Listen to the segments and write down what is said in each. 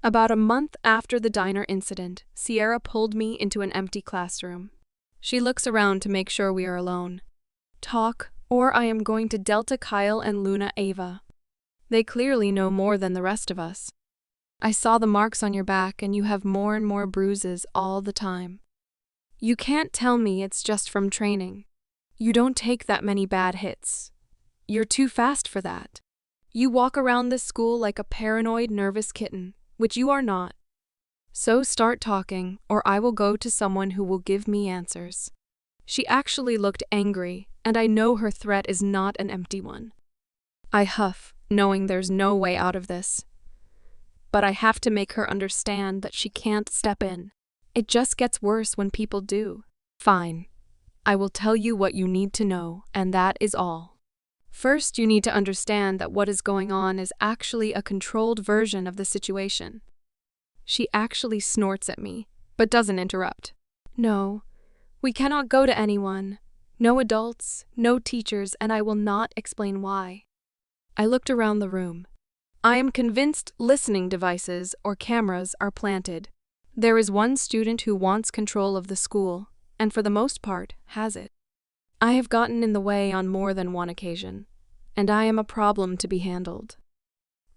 About a month after the diner incident, Sierra pulled me into an empty classroom. She looks around to make sure we are alone. Talk, or I am going to Delta Kyle and Luna Ava. They clearly know more than the rest of us. I saw the marks on your back and you have more and more bruises all the time. You can't tell me it's just from training. You don't take that many bad hits. You're too fast for that. You walk around this school like a paranoid, nervous kitten, which you are not. So start talking, or I will go to someone who will give me answers. She actually looked angry, and I know her threat is not an empty one. I huff, knowing there's no way out of this. But I have to make her understand that she can't step in. It just gets worse when people do. Fine. I will tell you what you need to know, and that is all. First, you need to understand that what is going on is actually a controlled version of the situation. She actually snorts at me, but doesn't interrupt. No, we cannot go to anyone. No adults, no teachers, and I will not explain why. I looked around the room. I am convinced listening devices or cameras are planted. There is one student who wants control of the school, and for the most part, has it. I have gotten in the way on more than one occasion, and I am a problem to be handled.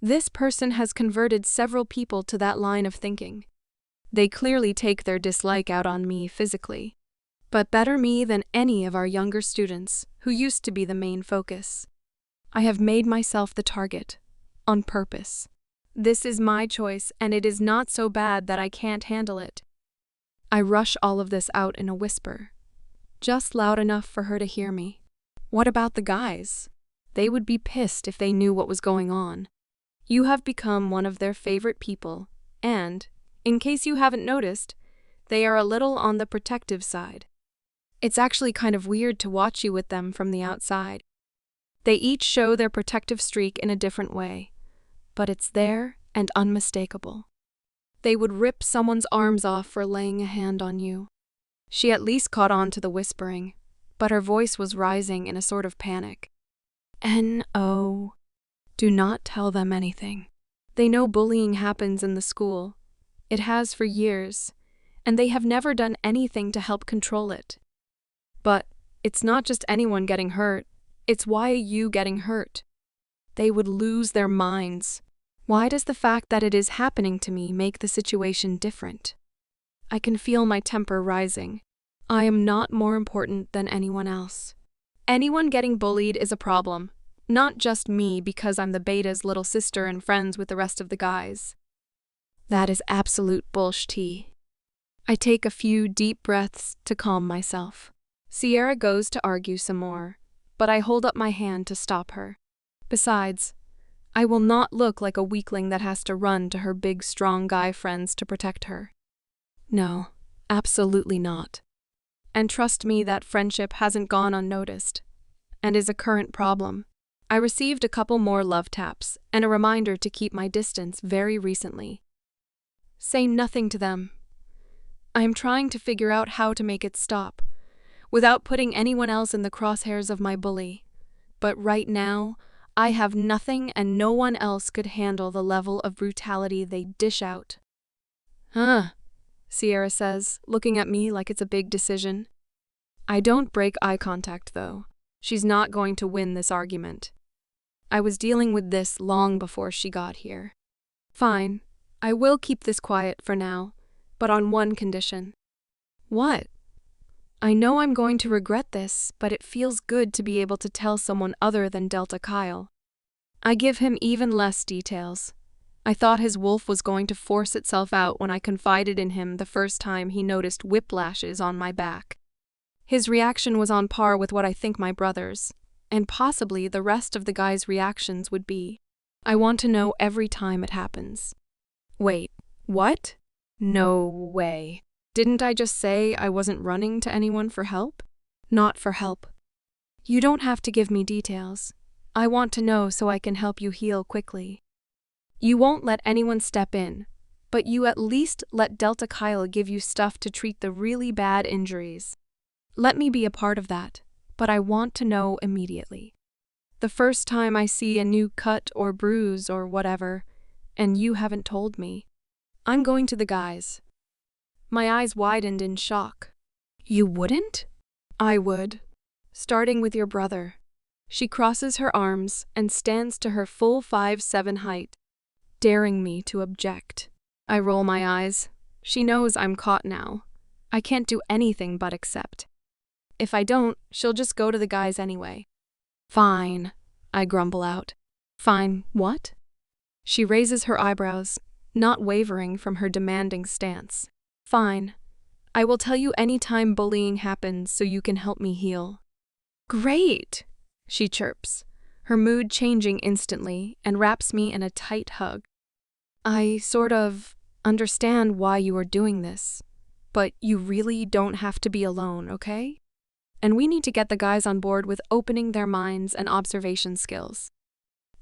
This person has converted several people to that line of thinking. They clearly take their dislike out on me physically, but better me than any of our younger students who used to be the main focus. I have made myself the target, on purpose. This is my choice, and it is not so bad that I can't handle it. I rush all of this out in a whisper, just loud enough for her to hear me. What about the guys? They would be pissed if they knew what was going on. You have become one of their favorite people, and, in case you haven't noticed, they are a little on the protective side. It's actually kind of weird to watch you with them from the outside. They each show their protective streak in a different way, but it's there and unmistakable. They would rip someone's arms off for laying a hand on you. She at least caught on to the whispering, but her voice was rising in a sort of panic. No. Do not tell them anything. They know bullying happens in the school. It has for years, and they have never done anything to help control it. But it's not just anyone getting hurt, it's why are you getting hurt? They would lose their minds. Why does the fact that it is happening to me make the situation different? I can feel my temper rising. I am not more important than anyone else. Anyone getting bullied is a problem. Not just me because I'm the beta's little sister and friends with the rest of the guys. That is absolute bullshit. I take a few deep breaths to calm myself. Sierra goes to argue some more, but I hold up my hand to stop her. Besides, I will not look like a weakling that has to run to her big, strong guy friends to protect her. No, absolutely not. And trust me, that friendship hasn't gone unnoticed, and is a current problem. I received a couple more love taps and a reminder to keep my distance very recently. Say nothing to them. I am trying to figure out how to make it stop, without putting anyone else in the crosshairs of my bully. But right now, I have nothing and no one else could handle the level of brutality they dish out. Sierra says, looking at me like it's a big decision. I don't break eye contact, though. She's not going to win this argument. I was dealing with this long before she got here. Fine, I will keep this quiet for now, but on one condition. What? I know I'm going to regret this, but it feels good to be able to tell someone other than Delta Kyle. I give him even less details. I thought his wolf was going to force itself out when I confided in him the first time he noticed whiplashes on my back. His reaction was on par with what I think my brother's, and possibly the rest of the guys' reactions would be. I want to know every time it happens. Wait, what? No way. Didn't I just say I wasn't running to anyone for help? Not for help. You don't have to give me details. I want to know so I can help you heal quickly. You won't let anyone step in, but you at least let Delta Kyle give you stuff to treat the really bad injuries. Let me be a part of that, but I want to know immediately. The first time I see a new cut or bruise or whatever, and you haven't told me, I'm going to the guys. My eyes widened in shock. You wouldn't? I would. Starting with your brother. She crosses her arms and stands to her full 5'7" height, daring me to object. I roll my eyes. She knows I'm caught now. I can't do anything but accept. If I don't, she'll just go to the guys anyway. Fine, I grumble out. Fine, what? She raises her eyebrows, not wavering from her demanding stance. Fine. I will tell you any time bullying happens so you can help me heal. Great, she chirps, her mood changing instantly, and wraps me in a tight hug. I sort of understand why you are doing this, but you really don't have to be alone, okay? And we need to get the guys on board with opening their minds and observation skills.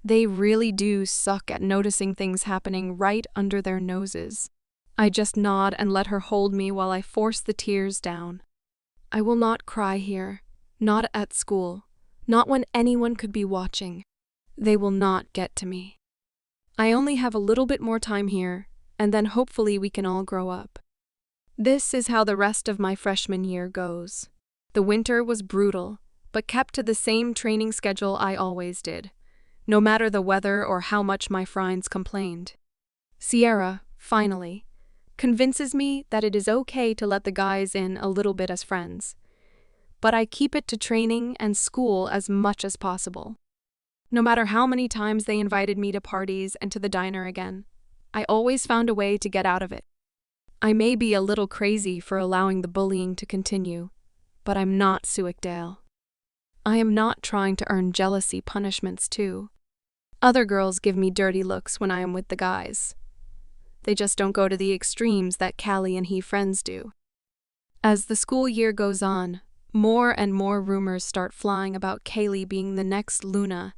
They really do suck at noticing things happening right under their noses. I just nod and let her hold me while I force the tears down. I will not cry here, not at school, not when anyone could be watching. They will not get to me. I only have a little bit more time here, and then hopefully we can all grow up. This is how the rest of my freshman year goes. The winter was brutal, but kept to the same training schedule I always did, no matter the weather or how much my friends complained. Sierra, finally, convinces me that it is okay to let the guys in a little bit as friends, but I keep it to training and school as much as possible. No matter how many times they invited me to parties and to the diner again, I always found a way to get out of it. I may be a little crazy for allowing the bullying to continue, but I'm not Suickdale. I am not trying to earn jealousy punishments too. Other girls give me dirty looks when I am with the guys. They just don't go to the extremes that Callie and he friends do. As the school year goes on, more and more rumors start flying about Kaylee being the next Luna,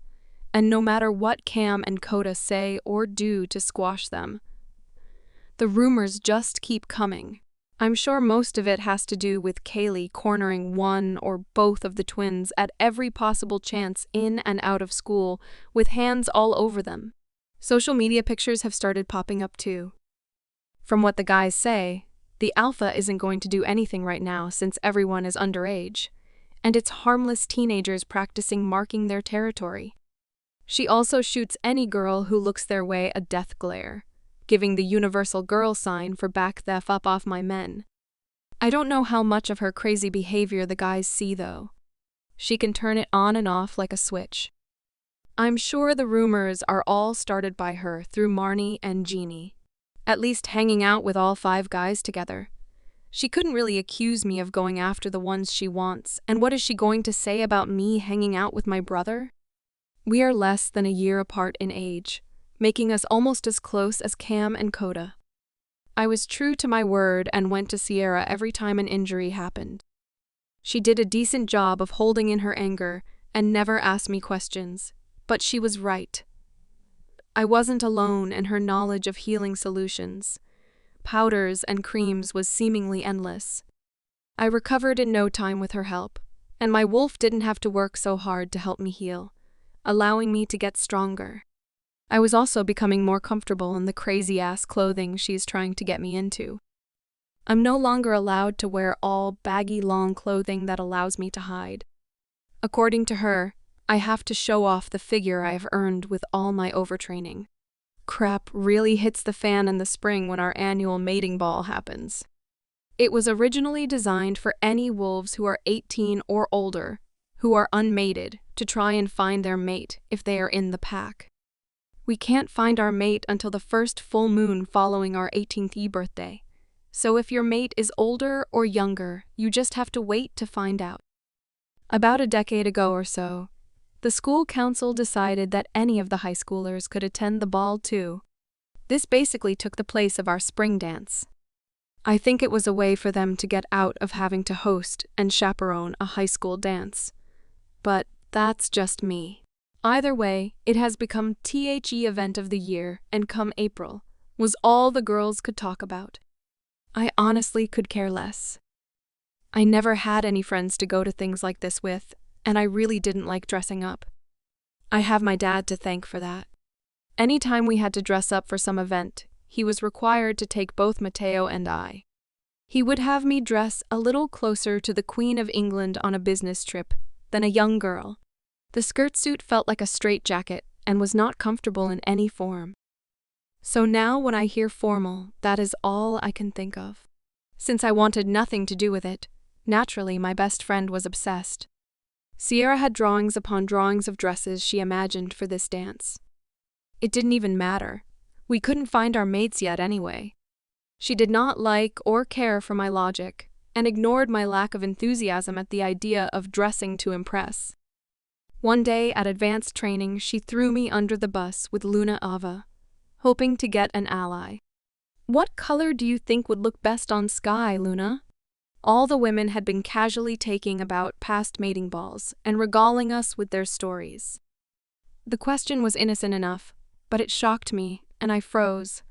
and no matter what Cam and Coda say or do to squash them, the rumors just keep coming. I'm sure most of it has to do with Kaylee cornering one or both of the twins at every possible chance in and out of school, with hands all over them. Social media pictures have started popping up too. From what the guys say, the alpha isn't going to do anything right now since everyone is underage, and it's harmless teenagers practicing marking their territory. She also shoots any girl who looks their way a death glare, giving the universal girl sign for back the F up off my men. I don't know how much of her crazy behavior the guys see though. She can turn it on and off like a switch. I'm sure the rumors are all started by her through Marnie and Jeannie, at least hanging out with all 5 guys together. She couldn't really accuse me of going after the ones she wants, and what is she going to say about me hanging out with my brother? We are less than a year apart in age, making us almost as close as Cam and Coda. I was true to my word and went to Sierra every time an injury happened. She did a decent job of holding in her anger and never asked me questions, but she was right. I wasn't alone in her knowledge of healing solutions. Powders and creams was seemingly endless. I recovered in no time with her help, and my wolf didn't have to work so hard to help me heal, allowing me to get stronger. I was also becoming more comfortable in the crazy-ass clothing she's trying to get me into. I'm no longer allowed to wear all baggy long clothing that allows me to hide. According to her, I have to show off the figure I have earned with all my overtraining. Crap really hits the fan in the spring when our annual mating ball happens. It was originally designed for any wolves who are 18 or older, who are unmated, to try and find their mate if they are in the pack. We can't find our mate until the first full moon following our 18th birthday. So if your mate is older or younger, you just have to wait to find out. About a decade ago or so, the school council decided that any of the high schoolers could attend the ball too. This basically took the place of our spring dance. I think it was a way for them to get out of having to host and chaperone a high school dance. But that's just me. Either way, it has become THE event of the year, and come April, was all the girls could talk about. I honestly could care less. I never had any friends to go to things like this with, and I really didn't like dressing up. I have my dad to thank for that. Anytime we had to dress up for some event, he was required to take both Matteo and I. He would have me dress a little closer to the Queen of England on a business trip than a young girl. The skirt suit felt like a straitjacket and was not comfortable in any form. So now when I hear formal, that is all I can think of. Since I wanted nothing to do with it, naturally my best friend was obsessed. Sierra had drawings upon drawings of dresses she imagined for this dance. It didn't even matter. We couldn't find our mates yet anyway. She did not like or care for my logic, and ignored my lack of enthusiasm at the idea of dressing to impress. One day at advanced training, she threw me under the bus with Luna Ava, hoping to get an ally. "What color do you think would look best on Sky, Luna?" All the women had been casually taking about past mating balls and regaling us with their stories. The question was innocent enough, but it shocked me, and I froze,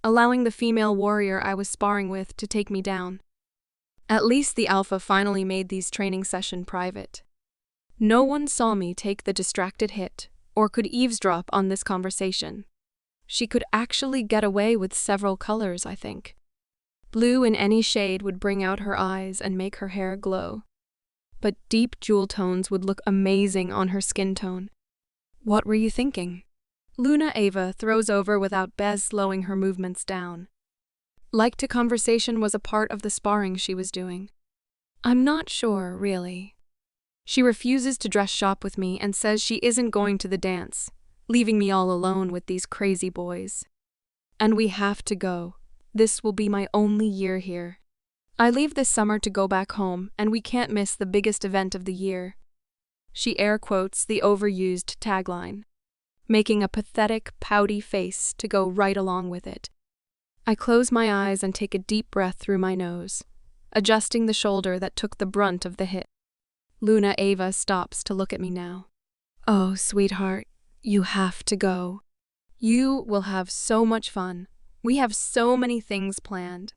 allowing the female warrior I was sparring with to take me down. At least the alpha finally made these training sessions private. No one saw me take the distracted hit, or could eavesdrop on this conversation. She could actually get away with several colors, I think. Blue in any shade would bring out her eyes and make her hair glow. But deep jewel tones would look amazing on her skin tone. What were you thinking? Luna Ava throws over without Bez slowing her movements down. Like to conversation was a part of the sparring she was doing. I'm not sure, really. She refuses to dress shop with me and says she isn't going to the dance, leaving me all alone with these crazy boys. And we have to go. This will be my only year here. I leave this summer to go back home, and we can't miss the biggest event of the year. She air quotes the overused tagline, making a pathetic, pouty face to go right along with it. I close my eyes and take a deep breath through my nose, adjusting the shoulder that took the brunt of the hit. Luna Ava stops to look at me now. Oh, sweetheart, you have to go. You will have so much fun. We have so many things planned.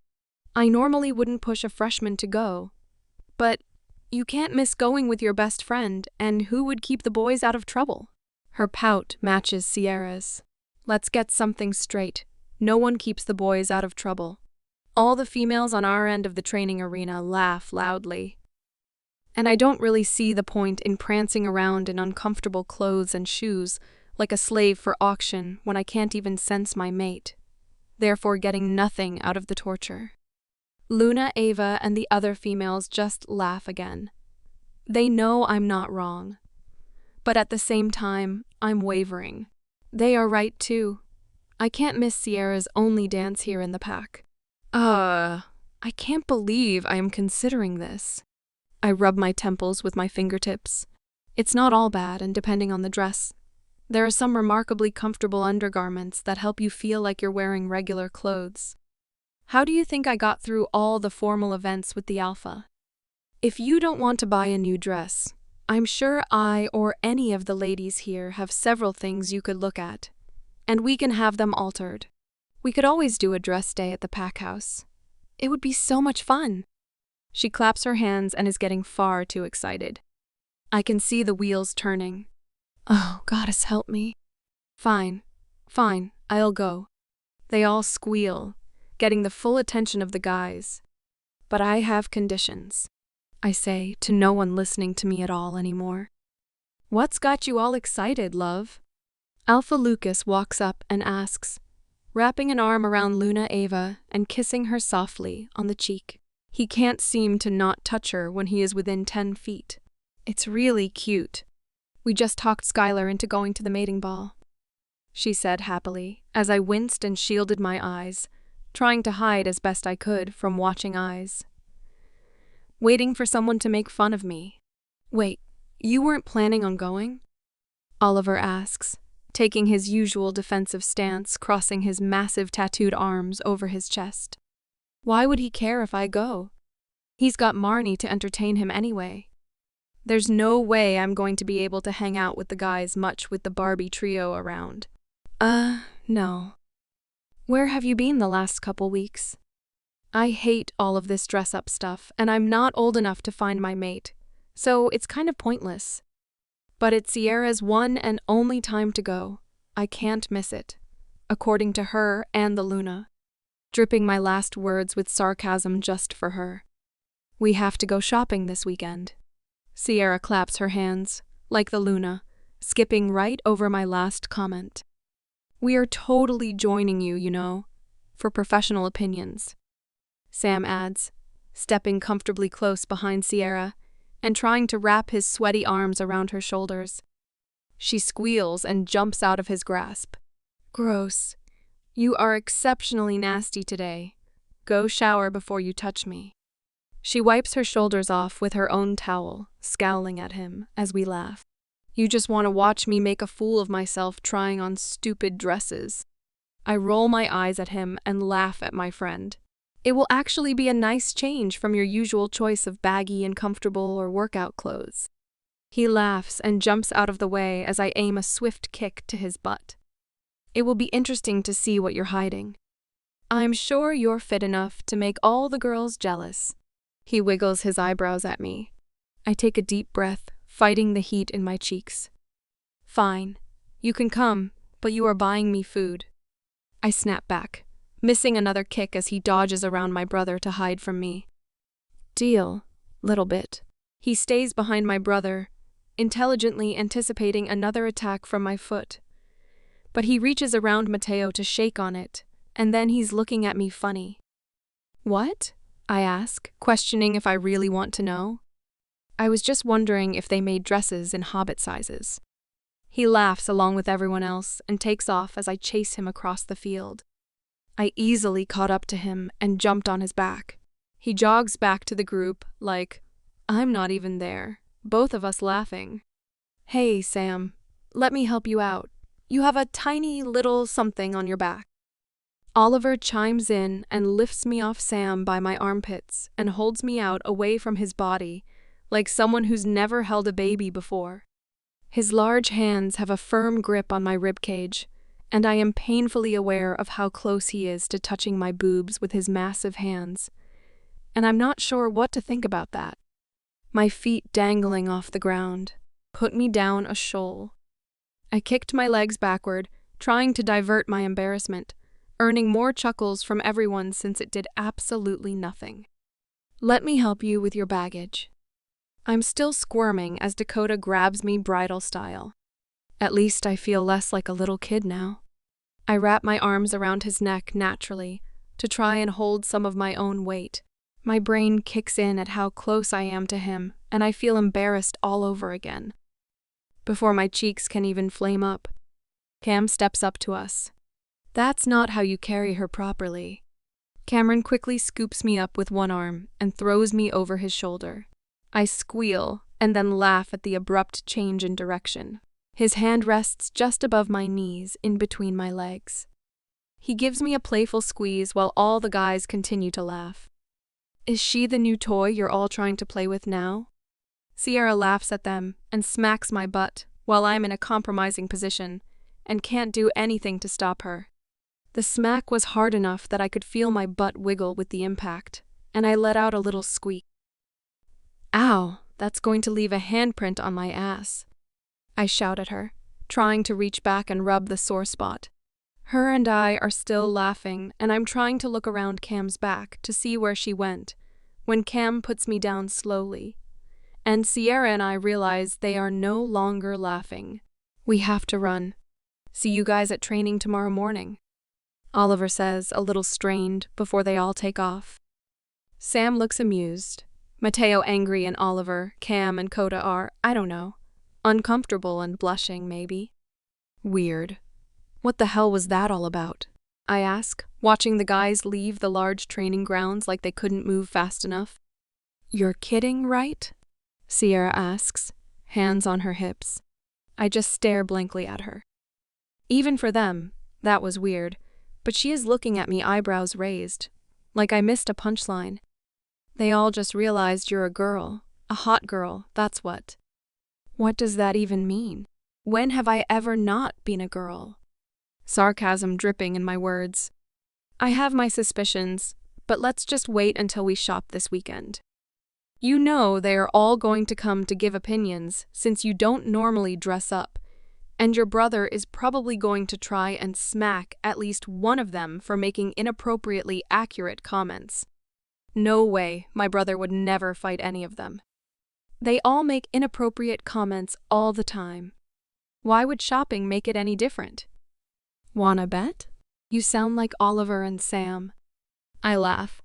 I normally wouldn't push a freshman to go, but you can't miss going with your best friend, and who would keep the boys out of trouble? Her pout matches Sierra's. Let's get something straight. No one keeps the boys out of trouble. All the females on our end of the training arena laugh loudly. And I don't really see the point in prancing around in uncomfortable clothes and shoes like a slave for auction when I can't even sense my mate, therefore getting nothing out of the torture. Luna Ava and the other females just laugh again. They know I'm not wrong. But at the same time, I'm wavering. They are right too. I can't miss Sierra's only dance here in the pack. I can't believe I am considering this. I rub my temples with my fingertips. It's not all bad, and depending on the dress, there are some remarkably comfortable undergarments that help you feel like you're wearing regular clothes. How do you think I got through all the formal events with the alpha? If you don't want to buy a new dress, I'm sure I or any of the ladies here have several things you could look at, and we can have them altered. We could always do a dress day at the pack house. It would be so much fun. She claps her hands and is getting far too excited. I can see the wheels turning. Oh, goddess help me. Fine, I'll go. They all squeal, getting the full attention of the guys. But I have conditions, I say, to no one listening to me at all anymore. What's got you all excited, love? Alpha Lucas walks up and asks, wrapping an arm around Luna Ava and kissing her softly on the cheek. He can't seem to not touch her when he is within 10 feet. It's really cute. We just talked Skylar into going to the mating ball, she said happily, as I winced and shielded my eyes, trying to hide as best I could from watching eyes. Waiting for someone to make fun of me. Wait, you weren't planning on going? Oliver asks, taking his usual defensive stance, crossing his massive tattooed arms over his chest. Why would he care if I go? He's got Marnie to entertain him anyway. There's no way I'm going to be able to hang out with the guys much with the Barbie trio around. No. Where have you been the last couple weeks? I hate all of this dress-up stuff, and I'm not old enough to find my mate, so it's kind of pointless. But it's Sierra's one and only time to go. I can't miss it. according to her and the Luna, dripping my last words with sarcasm just for her. We have to go shopping this weekend. Sierra claps her hands, like the Luna, skipping right over my last comment. We are totally joining you, you know, for professional opinions. Sam adds, stepping comfortably close behind Sierra and trying to wrap his sweaty arms around her shoulders. She squeals and jumps out of his grasp. Gross. You are exceptionally nasty today. Go shower before you touch me. She wipes her shoulders off with her own towel, scowling at him as we laugh. You just want to watch me make a fool of myself trying on stupid dresses. I roll my eyes at him and laugh at my friend. It will actually be a nice change from your usual choice of baggy and comfortable or workout clothes. He laughs and jumps out of the way as I aim a swift kick to his butt. It will be interesting to see what you're hiding. I'm sure you're fit enough to make all the girls jealous. He wiggles his eyebrows at me. I take a deep breath, fighting the heat in my cheeks. Fine, you can come, but you are buying me food. I snap back, missing another kick as he dodges around my brother to hide from me. Deal, little bit. He stays behind my brother, intelligently anticipating another attack from my foot. But he reaches around Mateo to shake on it, and then he's looking at me funny. What? I ask, questioning if I really want to know. I was just wondering if they made dresses in hobbit sizes. He laughs along with everyone else and takes off as I chase him across the field. I easily caught up to him and jumped on his back. He jogs back to the group like, I'm not even there, both of us laughing. Hey, Sam, let me help you out. You have a tiny little something on your back. Oliver chimes in and lifts me off Sam by my armpits and holds me out away from his body, like someone who's never held a baby before. His large hands have a firm grip on my ribcage, and I am painfully aware of how close he is to touching my boobs with his massive hands, and I'm not sure what to think about that. My feet dangling off the ground put me down a shoal. I kicked my legs backward, trying to divert my embarrassment, earning more chuckles from everyone since it did absolutely nothing. Let me help you with your baggage. I'm still squirming as Dakota grabs me bridal style. At least I feel less like a little kid now. I wrap my arms around his neck naturally to try and hold some of my own weight. My brain kicks in at how close I am to him, and I feel embarrassed all over again. Before my cheeks can even flame up, Cam steps up to us. That's not how you carry her properly. Cameron quickly scoops me up with one arm and throws me over his shoulder. I squeal and then laugh at the abrupt change in direction. His hand rests just above my knees, in between my legs. He gives me a playful squeeze while all the guys continue to laugh. Is she the new toy you're all trying to play with now? Sierra laughs at them and smacks my butt while I'm in a compromising position and can't do anything to stop her. The smack was hard enough that I could feel my butt wiggle with the impact, and I let out a little squeak. Ow, that's going to leave a handprint on my ass. I shout at her, trying to reach back and rub the sore spot. Her and I are still laughing, and I'm trying to look around Cam's back to see where she went, when Cam puts me down slowly. And Sierra and I realize they are no longer laughing. We have to run. See you guys at training tomorrow morning, Oliver says, a little strained, before they all take off. Sam looks amused. Mateo angry, and Oliver, Cam, and Coda are, I don't know, uncomfortable and blushing, maybe. Weird. What the hell was that all about? I ask, watching the guys leave the large training grounds like they couldn't move fast enough. You're kidding, right? Sierra asks, hands on her hips. I just stare blankly at her. Even for them, that was weird, but she is looking at me, eyebrows raised, like I missed a punchline. They all just realized you're a girl, a hot girl, that's what. What does that even mean? When have I ever not been a girl? Sarcasm dripping in my words. I have my suspicions, but let's just wait until we shop this weekend. You know they are all going to come to give opinions since you don't normally dress up, And your brother is probably going to try and smack at least one of them for making inappropriately accurate comments. No way, my brother would never fight any of them. They all make inappropriate comments all the time. Why would shopping make it any different? Wanna bet? You sound like Oliver and Sam. I laugh.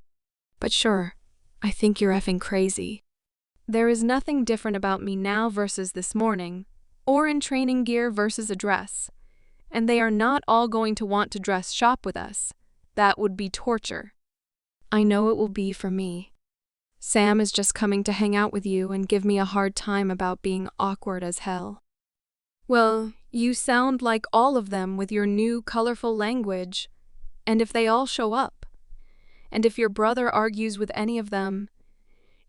But sure, I think you're effing crazy. There is nothing different about me now versus this morning, or in training gear versus a dress. And they are not all going to want to dress shop with us. That would be torture. I know it will be for me. Sam is just coming to hang out with you and give me a hard time about being awkward as hell. Well, you sound like all of them with your new colorful language. And if they all show up, and if your brother argues with any of them,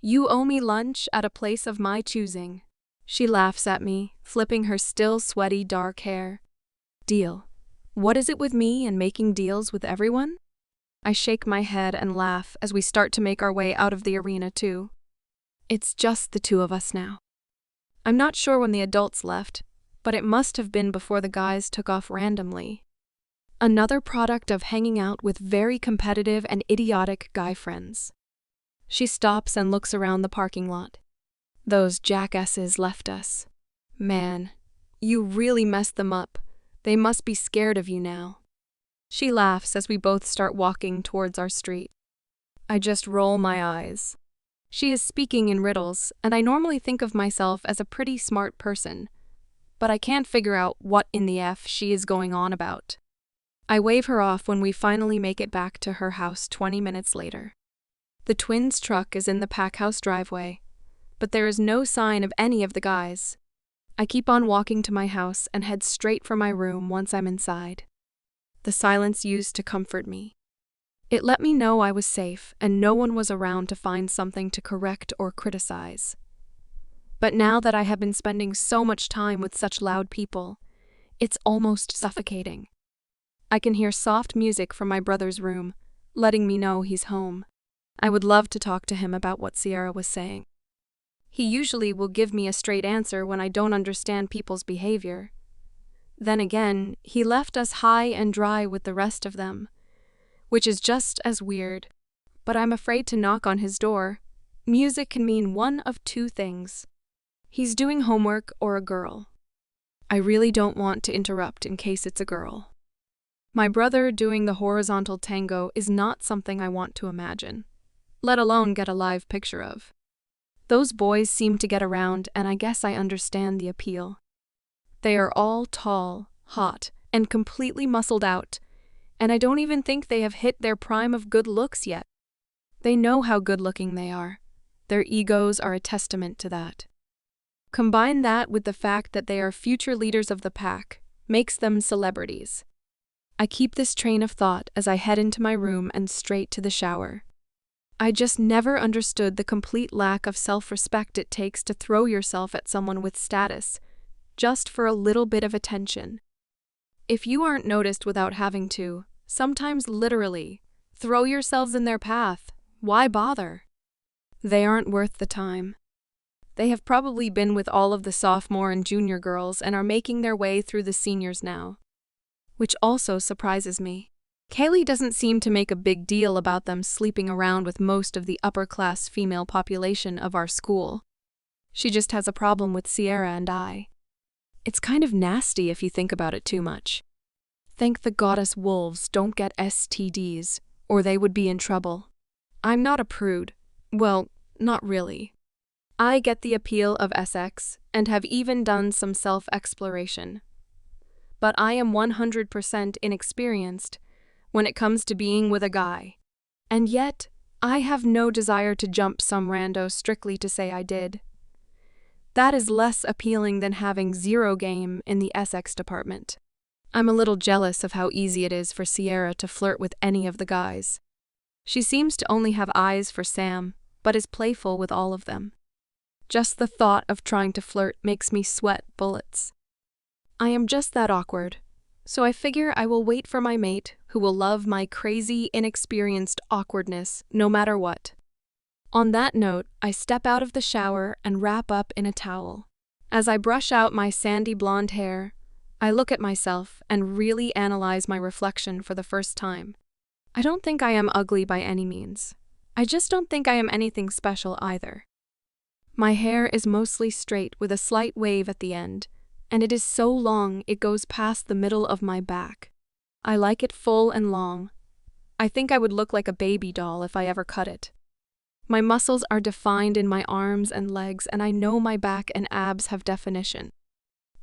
you owe me lunch at a place of my choosing. She laughs at me, flipping her still sweaty dark hair. Deal. What is it with me and making deals with everyone? I shake my head and laugh as we start to make our way out of the arena too. It's just the two of us now. I'm not sure when the adults left, but it must have been before the guys took off randomly. Another product of hanging out with very competitive and idiotic guy friends. She stops and looks around the parking lot. Those jackasses left us. Man, you really messed them up. They must be scared of you now. She laughs as we both start walking towards our street. I just roll my eyes. She is speaking in riddles, and I normally think of myself as a pretty smart person, but I can't figure out what in the F she is going on about. I wave her off when we finally make it back to her house 20 minutes later. The twins' truck is in the pack house driveway, but there is no sign of any of the guys. I keep on walking to my house and head straight for my room once I'm inside. The silence used to comfort me. It let me know I was safe and no one was around to find something to correct or criticize. But now that I have been spending so much time with such loud people, it's almost suffocating. I can hear soft music from my brother's room, letting me know he's home. I would love to talk to him about what Sierra was saying. He usually will give me a straight answer when I don't understand people's behavior. Then again, he left us high and dry with the rest of them, which is just as weird. But I'm afraid to knock on his door. Music can mean one of two things. He's doing homework or a girl. I really don't want to interrupt in case it's a girl. My brother doing the horizontal tango is not something I want to imagine, let alone get a live picture of. Those boys seem to get around, and I guess I understand the appeal. They are all tall, hot, and completely muscled out, and I don't even think they have hit their prime of good looks yet. They know how good-looking they are. Their egos are a testament to that. Combine that with the fact that they are future leaders of the pack, makes them celebrities. I keep this train of thought as I head into my room and straight to the shower. I just never understood the complete lack of self-respect it takes to throw yourself at someone with status, just for a little bit of attention. If you aren't noticed without having to, sometimes literally, throw yourselves in their path, why bother? They aren't worth the time. They have probably been with all of the sophomore and junior girls and are making their way through the seniors now. Which also surprises me. Kaylee doesn't seem to make a big deal about them sleeping around with most of the upper-class female population of our school. She just has a problem with Sierra and I. It's kind of nasty if you think about it too much. Thank the goddess wolves don't get STDs, or they would be in trouble. I'm not a prude. Well, not really. I get the appeal of sex and have even done some self-exploration. But I am 100% inexperienced when it comes to being with a guy. And yet, I have no desire to jump some rando strictly to say I did. That is less appealing than having zero game in the sex department. I'm a little jealous of how easy it is for Sierra to flirt with any of the guys. She seems to only have eyes for Sam, but is playful with all of them. Just the thought of trying to flirt makes me sweat bullets. I am just that awkward, so I figure I will wait for my mate who will love my crazy, inexperienced awkwardness no matter what. On that note, I step out of the shower and wrap up in a towel. As I brush out my sandy blonde hair, I look at myself and really analyze my reflection for the first time. I don't think I am ugly by any means. I just don't think I am anything special either. My hair is mostly straight with a slight wave at the end, and it is so long it goes past the middle of my back. I like it full and long. I think I would look like a baby doll if I ever cut it. My muscles are defined in my arms and legs, and I know my back and abs have definition.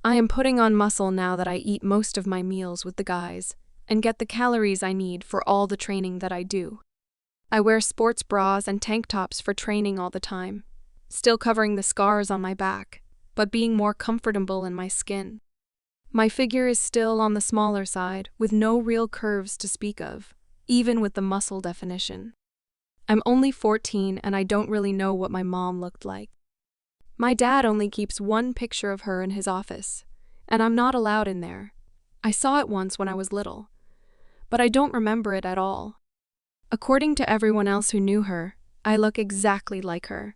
I am putting on muscle now that I eat most of my meals with the guys and get the calories I need for all the training that I do. I wear sports bras and tank tops for training all the time, still covering the scars on my back, but being more comfortable in my skin. My figure is still on the smaller side, with no real curves to speak of, even with the muscle definition. I'm only 14 and I don't really know what my mom looked like. My dad only keeps one picture of her in his office, and I'm not allowed in there. I saw it once when I was little, but I don't remember it at all. According to everyone else who knew her, I look exactly like her,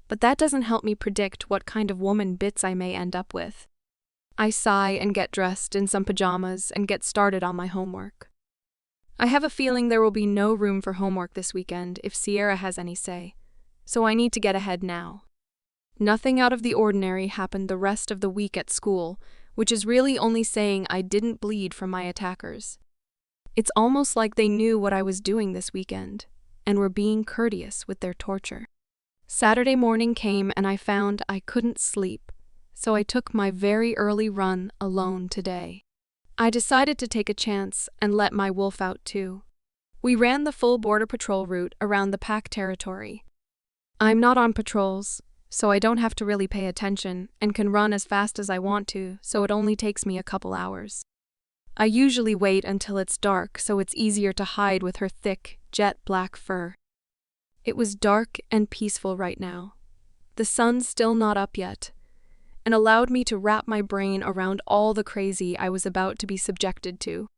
but that doesn't help me predict what kind of woman bits I may end up with. I sigh and get dressed in some pajamas and get started on my homework. I have a feeling there will be no room for homework this weekend if Sierra has any say, so I need to get ahead now. Nothing out of the ordinary happened the rest of the week at school, which is really only saying I didn't bleed from my attackers. It's almost like they knew what I was doing this weekend, and were being courteous with their torture. Saturday morning came and I found I couldn't sleep, so I took my very early run alone today. I decided to take a chance and let my wolf out too. We ran the full border patrol route around the pack territory. I'm not on patrols, so I don't have to really pay attention and can run as fast as I want to, so it only takes me a couple hours. I usually wait until it's dark so it's easier to hide with her thick, jet black fur. It was dark and peaceful right now. The sun's still not up yet, and allowed me to wrap my brain around all the crazy I was about to be subjected to.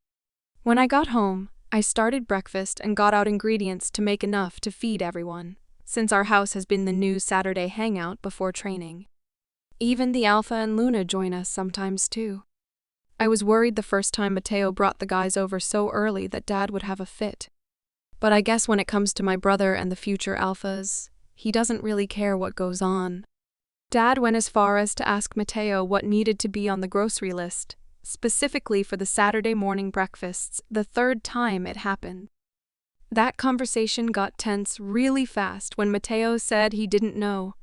When I got home, I started breakfast and got out ingredients to make enough to feed everyone, since our house has been the new Saturday hangout before training. Even the Alpha and Luna join us sometimes too. I was worried the first time Mateo brought the guys over so early that Dad would have a fit. But I guess when it comes to my brother and the future Alphas, he doesn't really care what goes on. Dad went as far as to ask Mateo what needed to be on the grocery list, specifically for the Saturday morning breakfasts, the third time it happened. That conversation got tense really fast when Mateo said he didn't know,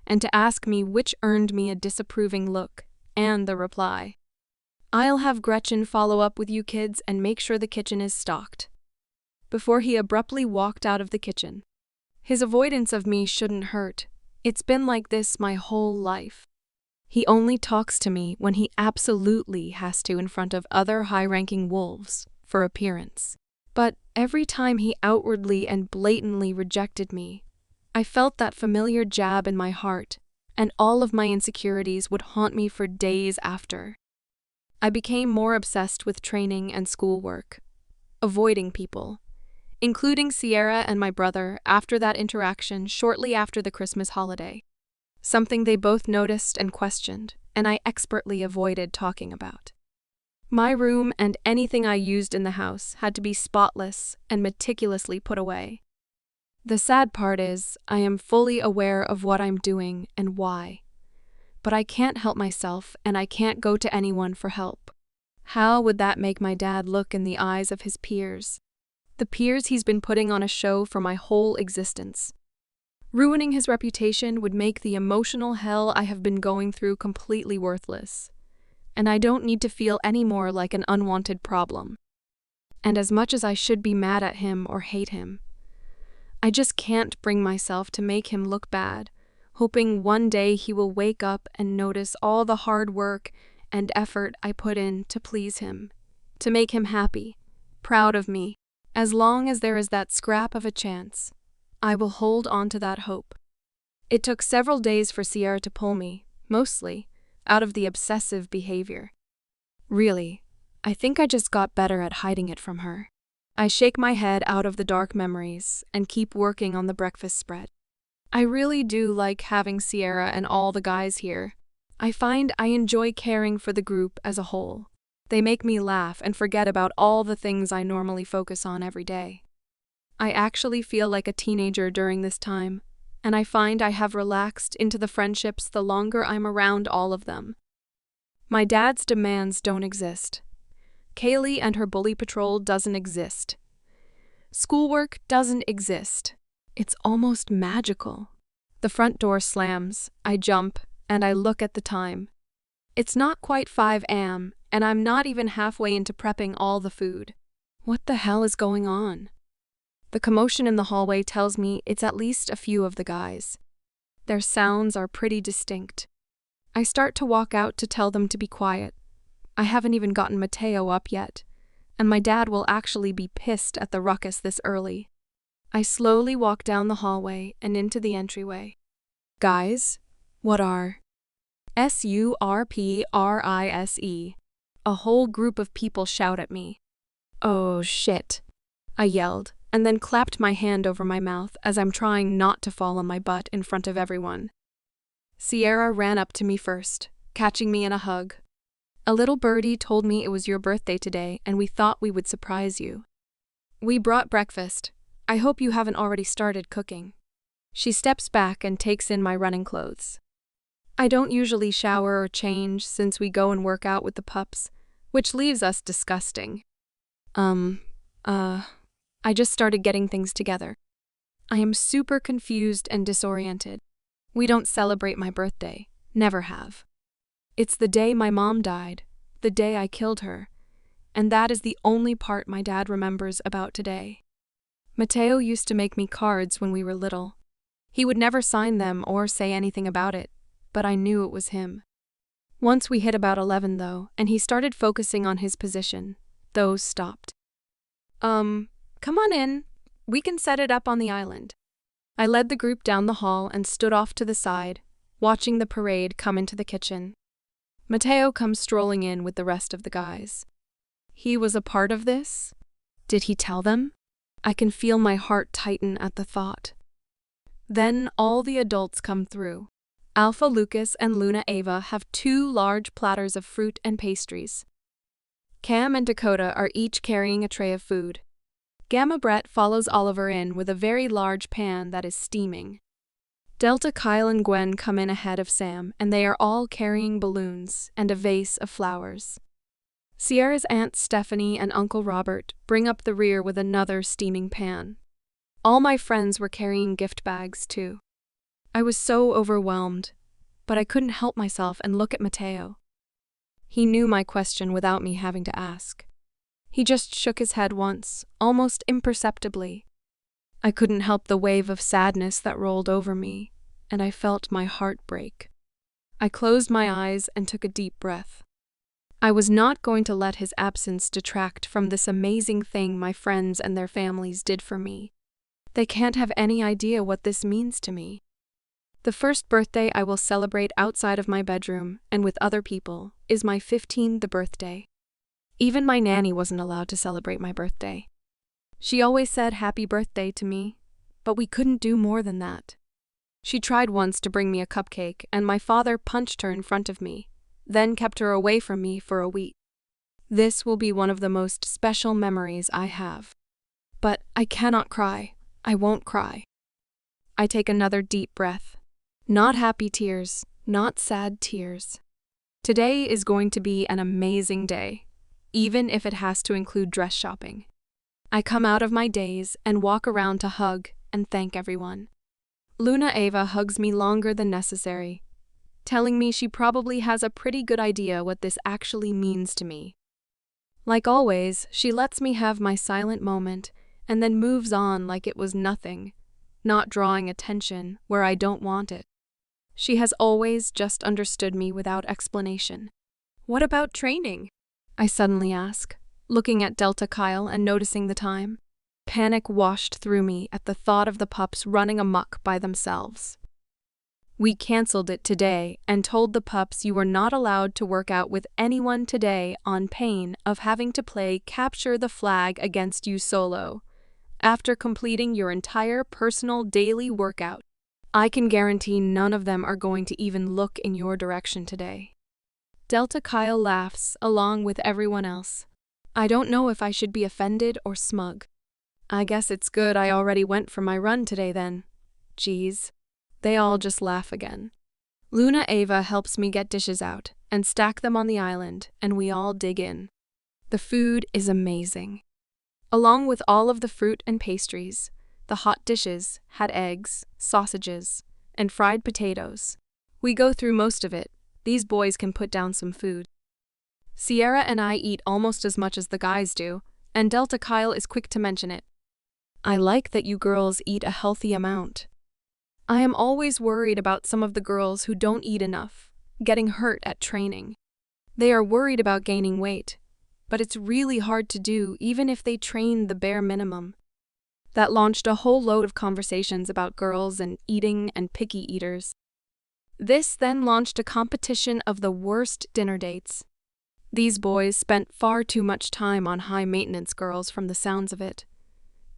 and to ask me which earned me a disapproving look, and the reply, "I'll have Gretchen follow up with you kids and make sure the kitchen is stocked," before he abruptly walked out of the kitchen. His avoidance of me shouldn't hurt. It's been like this my whole life. He only talks to me when he absolutely has to in front of other high-ranking wolves, for appearance. But every time he outwardly and blatantly rejected me, I felt that familiar jab in my heart, and all of my insecurities would haunt me for days after. I became more obsessed with training and schoolwork, avoiding people, including Sierra and my brother after that interaction shortly after the Christmas holiday, something they both noticed and questioned, and I expertly avoided talking about. My room and anything I used in the house had to be spotless and meticulously put away. The sad part is, I am fully aware of what I'm doing and why, but I can't help myself and I can't go to anyone for help. How would that make my dad look in the eyes of his peers? The peers he's been putting on a show for my whole existence. Ruining his reputation would make the emotional hell I have been going through completely worthless, and I don't need to feel any more like an unwanted problem. And as much as I should be mad at him or hate him, I just can't bring myself to make him look bad, hoping one day he will wake up and notice all the hard work and effort I put in to please him, to make him happy, proud of me. As long as there is that scrap of a chance, I will hold on to that hope. It took several days for Sierra to pull me, mostly, out of the obsessive behavior. Really, I think I just got better at hiding it from her. I shake my head out of the dark memories and keep working on the breakfast spread. I really do like having Sierra and all the guys here. I find I enjoy caring for the group as a whole. They make me laugh and forget about all the things I normally focus on every day. I actually feel like a teenager during this time, and I find I have relaxed into the friendships the longer I'm around all of them. My dad's demands don't exist. Kaylee and her bully patrol doesn't exist. Schoolwork doesn't exist. It's almost magical. The front door slams, I jump, and I look at the time. It's not quite 5 a.m., and I'm not even halfway into prepping all the food. What the hell is going on? The commotion in the hallway tells me it's at least a few of the guys. Their sounds are pretty distinct. I start to walk out to tell them to be quiet. I haven't even gotten Mateo up yet, and my dad will actually be pissed at the ruckus this early. I slowly walk down the hallway and into the entryway. Guys, what are surprise? A whole group of people shout at me. Oh shit, I yelled, and then clapped my hand over my mouth as I'm trying not to fall on my butt in front of everyone. Sierra ran up to me first, catching me in a hug. A little birdie told me it was your birthday today and we thought we would surprise you. We brought breakfast. I hope you haven't already started cooking. She steps back and takes in my running clothes. I don't usually shower or change since we go and work out with the pups, which leaves us disgusting. I just started getting things together. I am super confused and disoriented. We don't celebrate my birthday. Never have. It's the day my mom died, the day I killed her, and that is the only part my dad remembers about today. Mateo used to make me cards when we were little. He would never sign them or say anything about it, but I knew it was him. Once we hit about 11 though, and he started focusing on his position. Those stopped. Come on in. We can set it up on the island. I led the group down the hall and stood off to the side, watching the parade come into the kitchen. Mateo comes strolling in with the rest of the guys. He was a part of this? Did he tell them? I can feel my heart tighten at the thought. Then all the adults come through. Alpha Lucas and Luna Ava have 2 large platters of fruit and pastries. Cam and Dakota are each carrying a tray of food. Gamma Brett follows Oliver in with a very large pan that is steaming. Delta, Kyle, and Gwen come in ahead of Sam, and they are all carrying balloons and a vase of flowers. Sierra's Aunt Stephanie and Uncle Robert bring up the rear with another steaming pan. All my friends were carrying gift bags, too. I was so overwhelmed, but I couldn't help myself and look at Mateo. He knew my question without me having to ask. He just shook his head once, almost imperceptibly. I couldn't help the wave of sadness that rolled over me, and I felt my heart break. I closed my eyes and took a deep breath. I was not going to let his absence detract from this amazing thing my friends and their families did for me. They can't have any idea what this means to me. The first birthday I will celebrate outside of my bedroom and with other people is my 15th birthday. Even my nanny wasn't allowed to celebrate my birthday. She always said happy birthday to me, but we couldn't do more than that. She tried once to bring me a cupcake, and my father punched her in front of me, then kept her away from me for a week. This will be one of the most special memories I have. But I cannot cry. I won't cry. I take another deep breath. Not happy tears, not sad tears. Today is going to be an amazing day, even if it has to include dress shopping. I come out of my daze and walk around to hug and thank everyone. Luna Ava hugs me longer than necessary, telling me she probably has a pretty good idea what this actually means to me. Like always, she lets me have my silent moment and then moves on like it was nothing, not drawing attention where I don't want it. She has always just understood me without explanation. What about training? I suddenly ask, looking at Delta Kyle and noticing the time. Panic washed through me at the thought of the pups running amok by themselves. We canceled it today and told the pups you were not allowed to work out with anyone today on pain of having to play capture the flag against you solo, after completing your entire personal daily workout. I can guarantee none of them are going to even look in your direction today. Delta Kyle laughs, along with everyone else. I don't know if I should be offended or smug. I guess it's good I already went for my run today then. Geez. They all just laugh again. Luna Ava helps me get dishes out and stack them on the island, and we all dig in. The food is amazing. Along with all of the fruit and pastries, the hot dishes had eggs, sausages, and fried potatoes. We go through most of it. These boys can put down some food. Sierra and I eat almost as much as the guys do, and Delta Kyle is quick to mention it. I like that you girls eat a healthy amount. I am always worried about some of the girls who don't eat enough, getting hurt at training. They are worried about gaining weight, but it's really hard to do even if they train the bare minimum. That launched a whole load of conversations about girls and eating and picky eaters. This then launched a competition of the worst dinner dates. These boys spent far too much time on high-maintenance girls from the sounds of it.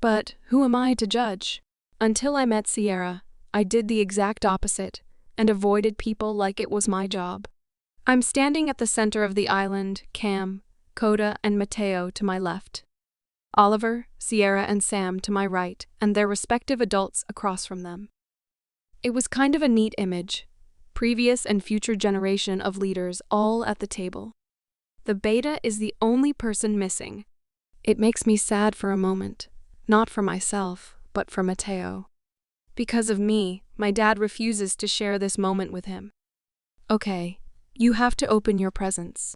But who am I to judge? Until I met Sierra, I did the exact opposite and avoided people like it was my job. I'm standing at the center of the island, Cam, Coda, and Mateo to my left. Oliver, Sierra, and Sam to my right, and their respective adults across from them. It was kind of a neat image. Previous and future generation of leaders all at the table. The beta is the only person missing. It makes me sad for a moment, not for myself, but for Mateo. Because of me, my dad refuses to share this moment with him. Okay, you have to open your presents.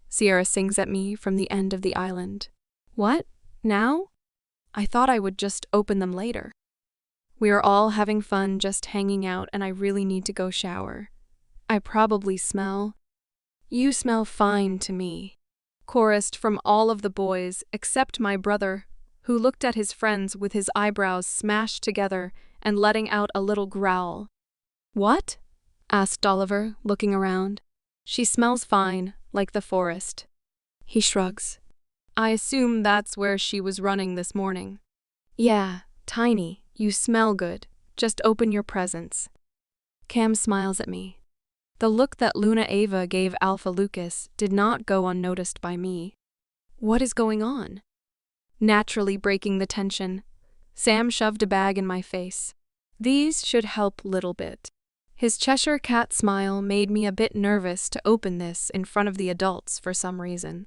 Sierra sings at me from the end of the island. What? Now? I thought I would just open them later. We are all having fun just hanging out and I really need to go shower. I probably smell. You smell fine to me. Chorused from all of the boys except my brother, who looked at his friends with his eyebrows smashed together and letting out a little growl. What? Asked Oliver, looking around. She smells fine, like the forest. He shrugs. I assume that's where she was running this morning. Yeah, Tiny, you smell good. Just open your presents. Cam smiles at me. The look that Luna Ava gave Alpha Lucas did not go unnoticed by me. What is going on? Naturally breaking the tension, Sam shoved a bag in my face. These should help little bit. His Cheshire cat smile made me a bit nervous to open this in front of the adults for some reason.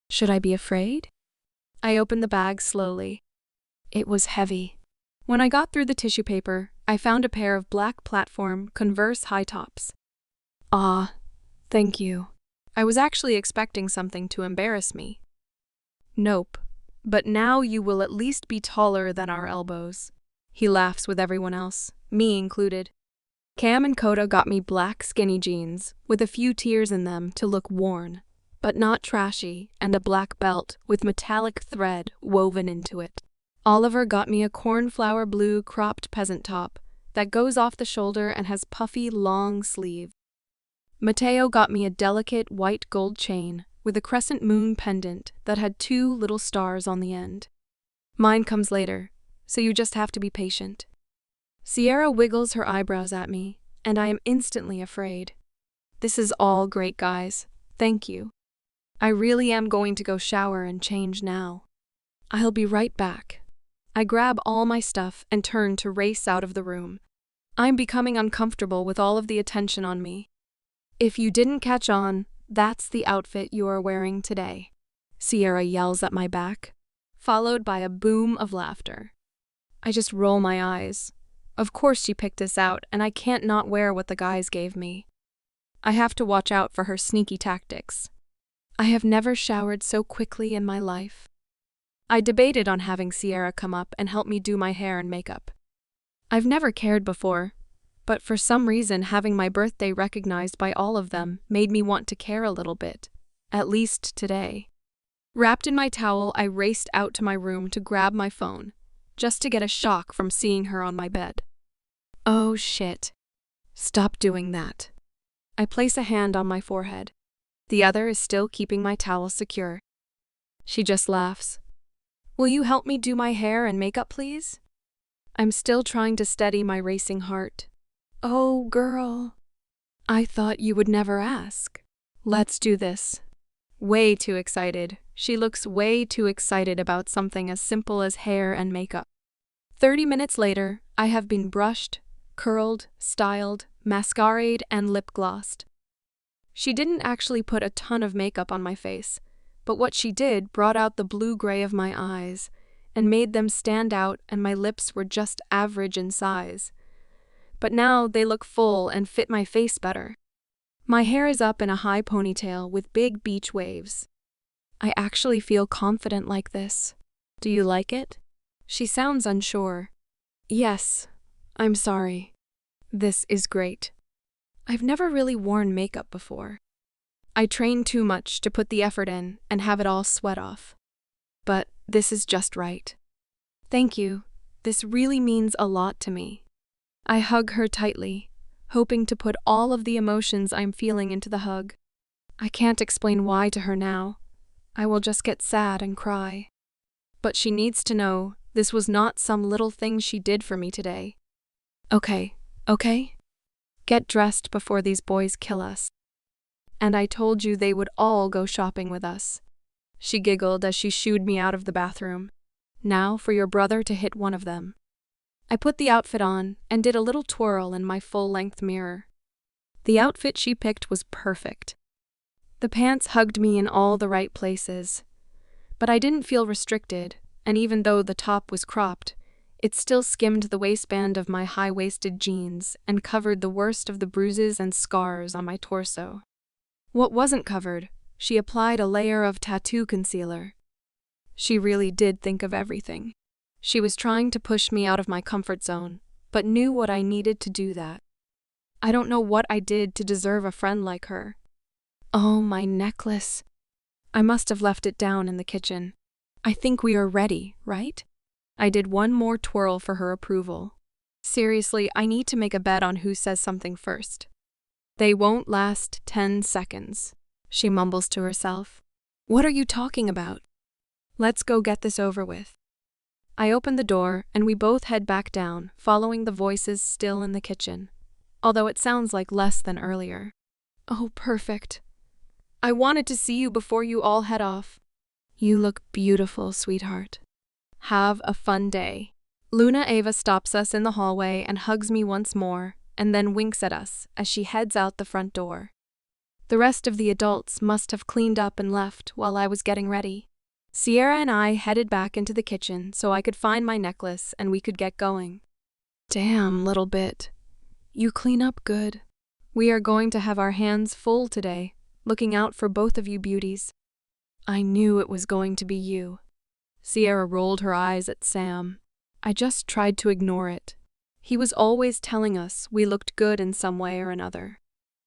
Should I be afraid? I opened the bag slowly. It was heavy. When I got through the tissue paper, I found a pair of black platform Converse high tops. Ah, thank you. I was actually expecting something to embarrass me. Nope, but now you will at least be taller than our elbows. He laughs with everyone else, me included. Cam and Coda got me black skinny jeans with a few tears in them to look worn, but not trashy, and a black belt with metallic thread woven into it. Oliver got me a cornflower blue cropped peasant top that goes off the shoulder and has puffy long sleeves. Mateo got me a delicate white gold chain with a crescent moon pendant that had 2 little stars on the end. Mine comes later, so you just have to be patient. Sierra wiggles her eyebrows at me, and I am instantly afraid. This is all great, guys. Thank you. I really am going to go shower and change now. I'll be right back. I grab all my stuff and turn to race out of the room. I'm becoming uncomfortable with all of the attention on me. If you didn't catch on, that's the outfit you are wearing today. Sierra yells at my back, followed by a boom of laughter. I just roll my eyes. Of course she picked this out, and I can't not wear what the guys gave me. I have to watch out for her sneaky tactics. I have never showered so quickly in my life. I debated on having Sierra come up and help me do my hair and makeup. I've never cared before, but for some reason having my birthday recognized by all of them made me want to care a little bit, at least today. Wrapped in my towel, I raced out to my room to grab my phone, just to get a shock from seeing her on my bed. Oh shit. Stop doing that. I place a hand on my forehead. The other is still keeping my towel secure. She just laughs. Will you help me do my hair and makeup, please? I'm still trying to steady my racing heart. Oh, girl. I thought you would never ask. Let's do this. Way too excited. She looks way too excited about something as simple as hair and makeup. 30 minutes later, I have been brushed, curled, styled, mascarade, and lip glossed. She didn't actually put a ton of makeup on my face, but what she did brought out the blue-gray of my eyes and made them stand out, and my lips were just average in size. But now they look full and fit my face better. My hair is up in a high ponytail with big beach waves. I actually feel confident like this. Do you like it? She sounds unsure. Yes, I'm sorry. This is great. I've never really worn makeup before. I train too much to put the effort in and have it all sweat off. But this is just right. Thank you. This really means a lot to me. I hug her tightly, hoping to put all of the emotions I'm feeling into the hug. I can't explain why to her now. I will just get sad and cry. But she needs to know this was not some little thing she did for me today. Okay? Get dressed before these boys kill us. And I told you they would all go shopping with us. She giggled as she shooed me out of the bathroom. Now for your brother to hit one of them. I put the outfit on and did a little twirl in my full-length mirror. The outfit she picked was perfect. The pants hugged me in all the right places. But I didn't feel restricted, and even though the top was cropped, it still skimmed the waistband of my high-waisted jeans and covered the worst of the bruises and scars on my torso. What wasn't covered, she applied a layer of tattoo concealer. She really did think of everything. She was trying to push me out of my comfort zone, but knew what I needed to do that. I don't know what I did to deserve a friend like her. Oh, my necklace. I must have left it down in the kitchen. I think we are ready, right? I did one more twirl for her approval. Seriously, I need to make a bet on who says something first. They won't last 10 seconds, she mumbles to herself. What are you talking about? Let's go get this over with. I open the door and we both head back down, following the voices still in the kitchen, although it sounds like less than earlier. Oh, perfect. I wanted to see you before you all head off. You look beautiful, sweetheart. Have a fun day. Luna Ava stops us in the hallway and hugs me once more, and then winks at us as she heads out the front door. The rest of the adults must have cleaned up and left while I was getting ready. Sierra and I headed back into the kitchen so I could find my necklace and we could get going. Damn, little bit. You clean up good. We are going to have our hands full today, looking out for both of you beauties. I knew it was going to be you. Sierra rolled her eyes at Sam. I just tried to ignore it. He was always telling us we looked good in some way or another.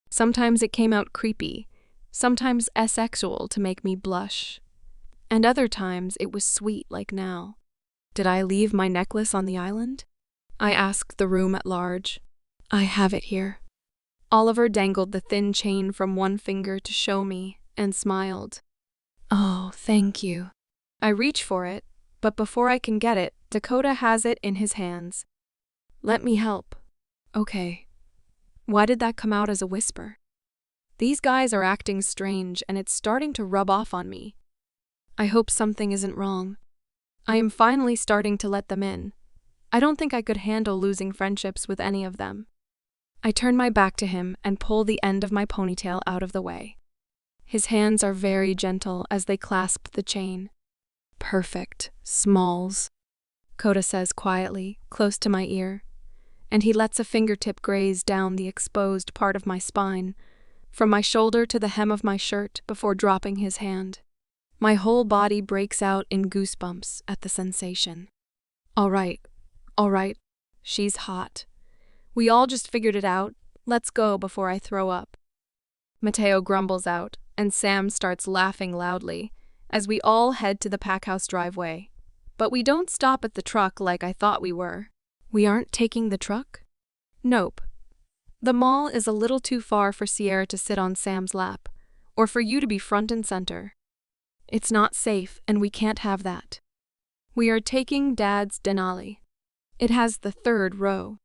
Sometimes it came out creepy, sometimes asexual to make me blush. And other times it was sweet like now. Did I leave my necklace on the island? I asked the room at large. I have it here. Oliver dangled the thin chain from one finger to show me and smiled. Oh, thank you. I reach for it, but before I can get it, Dakota has it in his hands. Let me help. Okay. Why did that come out as a whisper? These guys are acting strange and it's starting to rub off on me. I hope something isn't wrong. I am finally starting to let them in. I don't think I could handle losing friendships with any of them. I turn my back to him and pull the end of my ponytail out of the way. His hands are very gentle as they clasp the chain. Perfect, Smalls, Coda says quietly, close to my ear, and he lets a fingertip graze down the exposed part of my spine, from my shoulder to the hem of my shirt before dropping his hand. My whole body breaks out in goosebumps at the sensation. All right, she's hot. We all just figured it out. Let's go before I throw up. Mateo grumbles out, and Sam starts laughing loudly, as we all head to the packhouse driveway. But we don't stop at the truck like I thought we were. We aren't taking the truck? Nope. The mall is a little too far for Sierra to sit on Sam's lap, or for you to be front and center. It's not safe, and we can't have that. We are taking Dad's Denali. It has the 3rd row.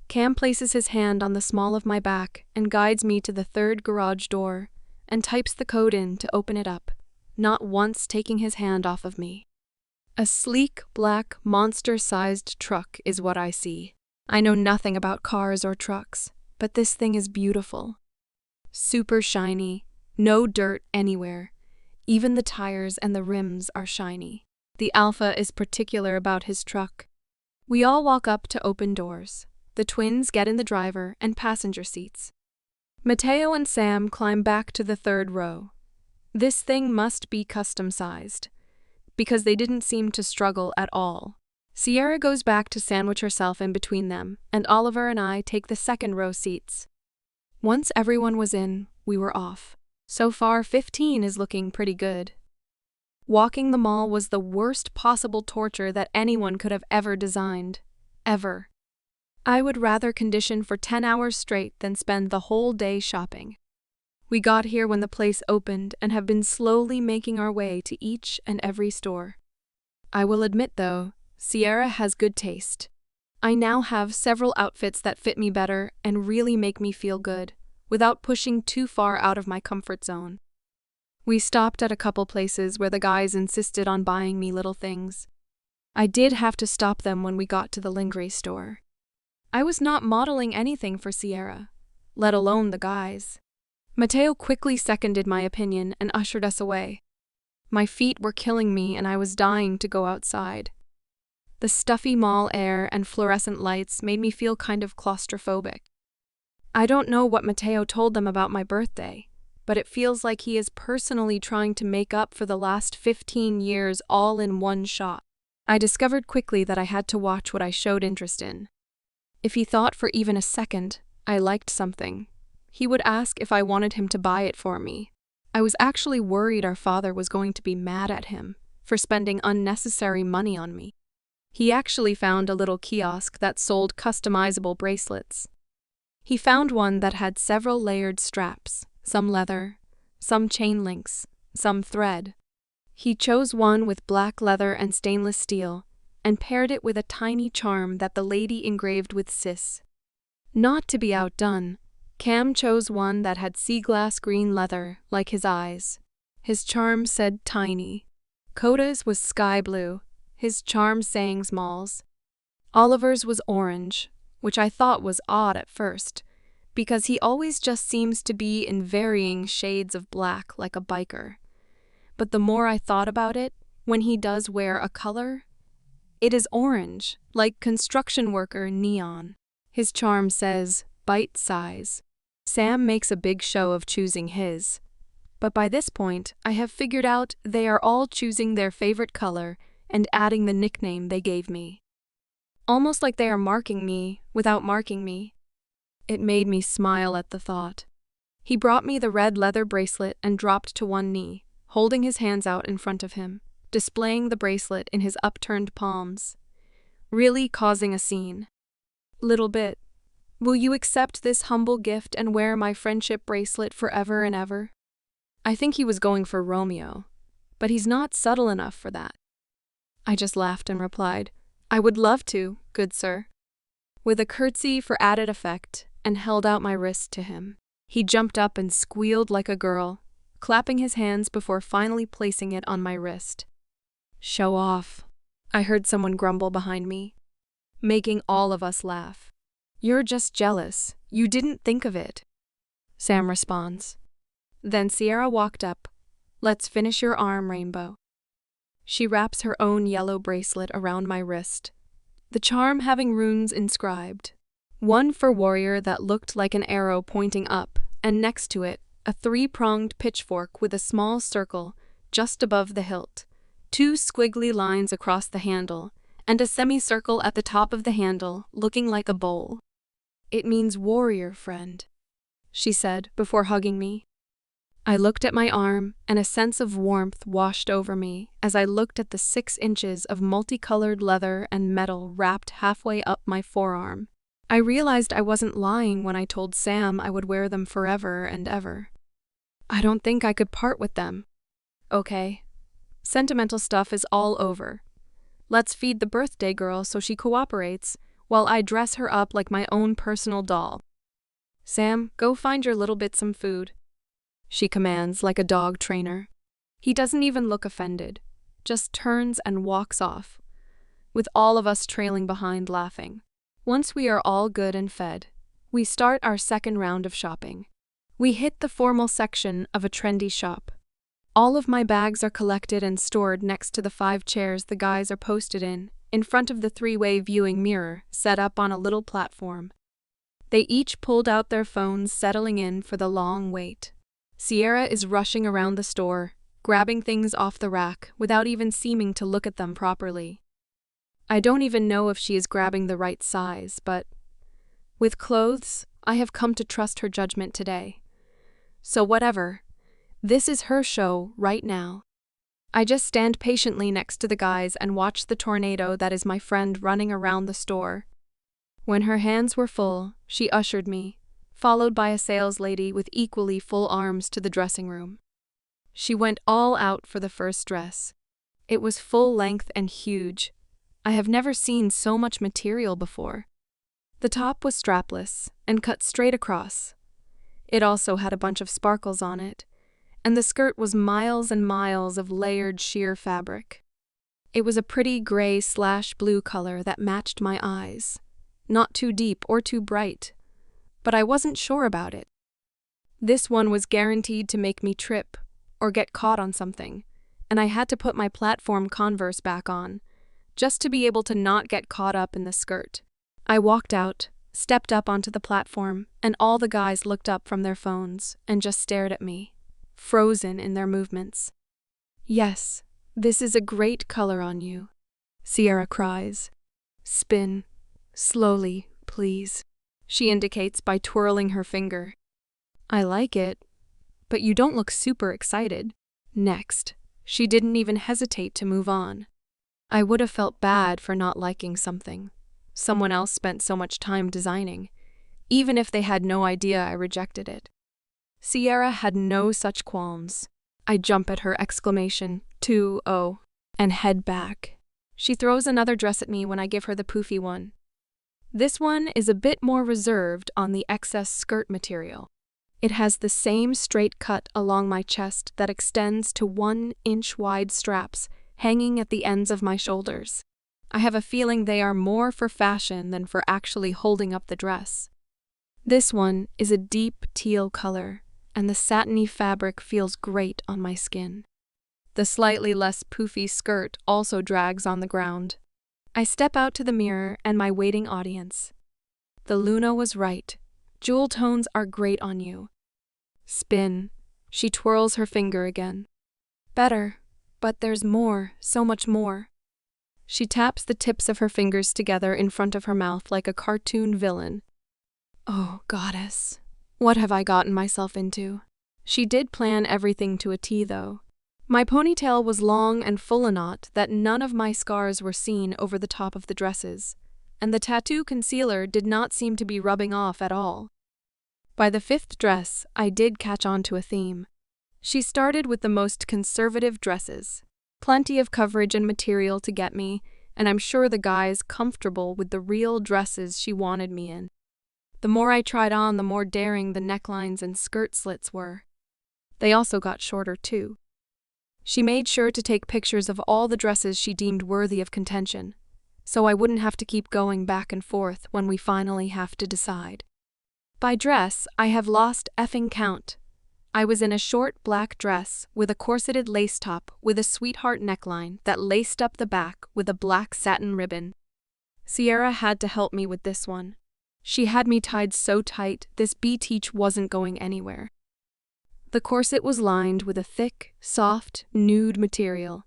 Cam places his hand on the small of my back and guides me to the 3rd garage door, and types the code in to open it up, not once taking his hand off of me. A sleek, black, monster-sized truck is what I see. I know nothing about cars or trucks, but this thing is beautiful. Super shiny, no dirt anywhere. Even the tires and the rims are shiny. The alpha is particular about his truck. We all walk up to open doors. The twins get in the driver and passenger seats. Mateo and Sam climb back to the third row. This thing must be custom-sized, because they didn't seem to struggle at all. Sierra goes back to sandwich herself in between them, and Oliver and I take the second row seats. Once everyone was in, we were off. So far, 15 is looking pretty good. Walking the mall was the worst possible torture that anyone could have ever designed. Ever. I would rather condition for 10 hours straight than spend the whole day shopping. We got here when the place opened and have been slowly making our way to each and every store. I will admit, though, Sierra has good taste. I now have several outfits that fit me better and really make me feel good, without pushing too far out of my comfort zone. We stopped at a couple places where the guys insisted on buying me little things. I did have to stop them when we got to the lingerie store. I was not modeling anything for Sierra, let alone the guys. Mateo quickly seconded my opinion and ushered us away. My feet were killing me and I was dying to go outside. The stuffy mall air and fluorescent lights made me feel kind of claustrophobic. I don't know what Mateo told them about my birthday, but it feels like he is personally trying to make up for the last 15 years all in one shot. I discovered quickly that I had to watch what I showed interest in. If he thought for even a second I liked something, he would ask if I wanted him to buy it for me. I was actually worried our father was going to be mad at him for spending unnecessary money on me. He actually found a little kiosk that sold customizable bracelets. He found one that had several layered straps, some leather, some chain links, some thread. He chose one with black leather and stainless steel, and paired it with a tiny charm that the lady engraved with cis. Not to be outdone, Cam chose one that had sea glass green leather, like his eyes. His charm said tiny. Coda's was sky blue, his charm saying smalls. Oliver's was orange, which I thought was odd at first, because he always just seems to be in varying shades of black like a biker. But the more I thought about it, when he does wear a color, it is orange, like construction worker neon. His charm says, bite size. Sam makes a big show of choosing his. But by this point, I have figured out they are all choosing their favorite color and adding the nickname they gave me. Almost like they are marking me without marking me. It made me smile at the thought. He brought me the red leather bracelet and dropped to one knee, holding his hands out in front of him, displaying the bracelet in his upturned palms. Really causing a scene. Little bit. Will you accept this humble gift and wear my friendship bracelet forever and ever? I think he was going for Romeo, but he's not subtle enough for that. I just laughed and replied, I would love to, good sir. With a curtsy for added effect, and held out my wrist to him. He jumped up and squealed like a girl, clapping his hands before finally placing it on my wrist. Show off, I heard someone grumble behind me, making all of us laugh. You're just jealous, you didn't think of it, Sam responds. Then Sierra walked up. Let's finish your arm, Rainbow. She wraps her own yellow bracelet around my wrist, the charm having runes inscribed. One for warrior that looked like an arrow pointing up, and next to it, a 3-pronged pitchfork with a small circle just above the hilt, 2 squiggly lines across the handle, and a semicircle at the top of the handle looking like a bowl. It means warrior friend, she said before hugging me. I looked at my arm, and a sense of warmth washed over me as I looked at the 6 inches of multicolored leather and metal wrapped halfway up my forearm. I realized I wasn't lying when I told Sam I would wear them forever and ever. I don't think I could part with them. Okay. Sentimental stuff is all over. Let's feed the birthday girl so she cooperates, while I dress her up like my own personal doll. Sam, go find your little bit some food. she commands like a dog trainer. He doesn't even look offended, just turns and walks off, with all of us trailing behind laughing. Once we are all good and fed, we start our second round of shopping. We hit the formal section of a trendy shop. All of my bags are collected and stored next to the 5 chairs the guys are posted in front of the 3-way viewing mirror set up on a little platform. They each pulled out their phones, settling in for the long wait. Sierra is rushing around the store, grabbing things off the rack without even seeming to look at them properly. I don't even know if she is grabbing the right size, but with clothes, I have come to trust her judgment today. So whatever, this is her show right now. I just stand patiently next to the guys and watch the tornado that is my friend running around the store. When her hands were full, she ushered me, followed by a sales lady with equally full arms, to the dressing room. She went all out for the first dress. It was full length and huge. I have never seen so much material before. The top was strapless and cut straight across. It also had a bunch of sparkles on it, and the skirt was miles and miles of layered sheer fabric. It was a pretty gray/blue color that matched my eyes. Not too deep or too bright, but I wasn't sure about it. This one was guaranteed to make me trip or get caught on something, and I had to put my platform Converse back on, just to be able to not get caught up in the skirt. I walked out, stepped up onto the platform, and all the guys looked up from their phones and just stared at me, frozen in their movements. "Yes, this is a great color on you," Sierra cries. "Spin. Slowly, please," she indicates by twirling her finger. "I like it, but you don't look super excited." Next, she didn't even hesitate to move on. I would have felt bad for not liking something someone else spent so much time designing, even if they had no idea I rejected it. Sierra had no such qualms. I jump at her exclamation, 2-0, and head back. She throws another dress at me when I give her the poofy one. This one is a bit more reserved on the excess skirt material. It has the same straight cut along my chest that extends to 1-inch wide straps hanging at the ends of my shoulders. I have a feeling they are more for fashion than for actually holding up the dress. This one is a deep teal color, and the satiny fabric feels great on my skin. The slightly less poofy skirt also drags on the ground. I step out to the mirror and my waiting audience. The Luna was right. Jewel tones are great on you. Spin. She twirls her finger again. Better, but there's more, so much more. She taps the tips of her fingers together in front of her mouth like a cartoon villain. Oh, goddess. What have I gotten myself into? She did plan everything to a T, though. My ponytail was long and full a knot that none of my scars were seen over the top of the dresses, and the tattoo concealer did not seem to be rubbing off at all. By the 5th dress, I did catch on to a theme. She started with the most conservative dresses. Plenty of coverage and material to get me, and I'm sure the guys comfortable with the real dresses she wanted me in. The more I tried on, the more daring the necklines and skirt slits were. They also got shorter, too. She made sure to take pictures of all the dresses she deemed worthy of contention, so I wouldn't have to keep going back and forth when we finally have to decide. By dress, I have lost effing count. I was in a short black dress with a corseted lace top with a sweetheart neckline that laced up the back with a black satin ribbon. Sierra had to help me with this one. She had me tied so tight this B-teach wasn't going anywhere. The corset was lined with a thick, soft, nude material,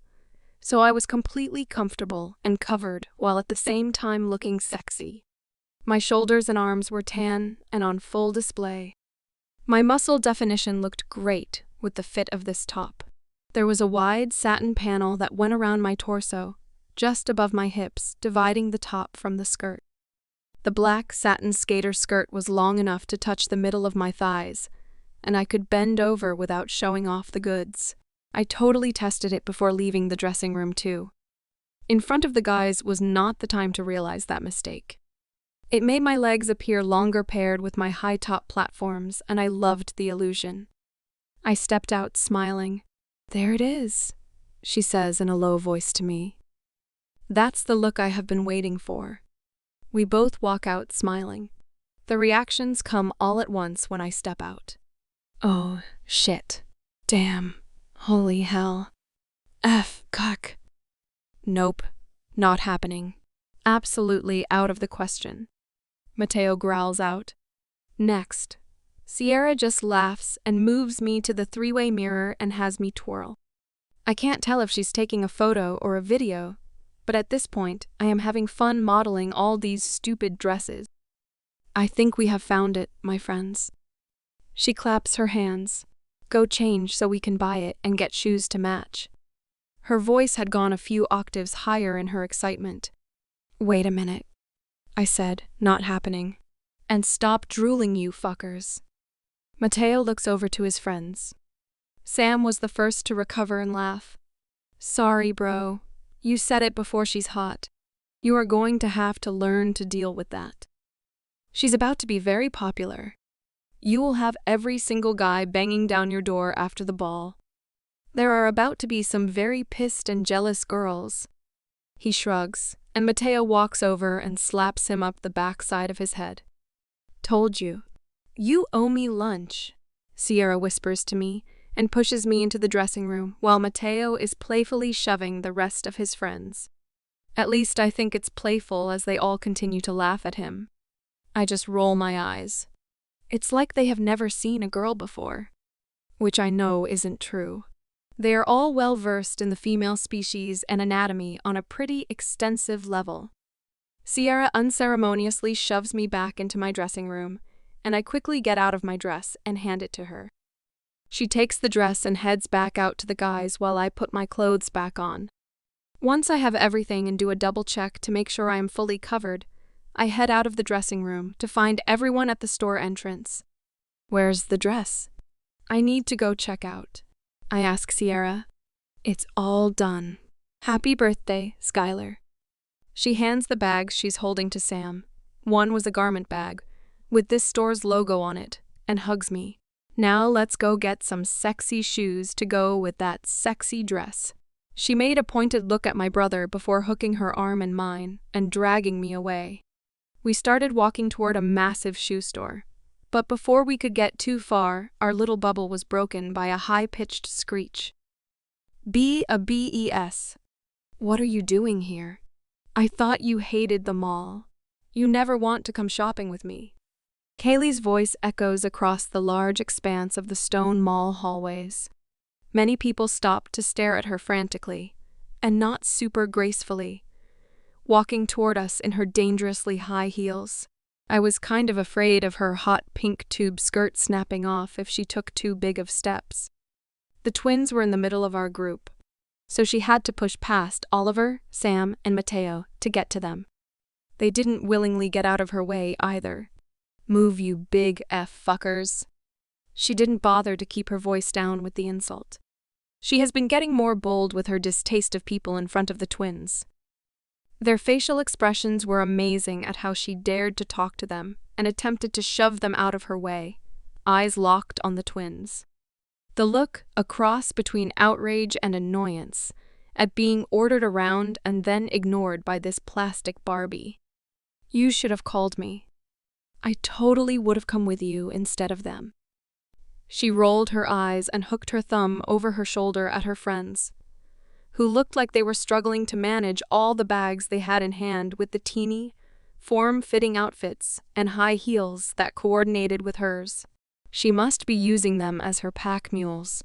so I was completely comfortable and covered while at the same time looking sexy. My shoulders and arms were tan and on full display. My muscle definition looked great with the fit of this top. There was a wide satin panel that went around my torso, just above my hips, dividing the top from the skirt. The black satin skater skirt was long enough to touch the middle of my thighs, and I could bend over without showing off the goods. I totally tested it before leaving the dressing room, too. In front of the guys was not the time to realize that mistake. It made my legs appear longer paired with my high-top platforms, and I loved the illusion. I stepped out, smiling. "There it is," she says in a low voice to me. "That's the look I have been waiting for." We both walk out, smiling. The reactions come all at once when I step out. "Oh, shit. Damn. Holy hell. F. Cuck." "Nope. Not happening. Absolutely out of the question." Mateo growls out. Next, Sierra just laughs and moves me to the three-way mirror and has me twirl. I can't tell if she's taking a photo or a video, but at this point, I am having fun modeling all these stupid dresses. "I think we have found it, my friends." She claps her hands. "Go change so we can buy it and get shoes to match." Her voice had gone a few octaves higher in her excitement. "Wait a minute," I said, not happening. "And stop drooling, you fuckers." Mateo looks over to his friends. Sam was the first to recover and laugh. "Sorry, bro. You said it before she's hot. You are going to have to learn to deal with that. She's about to be very popular. You will have every single guy banging down your door after the ball. There are about to be some very pissed and jealous girls." He shrugs, and Mateo walks over and slaps him up the backside of his head. "Told you. You owe me lunch," Sierra whispers to me and pushes me into the dressing room while Mateo is playfully shoving the rest of his friends. At least I think it's playful as they all continue to laugh at him. I just roll my eyes. It's like they have never seen a girl before. Which I know isn't true. They are all well versed in the female species and anatomy on a pretty extensive level. Sierra unceremoniously shoves me back into my dressing room, and I quickly get out of my dress and hand it to her. She takes the dress and heads back out to the guys while I put my clothes back on. Once I have everything and do a double check to make sure I am fully covered, I head out of the dressing room to find everyone at the store entrance. "Where's the dress?" "I need to go check out," I ask Sierra. "It's all done. Happy birthday, Skylar." She hands the bags she's holding to Sam. One was a garment bag, with this store's logo on it, and hugs me. "Now let's go get some sexy shoes to go with that sexy dress." She made a pointed look at my brother before hooking her arm in mine and dragging me away. We started walking toward a massive shoe store. But before we could get too far, our little bubble was broken by a high-pitched screech. "BES. What are you doing here? I thought you hated the mall. You never want to come shopping with me." Kaylee's voice echoes across the large expanse of the stone mall hallways. Many people stopped to stare at her frantically, and not super gracefully, walking toward us in her dangerously high heels. I was kind of afraid of her hot pink tube skirt snapping off if she took too big of steps. The twins were in the middle of our group, so she had to push past Oliver, Sam, and Mateo to get to them. They didn't willingly get out of her way either. "Move, you big F fuckers." She didn't bother to keep her voice down with the insult. She has been getting more bold with her distaste of people in front of the twins. Their facial expressions were amazing at how she dared to talk to them and attempted to shove them out of her way, eyes locked on the twins. The look, a cross between outrage and annoyance, at being ordered around and then ignored by this plastic Barbie. "You should have called me. I totally would have come with you instead of them." She rolled her eyes and hooked her thumb over her shoulder at her friends, who looked like they were struggling to manage all the bags they had in hand with the teeny, form-fitting outfits and high heels that coordinated with hers. She must be using them as her pack mules.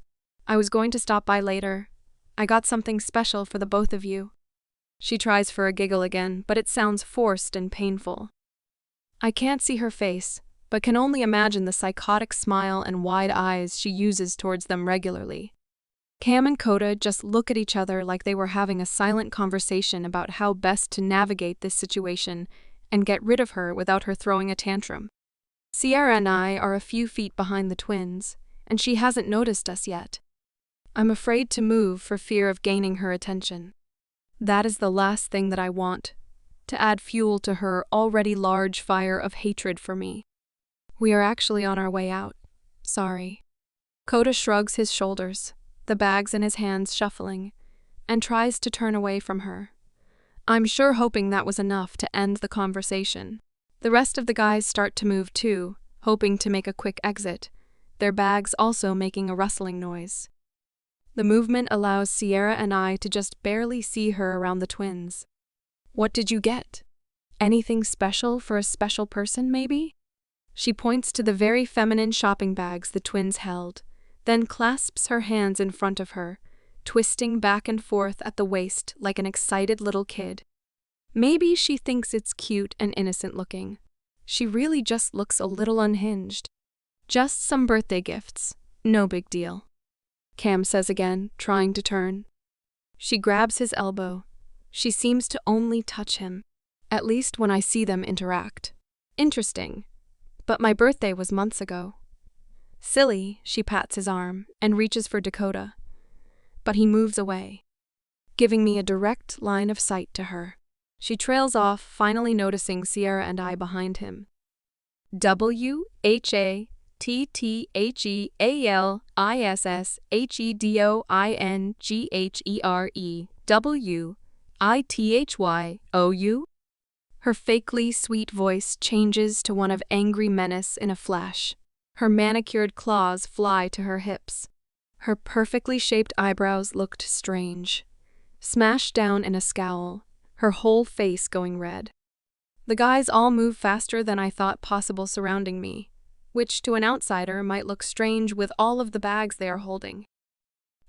"I was going to stop by later. I got something special for the both of you." She tries for a giggle again, but it sounds forced and painful. I can't see her face, but can only imagine the psychotic smile and wide eyes she uses towards them regularly. Cam and Coda just look at each other like they were having a silent conversation about how best to navigate this situation and get rid of her without her throwing a tantrum. Sierra and I are a few feet behind the twins, and she hasn't noticed us yet. I'm afraid to move for fear of gaining her attention. That is the last thing that I want, to add fuel to her already large fire of hatred for me. "We are actually on our way out. Sorry." Coda shrugs his shoulders, the bags in his hands shuffling, and tries to turn away from her. I'm sure hoping that was enough to end the conversation. The rest of the guys start to move too, hoping to make a quick exit, their bags also making a rustling noise. The movement allows Sierra and I to just barely see her around the twins. What did you get? Anything special for a special person, maybe? She points to the very feminine shopping bags the twins held, then clasps her hands in front of her, twisting back and forth at the waist like an excited little kid. Maybe she thinks it's cute and innocent looking. She really just looks a little unhinged. Just some birthday gifts, no big deal. Cam says again, trying to turn. She grabs his elbow. She seems to only touch him, at least when I see them interact. Interesting. But my birthday was months ago. Silly, she pats his arm and reaches for Dakota. But he moves away, giving me a direct line of sight to her. She trails off, finally noticing Sierra and I behind him. WHATTHEDINGHEREWITHYOU? Her fakely sweet voice changes to one of angry menace in a flash. Her manicured claws fly to her hips. Her perfectly shaped eyebrows looked strange, smashed down in a scowl, her whole face going red. The guys all move faster than I thought possible surrounding me, which to an outsider might look strange with all of the bags they are holding.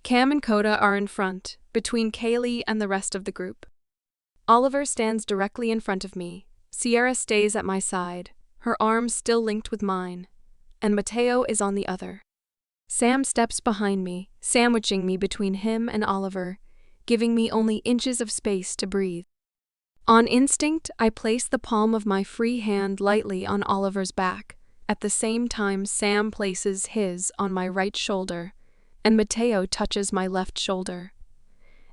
Cam and Coda are in front, between Kaylee and the rest of the group. Oliver stands directly in front of me. Sierra stays at my side, her arms still linked with mine, and Mateo is on the other. Sam steps behind me, sandwiching me between him and Oliver, giving me only inches of space to breathe. On instinct, I place the palm of my free hand lightly on Oliver's back. At the same time, Sam places his on my right shoulder, and Mateo touches my left shoulder.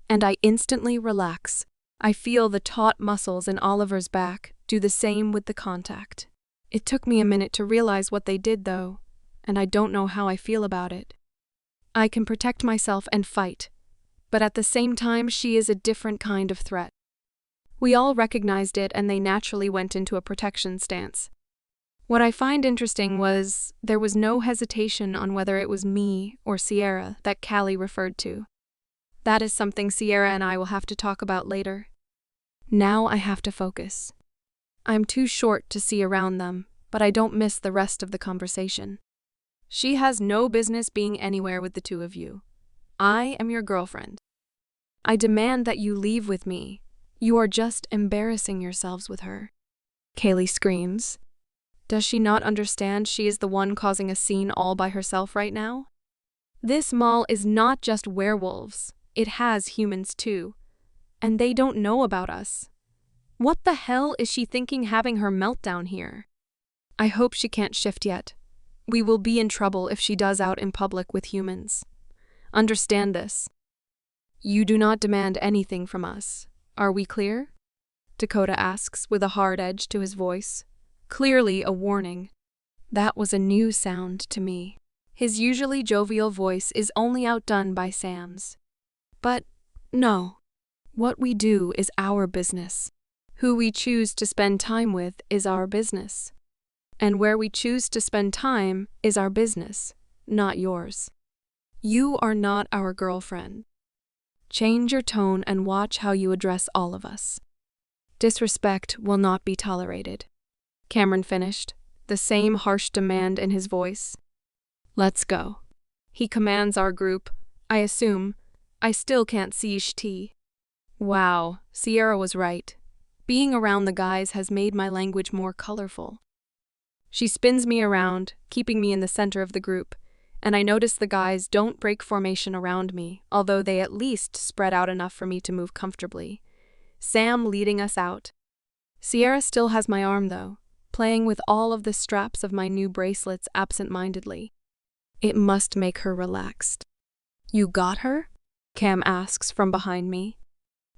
And I instantly relax. I feel the taut muscles in Oliver's back do the same with the contact. It took me a minute to realize what they did, though, and I don't know how I feel about it. I can protect myself and fight, but at the same time, she is a different kind of threat. We all recognized it, and they naturally went into a protection stance. What I find interesting was there was no hesitation on whether it was me or Sierra that Callie referred to. That is something Sierra and I will have to talk about later. Now I have to focus. I'm too short to see around them, but I don't miss the rest of the conversation. She has no business being anywhere with the two of you. I am your girlfriend. I demand that you leave with me. You are just embarrassing yourselves with her. Kaylee screams. Does she not understand she is the one causing a scene all by herself right now? This mall is not just werewolves. It has humans too. And they don't know about us. What the hell is she thinking having her meltdown here? I hope she can't shift yet. We will be in trouble if she does out in public with humans. Understand this. You do not demand anything from us. Are we clear? Dakota asks with a hard edge to his voice. Clearly a warning. That was a new sound to me. His usually jovial voice is only outdone by Sam's. But no. What we do is our business. Who we choose to spend time with is our business. And where we choose to spend time is our business, not yours. You are not our girlfriend. Change your tone and watch how you address all of us. Disrespect will not be tolerated. Cameron finished, the same harsh demand in his voice. Let's go. He commands our group. I assume. I still can't see Shti. Wow, Sierra was right. Being around the guys has made my language more colorful. She spins me around, keeping me in the center of the group, and I notice the guys don't break formation around me, although they at least spread out enough for me to move comfortably. Sam leading us out. Sierra still has my arm, though, playing with all of the straps of my new bracelets absent-mindedly. It must make her relaxed. You got her? Cam asks from behind me.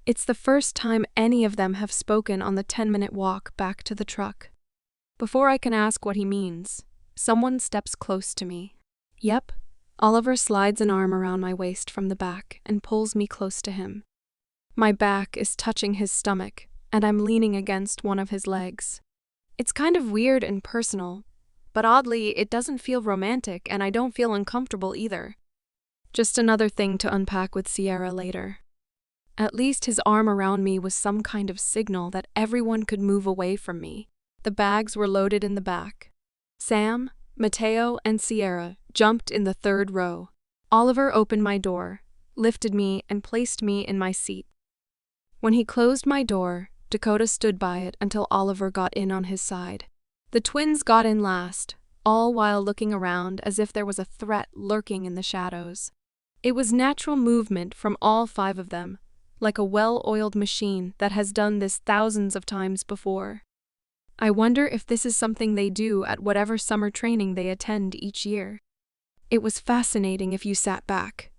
It's the first time any of them have spoken on the 10-minute walk back to the truck. Before I can ask what he means, someone steps close to me. Yep, Oliver slides an arm around my waist from the back and pulls me close to him. My back is touching his stomach, and I'm leaning against one of his legs. It's kind of weird and personal, but oddly, it doesn't feel romantic and I don't feel uncomfortable either. Just another thing to unpack with Sierra later. At least his arm around me was some kind of signal that everyone could move away from me. The bags were loaded in the back. Sam, Mateo, and Sierra jumped in the third row. Oliver opened my door, lifted me, and placed me in my seat. When he closed my door, Dakota stood by it until Oliver got in on his side. The twins got in last, all while looking around as if there was a threat lurking in the shadows. It was natural movement from all 5 of them, like a well-oiled machine that has done this thousands of times before. I wonder if this is something they do at whatever summer training they attend each year. It was fascinating if you sat back,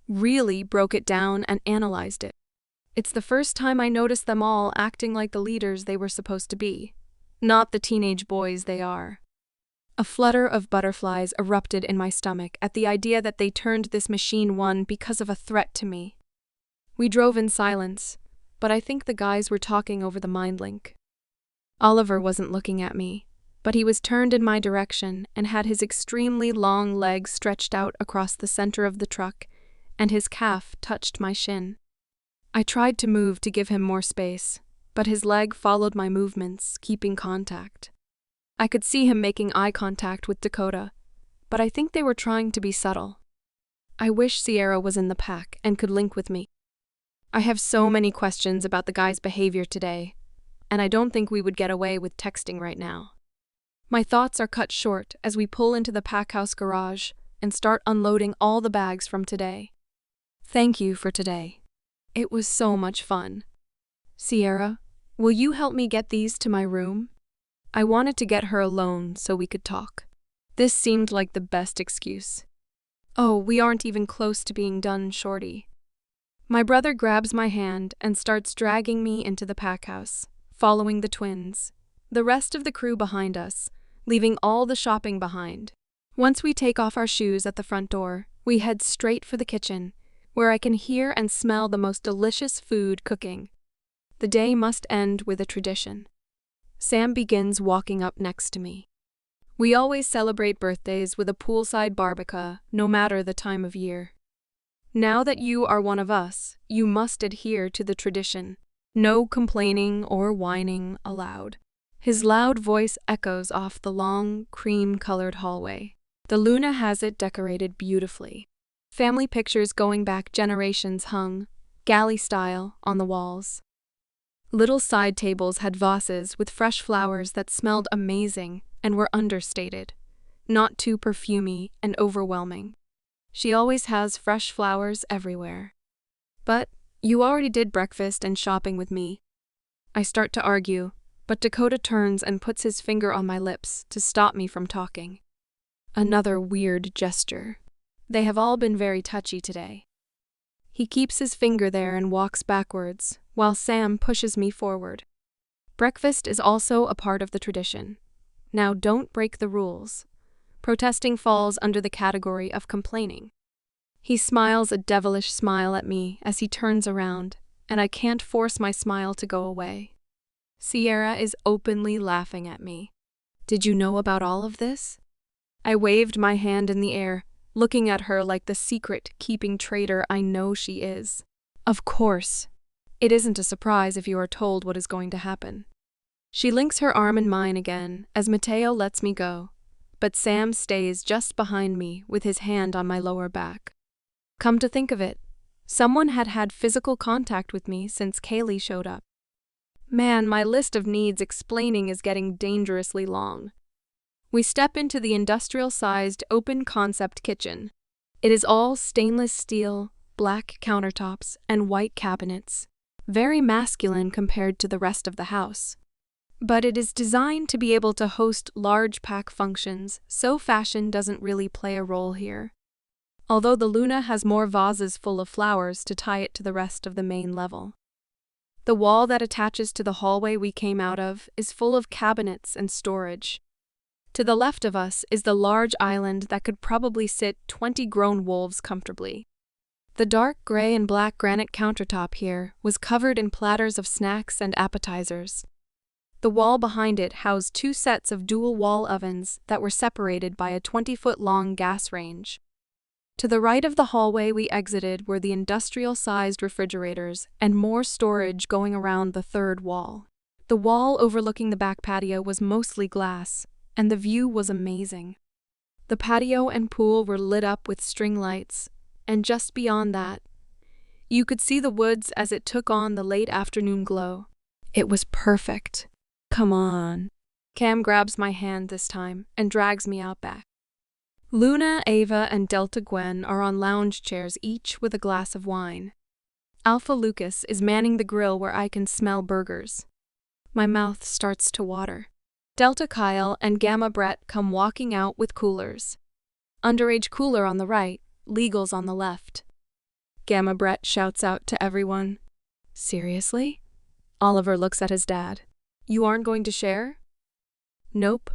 really broke it down and analyzed it. It's the first time I noticed them all acting like the leaders they were supposed to be, not the teenage boys they are. A flutter of butterflies erupted in my stomach at the idea that they turned this machine on because of a threat to me. We drove in silence, but I think the guys were talking over the mind link. Oliver wasn't looking at me, but he was turned in my direction and had his extremely long legs stretched out across the center of the truck, and his calf touched my shin. I tried to move to give him more space, but his leg followed my movements, keeping contact. I could see him making eye contact with Dakota, but I think they were trying to be subtle. I wish Sierra was in the pack and could link with me. I have so many questions about the guy's behavior today, and I don't think we would get away with texting right now. My thoughts are cut short as we pull into the pack house garage and start unloading all the bags from today. Thank you for today. It was so much fun. Sierra, will you help me get these to my room? I wanted to get her alone so we could talk. This seemed like the best excuse. Oh, we aren't even close to being done, Shorty. My brother grabs my hand and starts dragging me into the pack house, following the twins, the rest of the crew behind us, leaving all the shopping behind. Once we take off our shoes at the front door, we head straight for the kitchen, where I can hear and smell the most delicious food cooking. The day must end with a tradition. Sam begins walking up next to me. We always celebrate birthdays with a poolside barbecue, no matter the time of year. Now that you are one of us, you must adhere to the tradition. No complaining or whining allowed. His loud voice echoes off the long, cream-colored hallway. The Luna has it decorated beautifully. Family pictures going back generations hung, galley style, on the walls. Little side tables had vases with fresh flowers that smelled amazing and were understated, not too perfumey and overwhelming. She always has fresh flowers everywhere. But you already did breakfast and shopping with me. I start to argue, but Dakota turns and puts his finger on my lips to stop me from talking. Another weird gesture. They have all been very touchy today. He keeps his finger there and walks backwards, while Sam pushes me forward. Breakfast is also a part of the tradition. Now don't break the rules. Protesting falls under the category of complaining. He smiles a devilish smile at me as he turns around, and I can't force my smile to go away. Sierra is openly laughing at me. Did you know about all of this? I waved my hand in the air, looking at her like the secret-keeping traitor I know she is. Of course. It isn't a surprise if you are told what is going to happen. She links her arm in mine again as Mateo lets me go, but Sam stays just behind me with his hand on my lower back. Come to think of it, someone had had physical contact with me since Kaylee showed up. Man, my list of needs explaining is getting dangerously long. We step into the industrial-sized, open-concept kitchen. It is all stainless steel, black countertops, and white cabinets. Very masculine compared to the rest of the house. But it is designed to be able to host large pack functions, so fashion doesn't really play a role here. Although the Luna has more vases full of flowers to tie it to the rest of the main level. The wall that attaches to the hallway we came out of is full of cabinets and storage. To the left of us is the large island that could probably sit 20 grown wolves comfortably. The dark gray and black granite countertop here was covered in platters of snacks and appetizers. The wall behind it housed 2 sets of dual-wall ovens that were separated by a 20-foot-long gas range. To the right of the hallway we exited were the industrial-sized refrigerators and more storage going around the third wall. The wall overlooking the back patio was mostly glass, and the view was amazing. The patio and pool were lit up with string lights, and just beyond that, you could see the woods as it took on the late afternoon glow. It was perfect. Come on. Cam grabs my hand this time and drags me out back. Luna, Ava, and Delta Gwen are on lounge chairs, each with a glass of wine. Alpha Lucas is manning the grill where I can smell burgers. My mouth starts to water. Delta Kyle and Gamma Brett come walking out with coolers. Underage cooler on the right, legals on the left. Gamma Brett shouts out to everyone. Seriously? Oliver looks at his dad. You aren't going to share? Nope.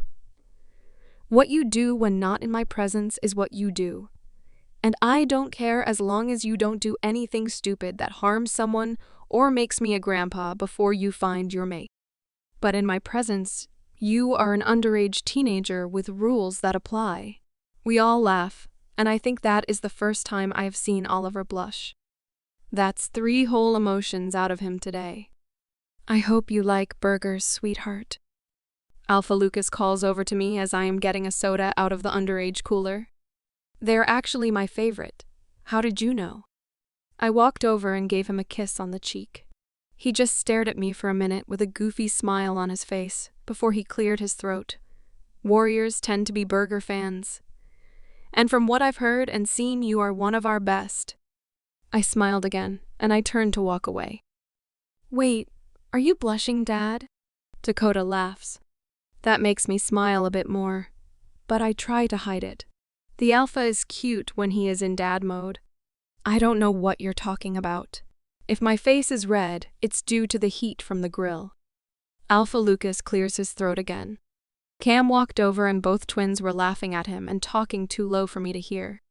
What you do when not in my presence is what you do. And I don't care as long as you don't do anything stupid that harms someone or makes me a grandpa before you find your mate. But in my presence, you are an underage teenager with rules that apply. We all laugh, and I think that is the first time I have seen Oliver blush. That's 3 whole emotions out of him today. I hope you like burgers, sweetheart. Alpha Lucas calls over to me as I am getting a soda out of the underage cooler. They're actually my favorite. How did you know? I walked over and gave him a kiss on the cheek. He just stared at me for a minute with a goofy smile on his face before he cleared his throat. Warriors tend to be burger fans. And from what I've heard and seen, you are one of our best. I smiled again, and I turned to walk away. Wait, are you blushing, Dad? Dakota laughs. That makes me smile a bit more, but I try to hide it. The alpha is cute when he is in dad mode. I don't know what you're talking about. If my face is red, it's due to the heat from the grill. Alpha Lucas clears his throat again. Cam walked over and both twins were laughing at him and talking too low for me to hear.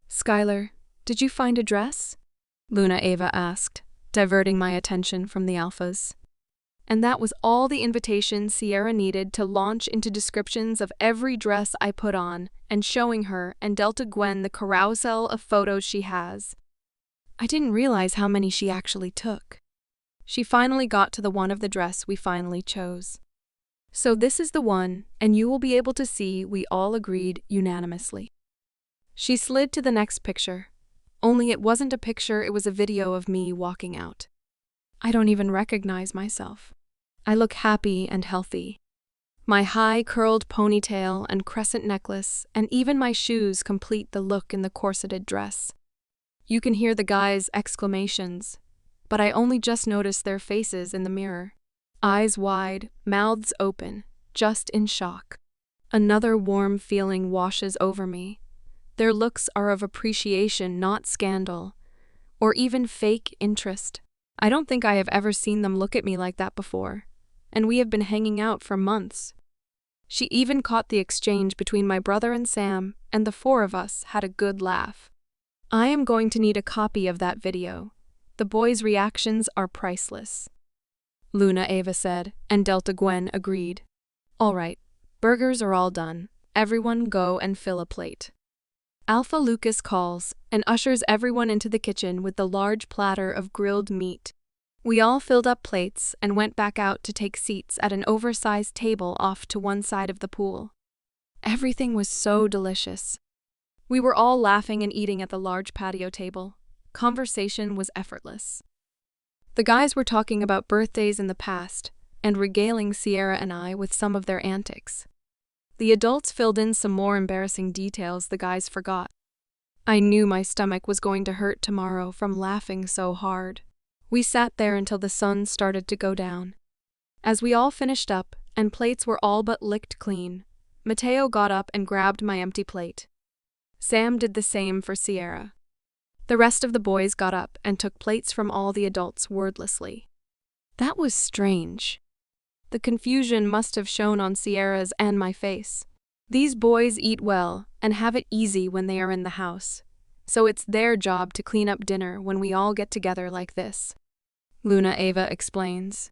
Skylar, did you find a dress? Luna Ava asked, diverting my attention from the alphas. And that was all the invitation Sierra needed to launch into descriptions of every dress I put on and showing her and Delta Gwen the carousel of photos she has. I didn't realize how many she actually took. She finally got to the one of the dress we finally chose. So this is the one, and you will be able to see we all agreed unanimously. She slid to the next picture. Only it wasn't a picture, it was a video of me walking out. I don't even recognize myself. I look happy and healthy. My high curled ponytail and crescent necklace and even my shoes complete the look in the corseted dress. You can hear the guys' exclamations, but I only just noticed their faces in the mirror. Eyes wide, mouths open, just in shock. Another warm feeling washes over me. Their looks are of appreciation, not scandal, or even fake interest. I don't think I have ever seen them look at me like that before, and we have been hanging out for months. She even caught the exchange between my brother and Sam, and the 4 of us had a good laugh. I am going to need a copy of that video. The boys' reactions are priceless. Luna Ava said, and Delta Gwen agreed. All right, burgers are all done. Everyone go and fill a plate. Alpha Lucas calls and ushers everyone into the kitchen with the large platter of grilled meat. We all filled up plates and went back out to take seats at an oversized table off to one side of the pool. Everything was so delicious. We were all laughing and eating at the large patio table. Conversation was effortless. The guys were talking about birthdays in the past and regaling Sierra and I with some of their antics. The adults filled in some more embarrassing details the guys forgot. I knew my stomach was going to hurt tomorrow from laughing so hard. We sat there until the sun started to go down. As we all finished up and plates were all but licked clean, Mateo got up and grabbed my empty plate. Sam did the same for Sierra. The rest of the boys got up and took plates from all the adults wordlessly. That was strange. The confusion must have shown on Sierra's and my face. These boys eat well and have it easy when they are in the house, so it's their job to clean up dinner when we all get together like this. Luna Ava explains.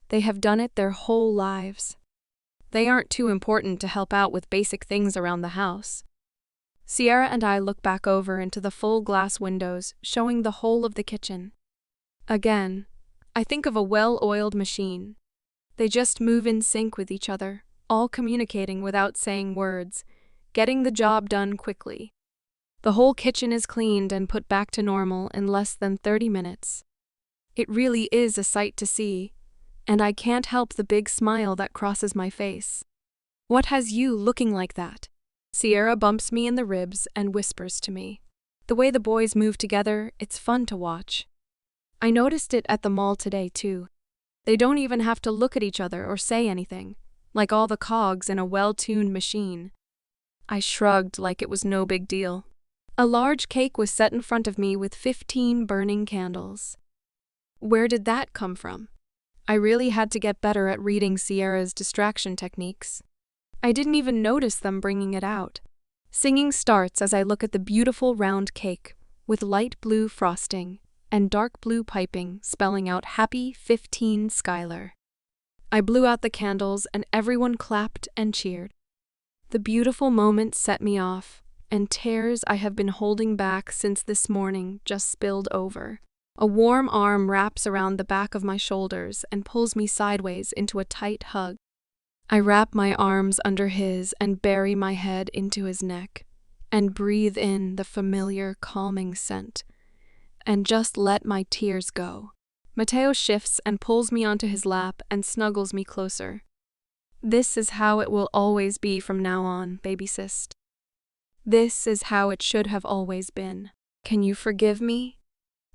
They have done it their whole lives. They aren't too important to help out with basic things around the house. Sierra and I look back over into the full glass windows showing the whole of the kitchen. Again, I think of a well-oiled machine. They just move in sync with each other, all communicating without saying words, getting the job done quickly. The whole kitchen is cleaned and put back to normal in less than 30 minutes. It really is a sight to see, and I can't help the big smile that crosses my face. What has you looking like that? Sierra bumps me in the ribs and whispers to me. The way the boys move together, it's fun to watch. I noticed it at the mall today too. They don't even have to look at each other or say anything, like all the cogs in a well-tuned machine. I shrugged like it was no big deal. A large cake was set in front of me with 15 burning candles. Where did that come from? I really had to get better at reading Sierra's distraction techniques. I didn't even notice them bringing it out. Singing starts as I look at the beautiful round cake with light blue frosting and dark blue piping spelling out Happy 15 Skylar. I blew out the candles and everyone clapped and cheered. The beautiful moment set me off, and tears I have been holding back since this morning just spilled over. A warm arm wraps around the back of my shoulders and pulls me sideways into a tight hug. I wrap my arms under his and bury my head into his neck, and breathe in the familiar calming scent, and just let my tears go. Mateo shifts and pulls me onto his lap and snuggles me closer. This is how it will always be from now on, baby sis. This is how it should have always been. Can you forgive me?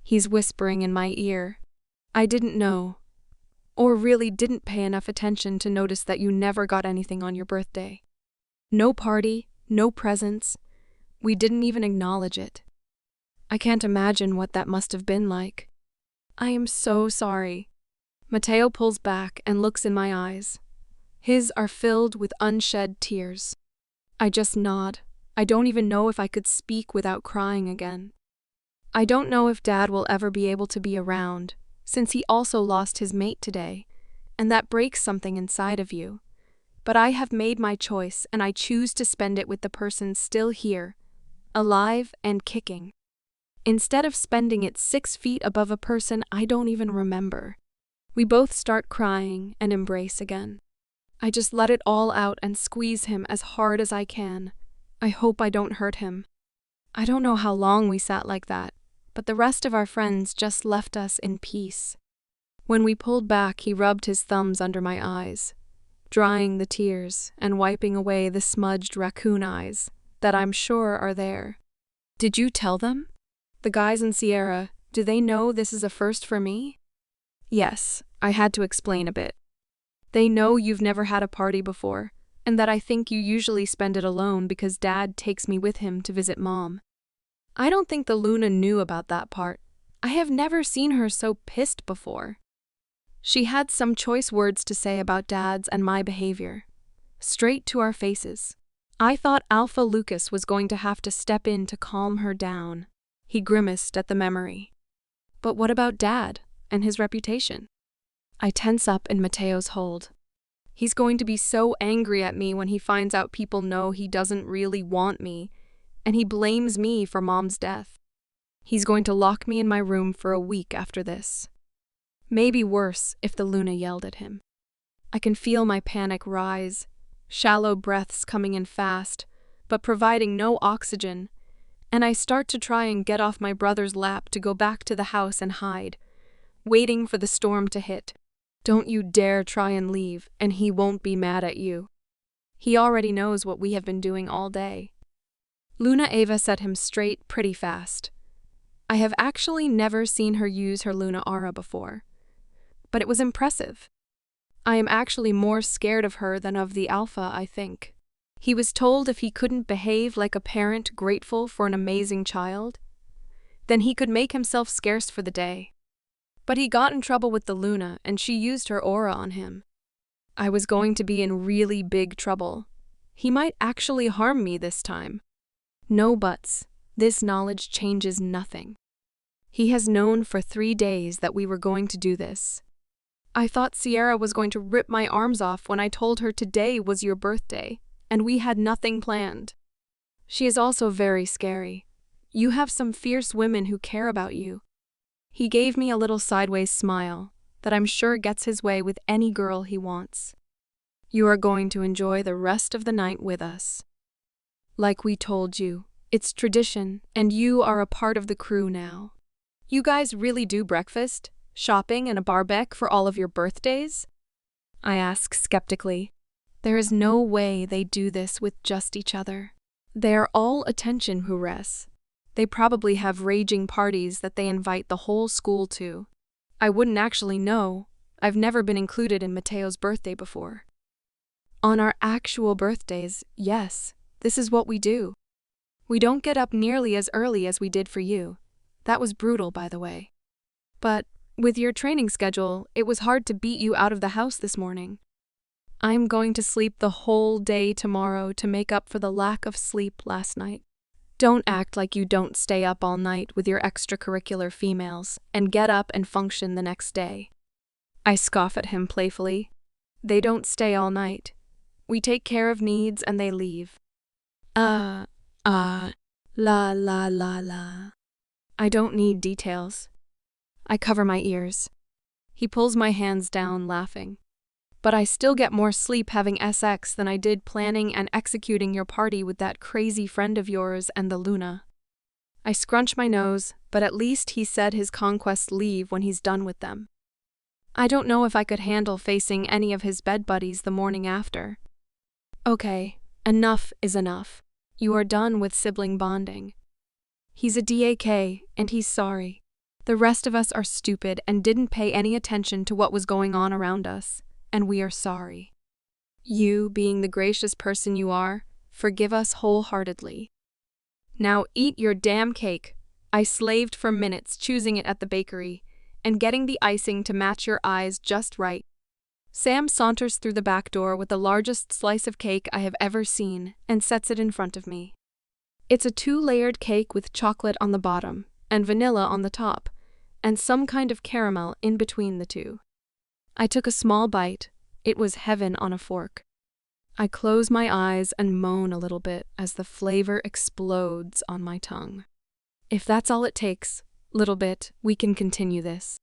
He's whispering in my ear. I didn't know, or really didn't pay enough attention to notice that you never got anything on your birthday. No party, no presents. We didn't even acknowledge it. I can't imagine what that must have been like. I am so sorry. Mateo pulls back and looks in my eyes. His are filled with unshed tears. I just nod. I don't even know if I could speak without crying again. I don't know if Dad will ever be able to be around, since he also lost his mate today, and that breaks something inside of you. But I have made my choice, and I choose to spend it with the person still here, alive and kicking, instead of spending it 6 feet above a person I don't even remember. We both start crying and embrace again. I just let it all out and squeeze him as hard as I can. I hope I don't hurt him. I don't know how long we sat like that, but the rest of our friends just left us in peace. When we pulled back, he rubbed his thumbs under my eyes, drying the tears and wiping away the smudged raccoon eyes that I'm sure are there. Did you tell them? The guys in Sierra, do they know this is a first for me? Yes, I had to explain a bit. They know you've never had a party before, and that I think you usually spend it alone because Dad takes me with him to visit Mom. I don't think the Luna knew about that part. I have never seen her so pissed before. She had some choice words to say about Dad's and my behavior. Straight to our faces. I thought Alpha Lucas was going to have to step in to calm her down. He grimaced at the memory. But what about Dad and his reputation? I tense up in Mateo's hold. He's going to be so angry at me when he finds out people know he doesn't really want me, and he blames me for Mom's death. He's going to lock me in my room for a week after this. Maybe worse if the Luna yelled at him. I can feel my panic rise, shallow breaths coming in fast, but providing no oxygen, and I start to try and get off my brother's lap to go back to the house and hide, waiting for the storm to hit. Don't you dare try and leave, and he won't be mad at you. He already knows what we have been doing all day. Luna Ava set him straight pretty fast. I have actually never seen her use her Luna aura before, but it was impressive. I am actually more scared of her than of the Alpha, I think. He was told if he couldn't behave like a parent grateful for an amazing child, then he could make himself scarce for the day. But he got in trouble with the Luna, and she used her aura on him. I was going to be in really big trouble. He might actually harm me this time. No buts. This knowledge changes nothing. He has known for 3 days that we were going to do this. I thought Sierra was going to rip my arms off when I told her today was your birthday, and we had nothing planned. She is also very scary. You have some fierce women who care about you. He gave me a little sideways smile that I'm sure gets his way with any girl he wants. You are going to enjoy the rest of the night with us. Like we told you, it's tradition, and you are a part of the crew now. You guys really do breakfast, shopping, and a barbecue for all of your birthdays? I ask skeptically. There is no way they do this with just each other. They are all attention whores. They probably have raging parties that they invite the whole school to. I wouldn't actually know. I've never been included in Mateo's birthday before. On our actual birthdays, yes, this is what we do. We don't get up nearly as early as we did for you. That was brutal, by the way. But with your training schedule, it was hard to beat you out of the house this morning. I'm going to sleep the whole day tomorrow to make up for the lack of sleep last night. Don't act like you don't stay up all night with your extracurricular females and get up and function the next day. I scoff at him playfully. They don't stay all night. We take care of needs and they leave. La la la. I don't need details. I cover my ears. He pulls my hands down, laughing. But I still get more sleep having SX than I did planning and executing your party with that crazy friend of yours and the Luna. I scrunch my nose, but at least he said his conquests leave when he's done with them. I don't know if I could handle facing any of his bed buddies the morning after. Okay, enough is enough. You are done with sibling bonding. He's a DAK, and he's sorry. The rest of us are stupid and didn't pay any attention to what was going on around us, and we are sorry. You, being the gracious person you are, forgive us wholeheartedly. Now eat your damn cake. I slaved for minutes choosing it at the bakery, and getting the icing to match your eyes just right. Sam saunters through the back door with the largest slice of cake I have ever seen and sets it in front of me. It's a 2-layered cake with chocolate on the bottom and vanilla on the top, and some kind of caramel in between the two. I took a small bite. It was heaven on a fork. I close my eyes and moan a little bit as the flavor explodes on my tongue. If that's all it takes, little bit, we can continue this.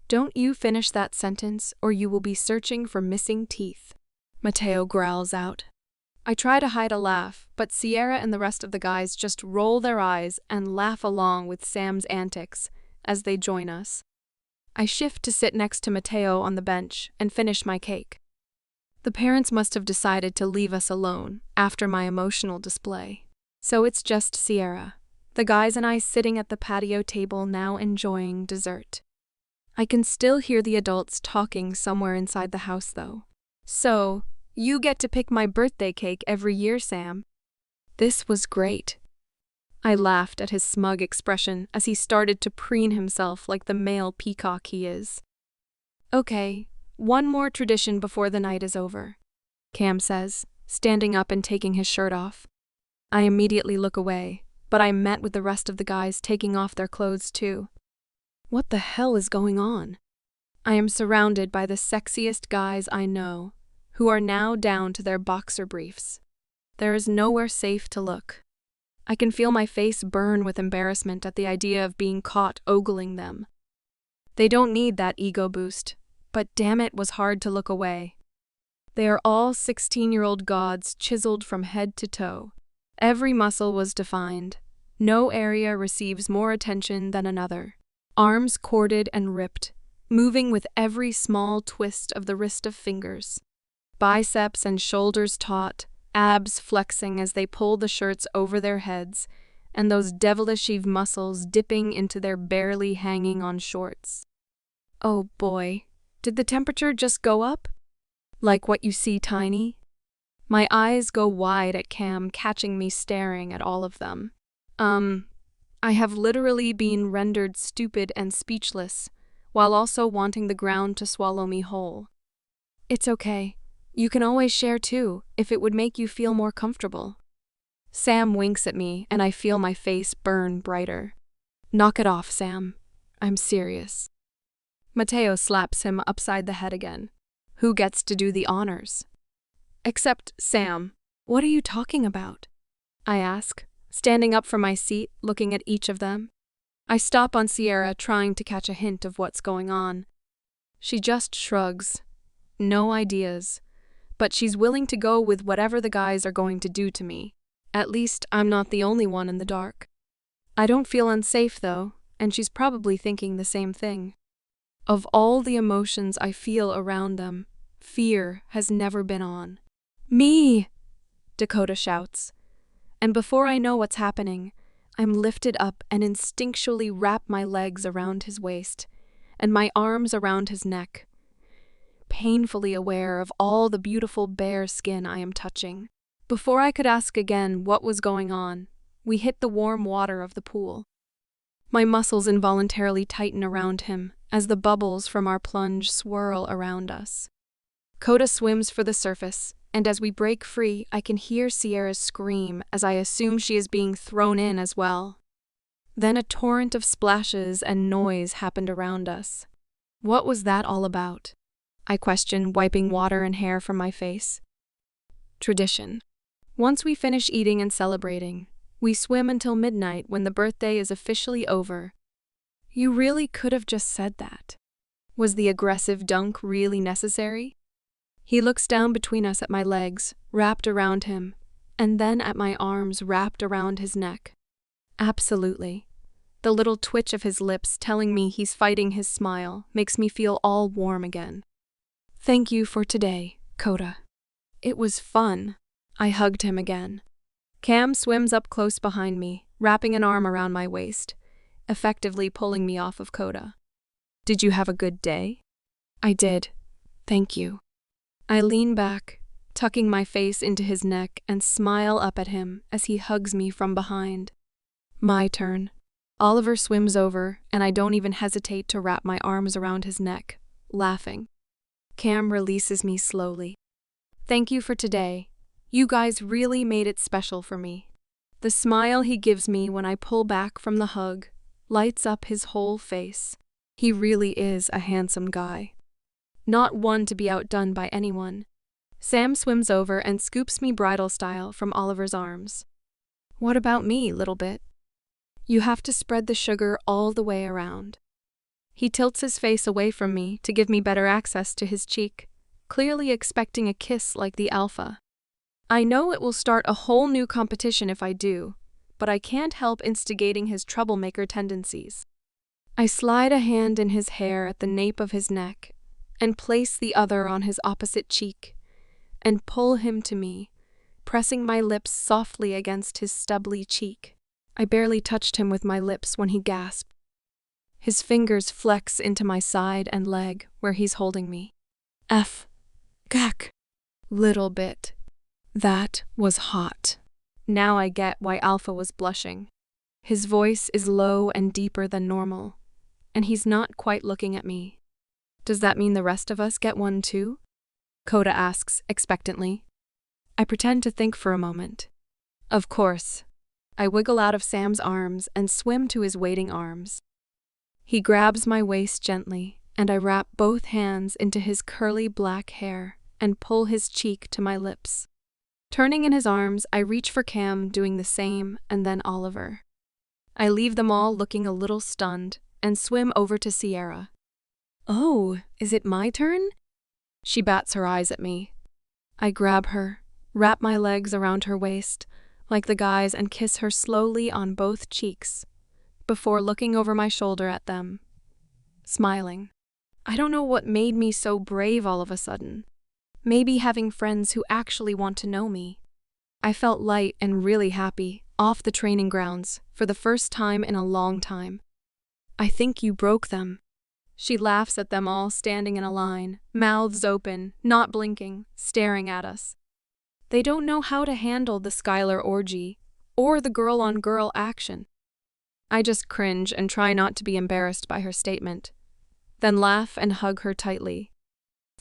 Don't you finish that sentence or you will be searching for missing teeth. Mateo growls out. I try to hide a laugh, but Sierra and the rest of the guys just roll their eyes and laugh along with Sam's antics as they join us. I shift to sit next to Mateo on the bench and finish my cake. The parents must have decided to leave us alone after my emotional display. So it's just Sierra, the guys and I sitting at the patio table now enjoying dessert. I can still hear the adults talking somewhere inside the house though. So, you get to pick my birthday cake every year, Sam. This was great. I laughed at his smug expression as he started to preen himself like the male peacock he is. Okay, one more tradition before the night is over, Cam says, standing up and taking his shirt off. I immediately look away, but I'm met with the rest of the guys taking off their clothes too. What the hell is going on? I am surrounded by the sexiest guys I know, who are now down to their boxer briefs. There is nowhere safe to look. I can feel my face burn with embarrassment at the idea of being caught ogling them. They don't need that ego boost, but damn it was hard to look away. They are all 16-year-old gods chiseled from head to toe. Every muscle was defined. No area receives more attention than another. Arms corded and ripped, moving with every small twist of the wrist of fingers. Biceps and shoulders taut, abs flexing as they pull the shirts over their heads, and those devilish Eve muscles dipping into their barely hanging on shorts. Oh boy, did the temperature just go up? Like what you see, Tiny? My eyes go wide at Cam, catching me staring at all of them. I have literally been rendered stupid and speechless, while also wanting the ground to swallow me whole. It's okay. You can always share too, if it would make you feel more comfortable. Sam winks at me, and I feel my face burn brighter. Knock it off, Sam. I'm serious. Mateo slaps him upside the head again. Who gets to do the honors? Except Sam. What are you talking about? I ask, standing up from my seat, looking at each of them. I stop on Sierra, trying to catch a hint of what's going on. She just shrugs. No ideas. But she's willing to go with whatever the guys are going to do to me. At least I'm not the only one in the dark. I don't feel unsafe, though, and she's probably thinking the same thing. Of all the emotions I feel around them, fear has never been on. Me! Dakota shouts. And before I know what's happening, I'm lifted up and instinctually wrap my legs around his waist and my arms around his neck, painfully aware of all the beautiful bare skin I am touching. Before I could ask again what was going on, we hit the warm water of the pool. My muscles involuntarily tighten around him as the bubbles from our plunge swirl around us. Coda swims for the surface, and as we break free, I can hear Sierra scream as I assume she is being thrown in as well. Then a torrent of splashes and noise happened around us. What was that all about? I questioned, wiping water and hair from my face. Tradition. Once we finish eating and celebrating, we swim until midnight when the birthday is officially over. You really could have just said that. Was the aggressive dunk really necessary? He looks down between us at my legs, wrapped around him, and then at my arms wrapped around his neck. Absolutely. The little twitch of his lips telling me he's fighting his smile makes me feel all warm again. Thank you for today, Coda. It was fun. I hugged him again. Cam swims up close behind me, wrapping an arm around my waist, effectively pulling me off of Coda. Did you have a good day? I did. Thank you. I lean back, tucking my face into his neck and smile up at him as he hugs me from behind. My turn. Oliver swims over, and I don't even hesitate to wrap my arms around his neck, laughing. Cam releases me slowly. Thank you for today. You guys really made it special for me. The smile he gives me when I pull back from the hug lights up his whole face. He really is a handsome guy. Not one to be outdone by anyone. Sam swims over and scoops me bridal style from Oliver's arms. What about me, little bit? You have to spread the sugar all the way around. He tilts his face away from me to give me better access to his cheek, clearly expecting a kiss like the alpha. I know it will start a whole new competition if I do, but I can't help instigating his troublemaker tendencies. I slide a hand in his hair at the nape of his neck and place the other on his opposite cheek, and pull him to me, pressing my lips softly against his stubbly cheek. I barely touched him with my lips when he gasped. His fingers flex into my side and leg where he's holding me. Gack. Little bit. That was hot. Now I get why Alpha was blushing. His voice is low and deeper than normal, and he's not quite looking at me. Does that mean the rest of us get one too? Coda asks expectantly. I pretend to think for a moment. Of course. I wiggle out of Sam's arms and swim to his waiting arms. He grabs my waist gently, and I wrap both hands into his curly black hair and pull his cheek to my lips. Turning in his arms, I reach for Cam, doing the same, and then Oliver. I leave them all looking a little stunned and swim over to Sierra. Oh, is it my turn? She bats her eyes at me. I grab her, wrap my legs around her waist, like the guys, and kiss her slowly on both cheeks, before looking over my shoulder at them, smiling. I don't know what made me so brave all of a sudden. Maybe having friends who actually want to know me. I felt light and really happy, off the training grounds, for the first time in a long time. I think you broke them. She laughs at them all standing in a line, mouths open, not blinking, staring at us. They don't know how to handle the Skylar orgy, or the girl-on-girl action. I just cringe and try not to be embarrassed by her statement, then laugh and hug her tightly.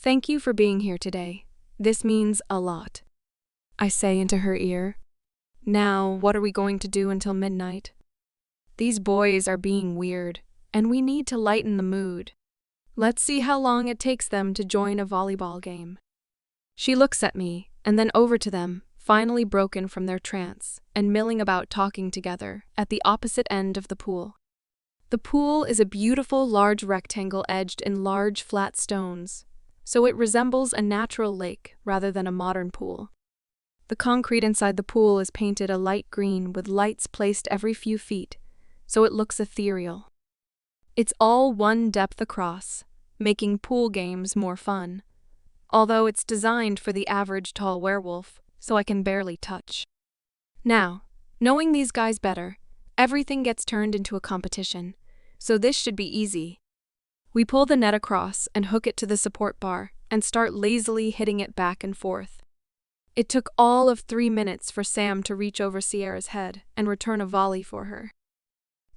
Thank you for being here today. This means a lot. I say into her ear. Now, what are we going to do until midnight? These boys are being weird, and we need to lighten the mood. Let's see how long it takes them to join a volleyball game. She looks at me, and then over to them, finally broken from their trance, and milling about talking together at the opposite end of the pool. The pool is a beautiful large rectangle edged in large flat stones, so it resembles a natural lake rather than a modern pool. The concrete inside the pool is painted a light green with lights placed every few feet, so it looks ethereal. It's all one depth across, making pool games more fun, although it's designed for the average tall werewolf, so I can barely touch. Now, knowing these guys better, everything gets turned into a competition, so this should be easy. We pull the net across and hook it to the support bar and start lazily hitting it back and forth. It took all of 3 minutes for Sam to reach over Sierra's head and return a volley for her.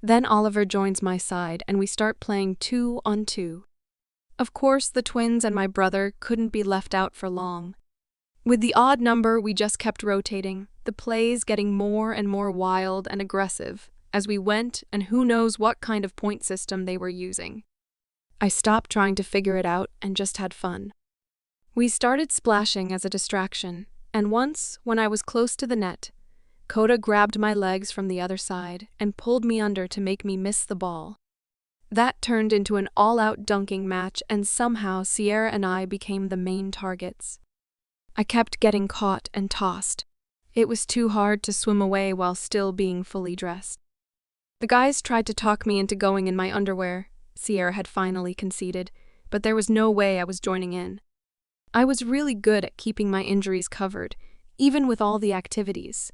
Then Oliver joins my side and we start playing 2-on-2. Of course, the twins and my brother couldn't be left out for long. With the odd number, we just kept rotating, the plays getting more and more wild and aggressive as we went, and who knows what kind of point system they were using. I stopped trying to figure it out and just had fun. We started splashing as a distraction, and once, when I was close to the net, Coda grabbed my legs from the other side and pulled me under to make me miss the ball. That turned into an all-out dunking match, and somehow Sierra and I became the main targets. I kept getting caught and tossed. It was too hard to swim away while still being fully dressed. The guys tried to talk me into going in my underwear, Sierra had finally conceded, but there was no way I was joining in. I was really good at keeping my injuries covered, even with all the activities.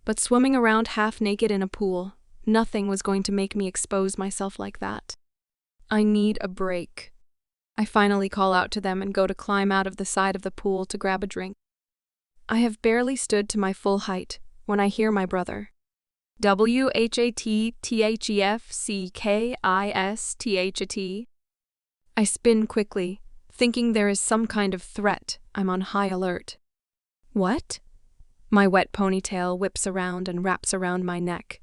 But swimming around half-naked in a pool, nothing was going to make me expose myself like that. I need a break. I finally call out to them and go to climb out of the side of the pool to grab a drink. I have barely stood to my full height when I hear my brother. WHATTHEFCKISTHAT. I spin quickly, thinking there is some kind of threat. I'm on high alert. What? My wet ponytail whips around and wraps around my neck,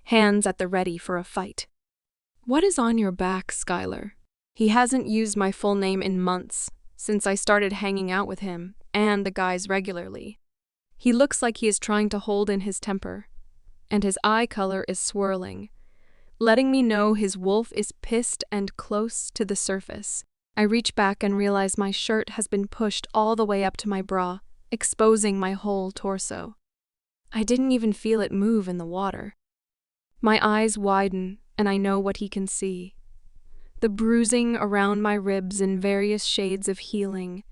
hands at the ready for a fight. What is on your back, Skylar? He hasn't used my full name in months, since I started hanging out with him and the guys regularly. He looks like he is trying to hold in his temper, and his eye color is swirling, letting me know his wolf is pissed and close to the surface. I reach back and realize my shirt has been pushed all the way up to my bra, exposing my whole torso. I didn't even feel it move in the water. My eyes widen, and I know what he can see. The bruising around my ribs in various shades of healing,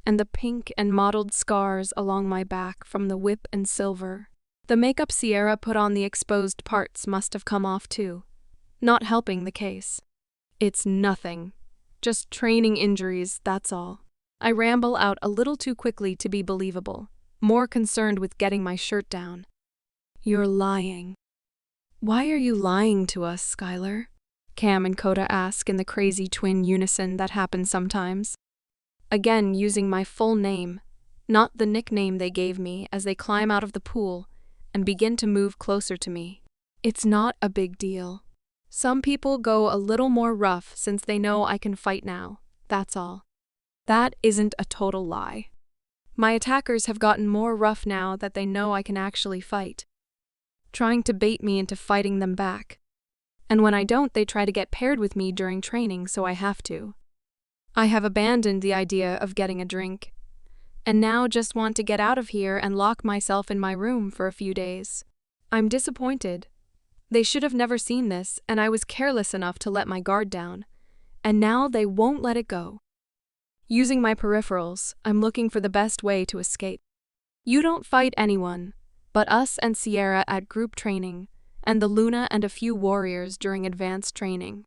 and the pink and mottled scars along my back from the whip and silver. The makeup Sierra put on the exposed parts must have come off too, not helping the case. It's nothing. Just training injuries, that's all. I ramble out a little too quickly to be believable, more concerned with getting my shirt down. You're lying. Why are you lying to us, Skylar? Cam and Coda ask in the crazy twin unison that happens sometimes. Again using my full name, not the nickname they gave me, as they climb out of the pool and begin to move closer to me. It's not a big deal. Some people go a little more rough since they know I can fight now, that's all. That isn't a total lie. My attackers have gotten more rough now that they know I can actually fight, trying to bait me into fighting them back. And when I don't, they try to get paired with me during training, so I have to. I have abandoned the idea of getting a drink, and now just want to get out of here and lock myself in my room for a few days. I'm disappointed. They should have never seen this, and I was careless enough to let my guard down, and now they won't let it go. Using my peripherals, I'm looking for the best way to escape. You don't fight anyone, but us and Sierra at group training, and the Luna and a few warriors during advanced training.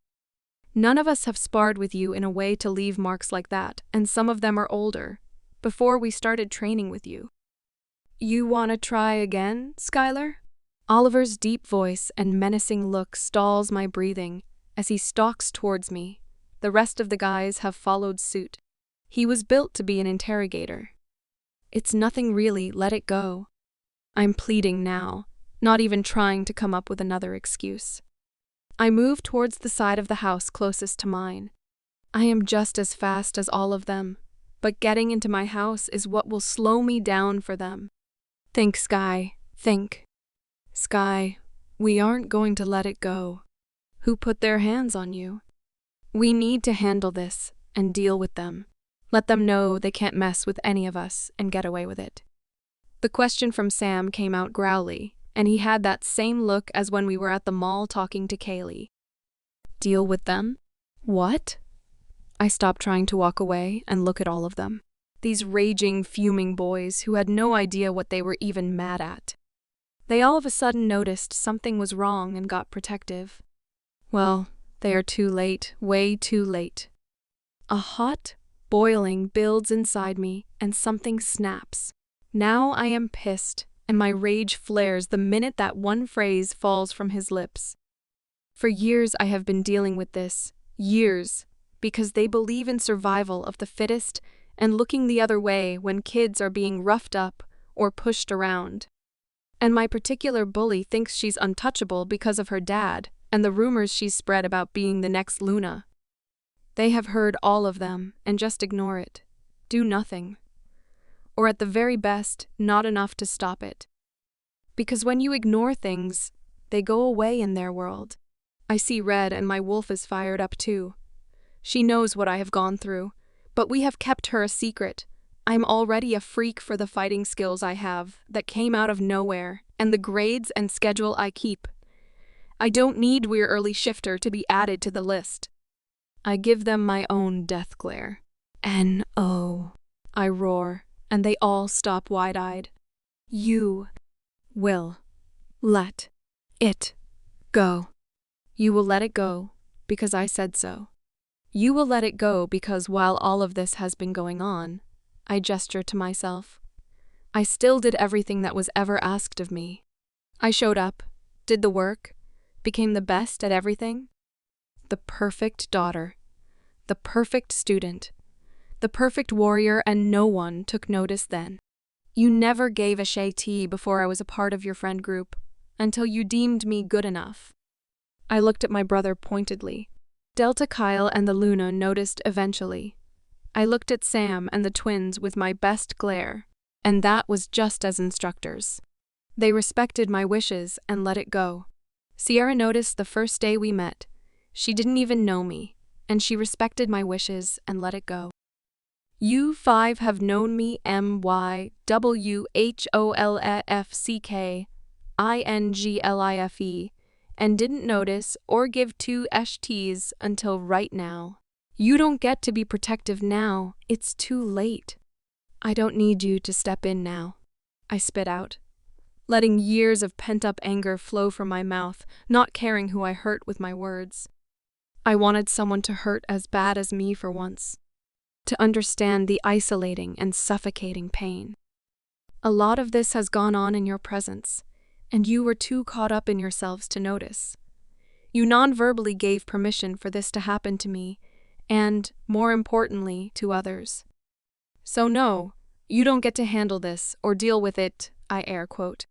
None of us have sparred with you in a way to leave marks like that, and some of them are older, before we started training with you. You want to try again, Skylar? Oliver's deep voice and menacing look stalls my breathing as he stalks towards me. The rest of the guys have followed suit. He was built to be an interrogator. It's nothing really, let it go. I'm pleading now, not even trying to come up with another excuse. I move towards the side of the house closest to mine. I am just as fast as all of them, but getting into my house is what will slow me down for them. Think, Sky, think. Sky, we aren't going to let it go. Who put their hands on you? We need to handle this and deal with them. Let them know they can't mess with any of us and get away with it. The question from Sam came out growly, and he had that same look as when we were at the mall talking to Kaylee. Deal with them? What? I stopped trying to walk away and look at all of them. These raging, fuming boys who had no idea what they were even mad at. They all of a sudden noticed something was wrong and got protective. Well, they are too late, way too late. A hot boiling builds inside me and something snaps. Now I am pissed, and my rage flares the minute that one phrase falls from his lips. For years I have been dealing with this, years, because they believe in survival of the fittest and looking the other way when kids are being roughed up or pushed around. And my particular bully thinks she's untouchable because of her dad and the rumors she's spread about being the next Luna. They have heard all of them and just ignore it. Do nothing. Or at the very best, not enough to stop it. Because when you ignore things, they go away in their world. I see red and my wolf is fired up too. She knows what I have gone through, but we have kept her a secret. I'm already a freak for the fighting skills I have that came out of nowhere and the grades and schedule I keep. I don't need We're Early Shifter to be added to the list. I give them my own death glare. N-O. I roar, and they all stop wide-eyed. You will let it go. You will let it go because I said so. You will let it go because while all of this has been going on, I gesture to myself. I still did everything that was ever asked of me. I showed up, did the work, became the best at everything. The perfect daughter, the perfect student, the perfect warrior, and no one took notice then. You never gave a tea before I was a part of your friend group, until you deemed me good enough. I looked at my brother pointedly. Delta, Kyle, and the Luna noticed eventually. I looked at Sam and the twins with my best glare, and that was just as instructors. They respected my wishes and let it go. Sierra noticed the first day we met. She didn't even know me, and she respected my wishes and let it go. You five have known me MYWHOLFCKINGLIFE and didn't notice or give two STs until right now. You don't get to be protective now. It's too late. I don't need you to step in now. I spit out, letting years of pent-up anger flow from my mouth, not caring who I hurt with my words. I wanted someone to hurt as bad as me for once, to understand the isolating and suffocating pain. A lot of this has gone on in your presence, and you were too caught up in yourselves to notice. You non-verbally gave permission for this to happen to me, and, more importantly, to others. So no, you don't get to handle this or deal with it, I air quote.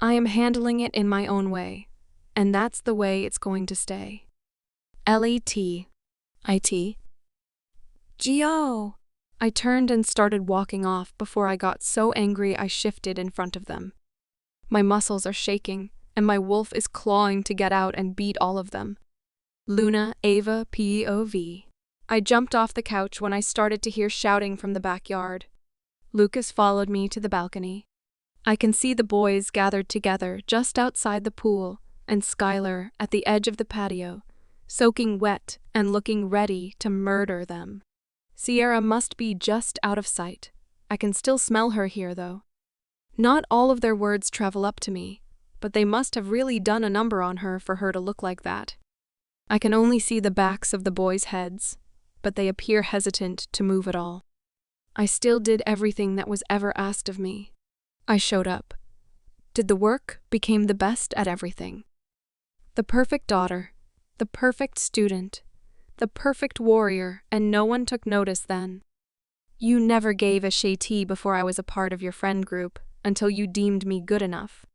I am handling it in my own way, and that's the way it's going to stay. LET. Gio! I turned and started walking off before I got so angry I shifted in front of them. My muscles are shaking, and my wolf is clawing to get out and beat all of them. Luna, Ava, POV. I jumped off the couch when I started to hear shouting from the backyard. Lucas followed me to the balcony. I can see the boys gathered together just outside the pool, and Skylar at the edge of the patio, soaking wet and looking ready to murder them. Sierra must be just out of sight. I can still smell her here, though. Not all of their words travel up to me, but they must have really done a number on her for her to look like that. I can only see the backs of the boys' heads, but they appear hesitant to move at all. I still did everything that was ever asked of me. I showed up, did the work, became the best at everything. The perfect daughter, the perfect student, the perfect warrior, and no one took notice then. You never gave a tea before I was a part of your friend group, until you deemed me good enough.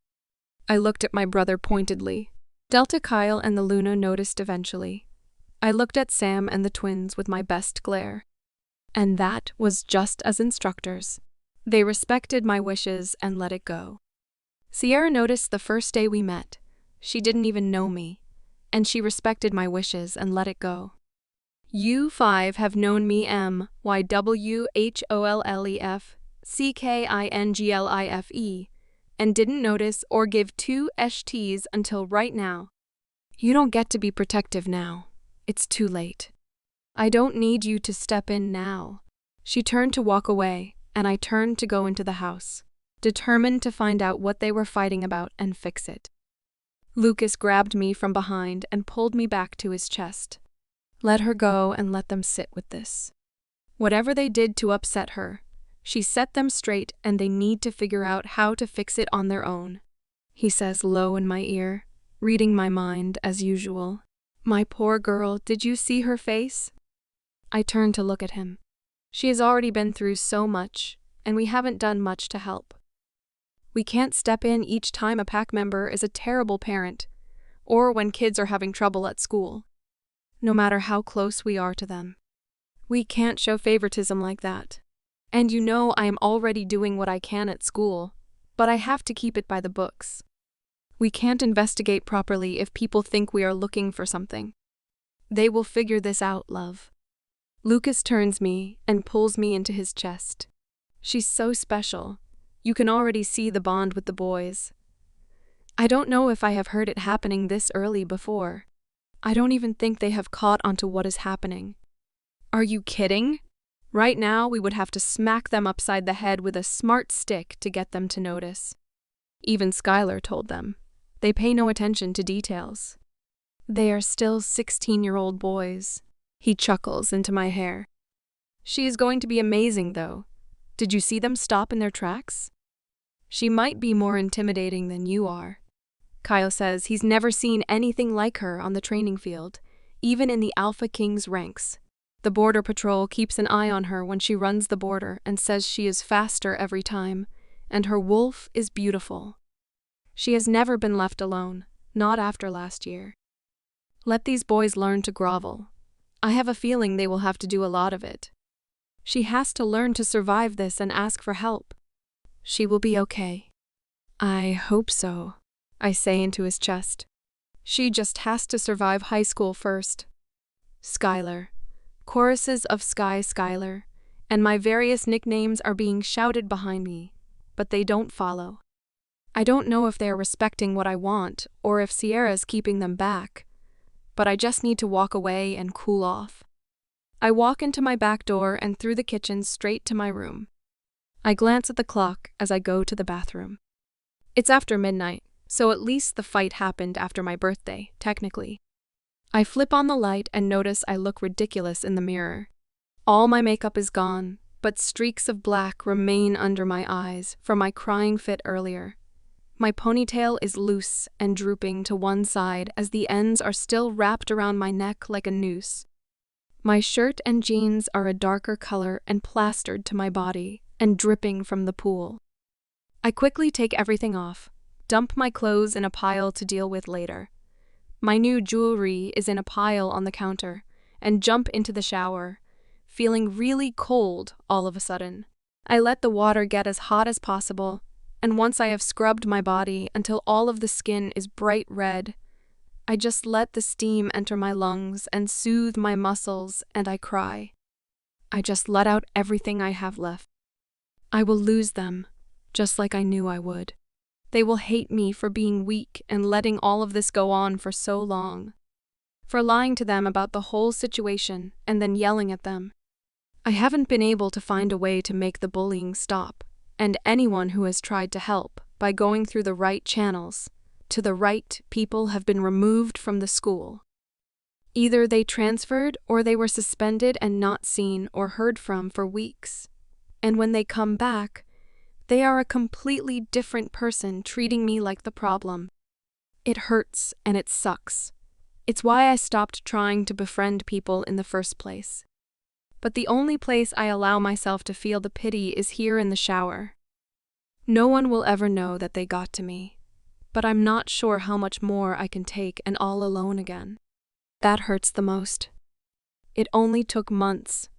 I looked at my brother pointedly. Delta, Kyle, and the Luna noticed eventually. I looked at Sam and the twins with my best glare. And that was just as instructors. They respected my wishes and let it go. Sierra noticed the first day we met. She didn't even know me, and she respected my wishes and let it go. You five have known me MYWHOLLEFCKINGLIFE and didn't notice or give two STs until right now. You don't get to be protective now. It's too late. I don't need you to step in now. She turned to walk away, and I turned to go into the house, determined to find out what they were fighting about and fix it. Lucas grabbed me from behind and pulled me back to his chest. Let her go and let them sit with this. Whatever they did to upset her, she set them straight and they need to figure out how to fix it on their own. He says low in my ear, reading my mind as usual. My poor girl, did you see her face? I turned to look at him. She has already been through so much, and we haven't done much to help. We can't step in each time a pack member is a terrible parent, or when kids are having trouble at school, no matter how close we are to them. We can't show favoritism like that. And you know I am already doing what I can at school, but I have to keep it by the books. We can't investigate properly if people think we are looking for something. They will figure this out, love. Lucas turns me and pulls me into his chest. She's so special. You can already see the bond with the boys. I don't know if I have heard it happening this early before. I don't even think they have caught onto what is happening. Are you kidding? Right now, we would have to smack them upside the head with a smart stick to get them to notice. Even Skylar told them. They pay no attention to details. They are still 16-year-old boys. He chuckles into my hair. She is going to be amazing, though. Did you see them stop in their tracks? She might be more intimidating than you are. Kyle says he's never seen anything like her on the training field, even in the Alpha King's ranks. The border patrol keeps an eye on her when she runs the border and says she is faster every time, and her wolf is beautiful. She has never been left alone, not after last year. Let these boys learn to grovel. I have a feeling they will have to do a lot of it. She has to learn to survive this and ask for help. She will be okay. I hope so, I say into his chest. She just has to survive high school first. Skylar. Choruses of Skylar, and my various nicknames are being shouted behind me, but they don't follow. I don't know if they are respecting what I want or if Sierra's keeping them back, but I just need to walk away and cool off. I walk into my back door and through the kitchen straight to my room. I glance at the clock as I go to the bathroom. It's after midnight, so at least the fight happened after my birthday, technically. I flip on the light and notice I look ridiculous in the mirror. All my makeup is gone, but streaks of black remain under my eyes from my crying fit earlier. My ponytail is loose and drooping to one side as the ends are still wrapped around my neck like a noose. My shirt and jeans are a darker color and plastered to my body and dripping from the pool. I quickly take everything off, dump my clothes in a pile to deal with later. My new jewelry is in a pile on the counter, and jump into the shower, feeling really cold all of a sudden. I let the water get as hot as possible, and once I have scrubbed my body until all of the skin is bright red, I just let the steam enter my lungs and soothe my muscles, and I cry. I just let out everything I have left. I will lose them, just like I knew I would. They will hate me for being weak and letting all of this go on for so long. For lying to them about the whole situation and then yelling at them. I haven't been able to find a way to make the bullying stop, and anyone who has tried to help by going through the right channels to the right people have been removed from the school. Either they transferred or they were suspended and not seen or heard from for weeks. And when they come back, they are a completely different person treating me like the problem. It hurts and it sucks. It's why I stopped trying to befriend people in the first place. but the only place I allow myself to feel the pity is here in the shower. No one will ever know that they got to me, but I'm not sure how much more I can take and all alone again. That hurts the most. It only took months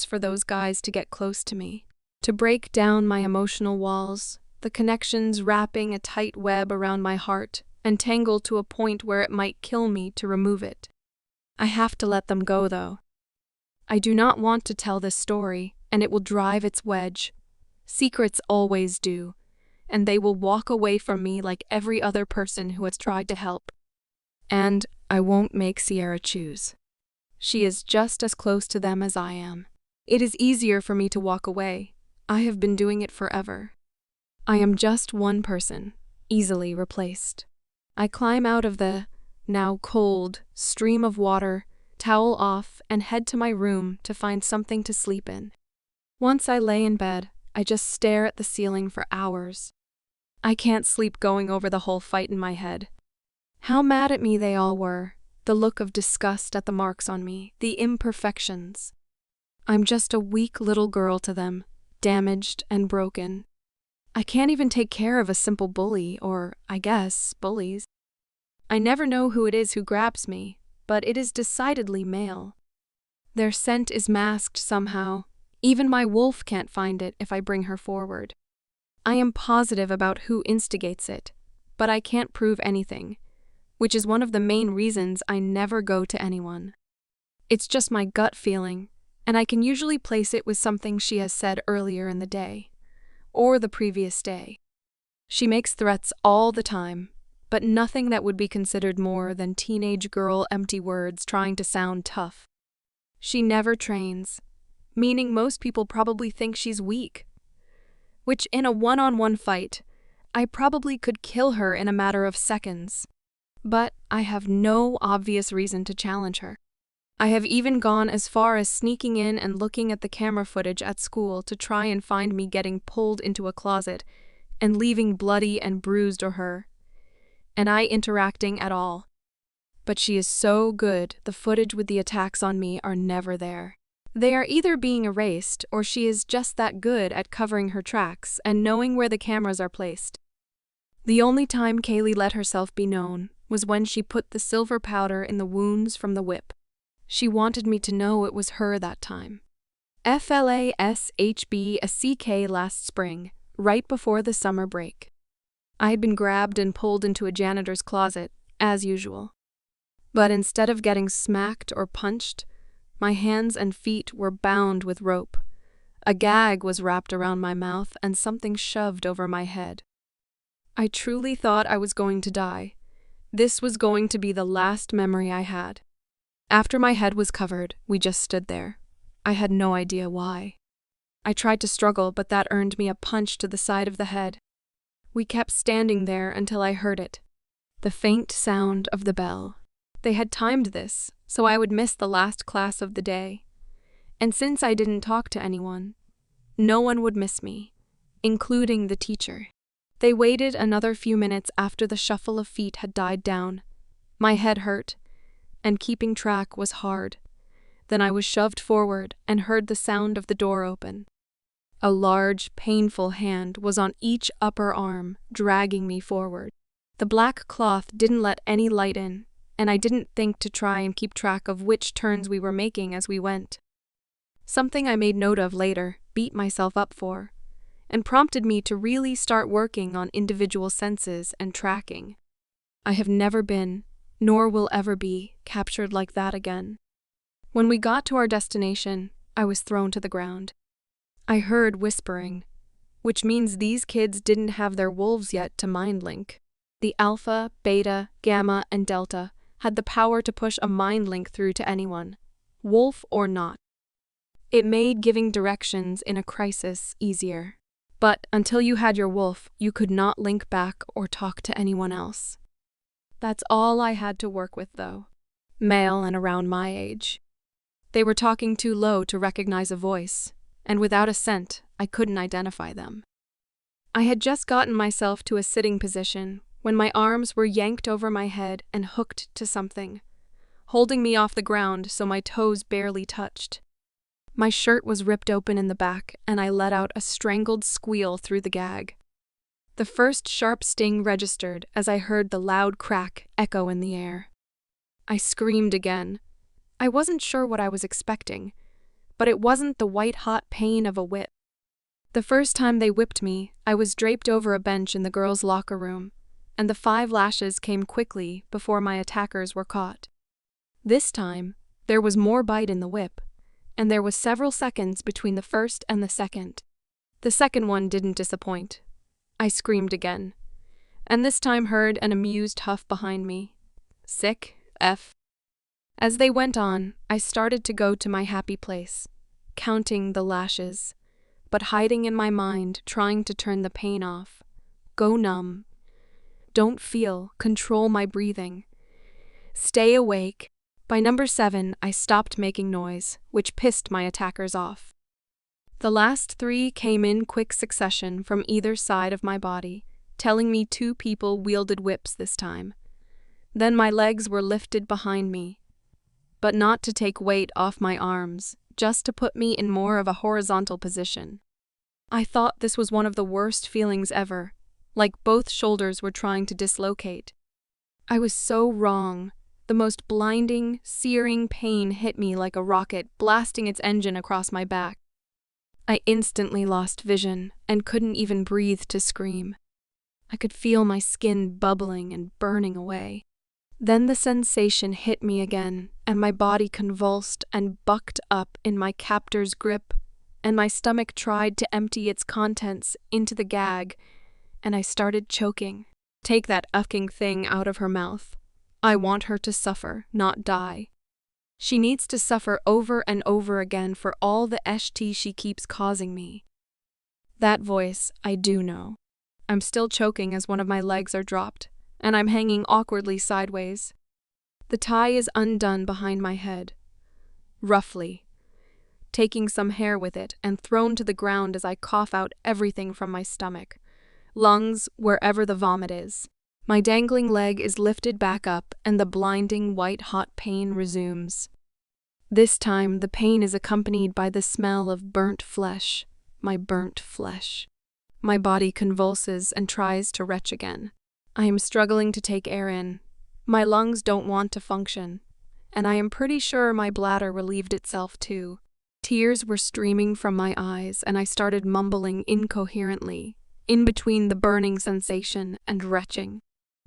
for those guys to get close to me, to break down my emotional walls, the connections wrapping a tight web around my heart and tangle to a point where it might kill me to remove it. I have to let them go, though. I do not want to tell this story, and it will drive its wedge. Secrets always do, and they will walk away from me like every other person who has tried to help. And I won't make Sierra choose. She is just as close to them as I am. It is easier for me to walk away. I have been doing it forever. I am just one person, easily replaced. I climb out of the, now cold, stream of water, towel off, and head to my room to find something to sleep in. Once I lay in bed, I just stare at the ceiling for hours. I can't sleep going over the whole fight in my head. How mad at me they all were, the look of disgust at the marks on me, the imperfections. I'm just a weak little girl to them, damaged and broken. I can't even take care of a simple bully, or, I guess, bullies. I never know who it is who grabs me, but it is decidedly male. Their scent is masked somehow. Even my wolf can't find it if I bring her forward. I am positive about who instigates it, but I can't prove anything, which is one of the main reasons I never go to anyone. It's just my gut feeling, and I can usually place it with something she has said earlier in the day, or the previous day. She makes threats all the time, but nothing that would be considered more than teenage girl empty words trying to sound tough. She never trains, meaning most people probably think she's weak, which in a one-on-one fight, I probably could kill her in a matter of seconds. But I have no obvious reason to challenge her. I have even gone as far as sneaking in and looking at the camera footage at school to try and find me getting pulled into a closet and leaving bloody and bruised or her, and I interacting at all. But she is so good, the footage with the attacks on me are never there. They are either being erased or she is just that good at covering her tracks and knowing where the cameras are placed. The only time Kaylee let herself be known was when she put the silver powder in the wounds from the whip. She wanted me to know it was her that time. FLASHB last spring, right before the summer break. I had been grabbed and pulled into a janitor's closet, as usual. But instead of getting smacked or punched, my hands and feet were bound with rope. A gag was wrapped around my mouth and something shoved over my head. I truly thought I was going to die. This was going to be the last memory I had. After my head was covered, we just stood there. I had no idea why. I tried to struggle, but that earned me a punch to the side of the head. We kept standing there until I heard it. The faint sound of the bell. They had timed this, so I would miss the last class of the day. And since I didn't talk to anyone, no one would miss me, including the teacher. They waited another few minutes after the shuffle of feet had died down. My head hurt, and keeping track was hard. Then I was shoved forward and heard the sound of the door open. A large, painful hand was on each upper arm, dragging me forward. The black cloth didn't let any light in, and I didn't think to try and keep track of which turns we were making as we went. Something I made note of later, beat myself up for, and prompted me to really start working on individual senses and tracking. I have never been, nor will ever be, captured like that again. When we got to our destination, I was thrown to the ground. I heard whispering, which means these kids didn't have their wolves yet to mind link. The Alpha, Beta, Gamma, and Delta had the power to push a mind link through to anyone, wolf or not. It made giving directions in a crisis easier. But until you had your wolf, you could not link back or talk to anyone else. That's all I had to work with, though. Male and around my age. They were talking too low to recognize a voice, and without a scent, I couldn't identify them. I had just gotten myself to a sitting position when my arms were yanked over my head and hooked to something, holding me off the ground so my toes barely touched. My shirt was ripped open in the back, and I let out a strangled squeal through the gag. The first sharp sting registered as I heard the loud crack echo in the air. I screamed again. I wasn't sure what I was expecting, but it wasn't the white-hot pain of a whip. The first time they whipped me, I was draped over a bench in the girls' locker room, and the 5 lashes came quickly before my attackers were caught. This time, there was more bite in the whip, and there was several seconds between the first and the second. The second one didn't disappoint. I screamed again, and this time heard an amused huff behind me. Sick, F. As they went on, I started to go to my happy place, counting the lashes, but hiding in my mind, trying to turn the pain off. Go numb. Don't feel, control my breathing. Stay awake. By number 7, I stopped making noise, which pissed my attackers off. The last 3 came in quick succession from either side of my body, telling me 2 people wielded whips this time. Then my legs were lifted behind me, but not to take weight off my arms, just to put me in more of a horizontal position. I thought this was one of the worst feelings ever, like both shoulders were trying to dislocate. I was so wrong. The most blinding, searing pain hit me like a rocket blasting its engine across my back. I instantly lost vision and couldn't even breathe to scream. I could feel my skin bubbling and burning away. Then the sensation hit me again, and my body convulsed and bucked up in my captor's grip, and my stomach tried to empty its contents into the gag, and I started choking. Take that fucking thing out of her mouth. I want her to suffer, not die. She needs to suffer over and over again for all the ST she keeps causing me. That voice, I do know. I'm still choking as one of my legs are dropped, and I'm hanging awkwardly sideways. The tie is undone behind my head, roughly, taking some hair with it and thrown to the ground as I cough out everything from my stomach, lungs, wherever the vomit is. My dangling leg is lifted back up and the blinding white-hot pain resumes. This time, the pain is accompanied by the smell of burnt flesh, my burnt flesh. My body convulses and tries to retch again. I am struggling to take air in. My lungs don't want to function, and I am pretty sure my bladder relieved itself too. Tears were streaming from my eyes, and I started mumbling incoherently, in between the burning sensation and retching.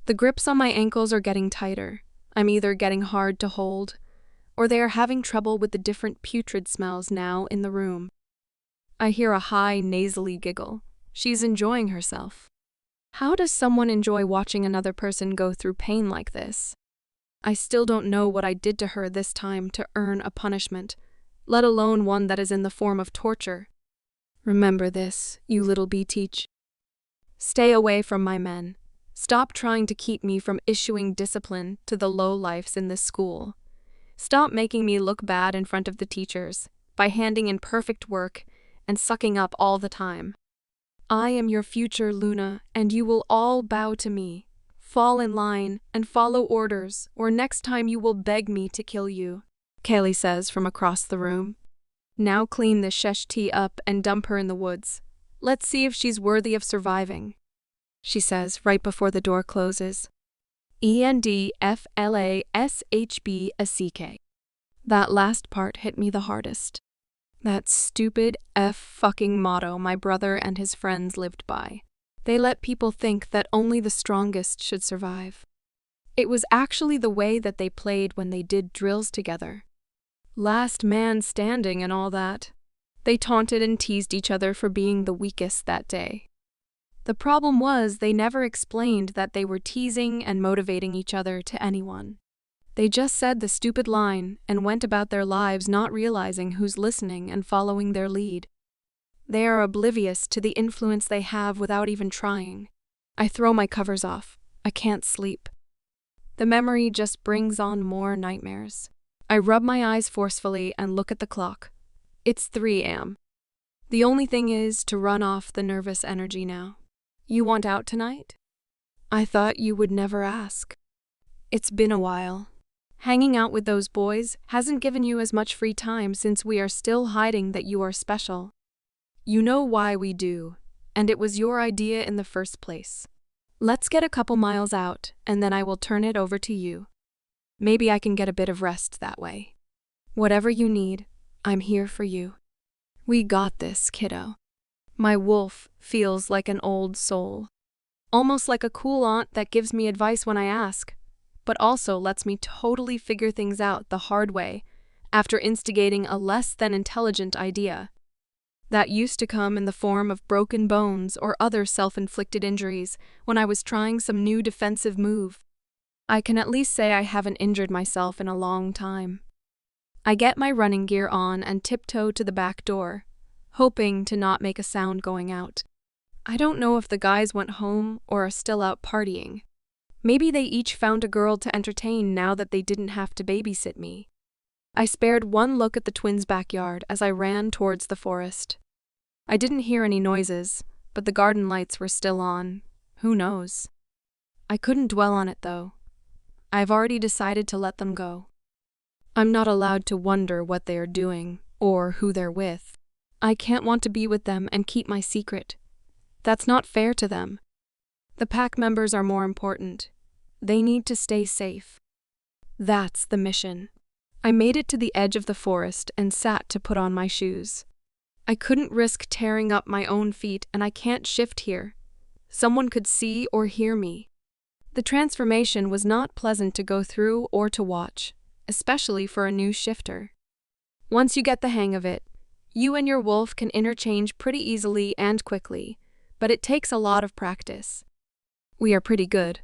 The grips on my ankles are getting tighter. I'm either getting hard to hold, or they are having trouble with the different putrid smells now in the room. I hear a high, nasally giggle. She's enjoying herself. How does someone enjoy watching another person go through pain like this? I still don't know what I did to her this time to earn a punishment, let alone one that is in the form of torture. Remember this, you little B-teach. Stay away from my men. Stop trying to keep me from issuing discipline to the lowlifes in this school. Stop making me look bad in front of the teachers by handing in perfect work and sucking up all the time. I am your future, Luna, and you will all bow to me. Fall in line and follow orders, or next time you will beg me to kill you, Kaylee says from across the room. Now clean this Shesh up and dump her in the woods. Let's see if she's worthy of surviving, she says right before the door closes. ENDFLASHBACK. That last part hit me the hardest. That stupid fucking motto my brother and his friends lived by. They let people think that only the strongest should survive. It was actually the way that they played when they did drills together. Last man standing and all that. They taunted and teased each other for being the weakest that day. The problem was they never explained that they were teasing and motivating each other to anyone. They just said the stupid line and went about their lives not realizing who's listening and following their lead. They are oblivious to the influence they have without even trying. I throw my covers off. I can't sleep. The memory just brings on more nightmares. I rub my eyes forcefully and look at the clock. It's 3 a.m. The only thing is to run off the nervous energy now. You want out tonight? I thought you would never ask. It's been a while. Hanging out with those boys hasn't given you as much free time since we are still hiding that you are special. You know why we do, and it was your idea in the first place. Let's get a couple miles out, and then I will turn it over to you. Maybe I can get a bit of rest that way. Whatever you need, I'm here for you. We got this, kiddo. My wolf feels like an old soul. Almost like a cool aunt that gives me advice when I ask, but also lets me totally figure things out the hard way after instigating a less than intelligent idea. That used to come in the form of broken bones or other self-inflicted injuries when I was trying some new defensive move. I can at least say I haven't injured myself in a long time. I get my running gear on and tiptoe to the back door, hoping to not make a sound going out. I don't know if the guys went home or are still out partying. Maybe they each found a girl to entertain now that they didn't have to babysit me. I spared one look at the twins' backyard as I ran towards the forest. I didn't hear any noises, but the garden lights were still on. Who knows? I couldn't dwell on it, though. I've already decided to let them go. I'm not allowed to wonder what they are doing or who they're with. I can't want to be with them and keep my secret. That's not fair to them. The pack members are more important. They need to stay safe. That's the mission. I made it to the edge of the forest and sat to put on my shoes. I couldn't risk tearing up my own feet, and I can't shift here. Someone could see or hear me. The transformation was not pleasant to go through or to watch, especially for a new shifter. Once you get the hang of it, you and your wolf can interchange pretty easily and quickly, but it takes a lot of practice. We are pretty good,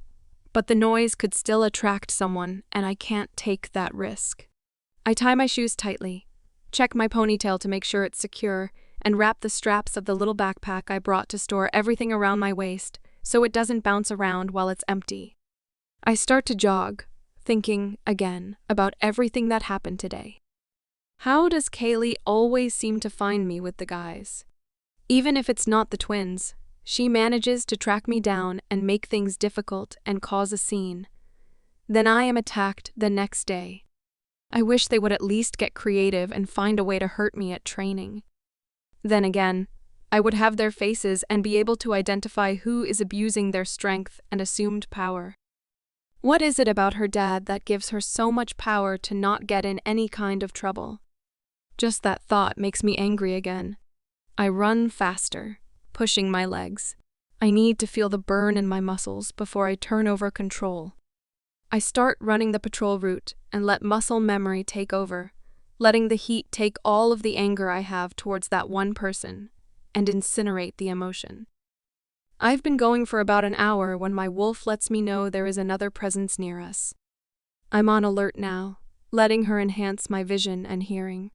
but the noise could still attract someone, and I can't take that risk. I tie my shoes tightly, check my ponytail to make sure it's secure, and wrap the straps of the little backpack I brought to store everything around my waist so it doesn't bounce around while it's empty. I start to jog, thinking, again, about everything that happened today. How does Kaylee always seem to find me with the guys? Even if it's not the twins, she manages to track me down and make things difficult and cause a scene. Then I am attacked the next day. I wish they would at least get creative and find a way to hurt me at training. Then again, I would have their faces and be able to identify who is abusing their strength and assumed power. What is it about her dad that gives her so much power to not get in any kind of trouble? Just that thought makes me angry again. I run faster, pushing my legs. I need to feel the burn in my muscles before I turn over control. I start running the patrol route and let muscle memory take over, letting the heat take all of the anger I have towards that one person and incinerate the emotion. I've been going for about an hour when my wolf lets me know there is another presence near us. I'm on alert now, letting her enhance my vision and hearing.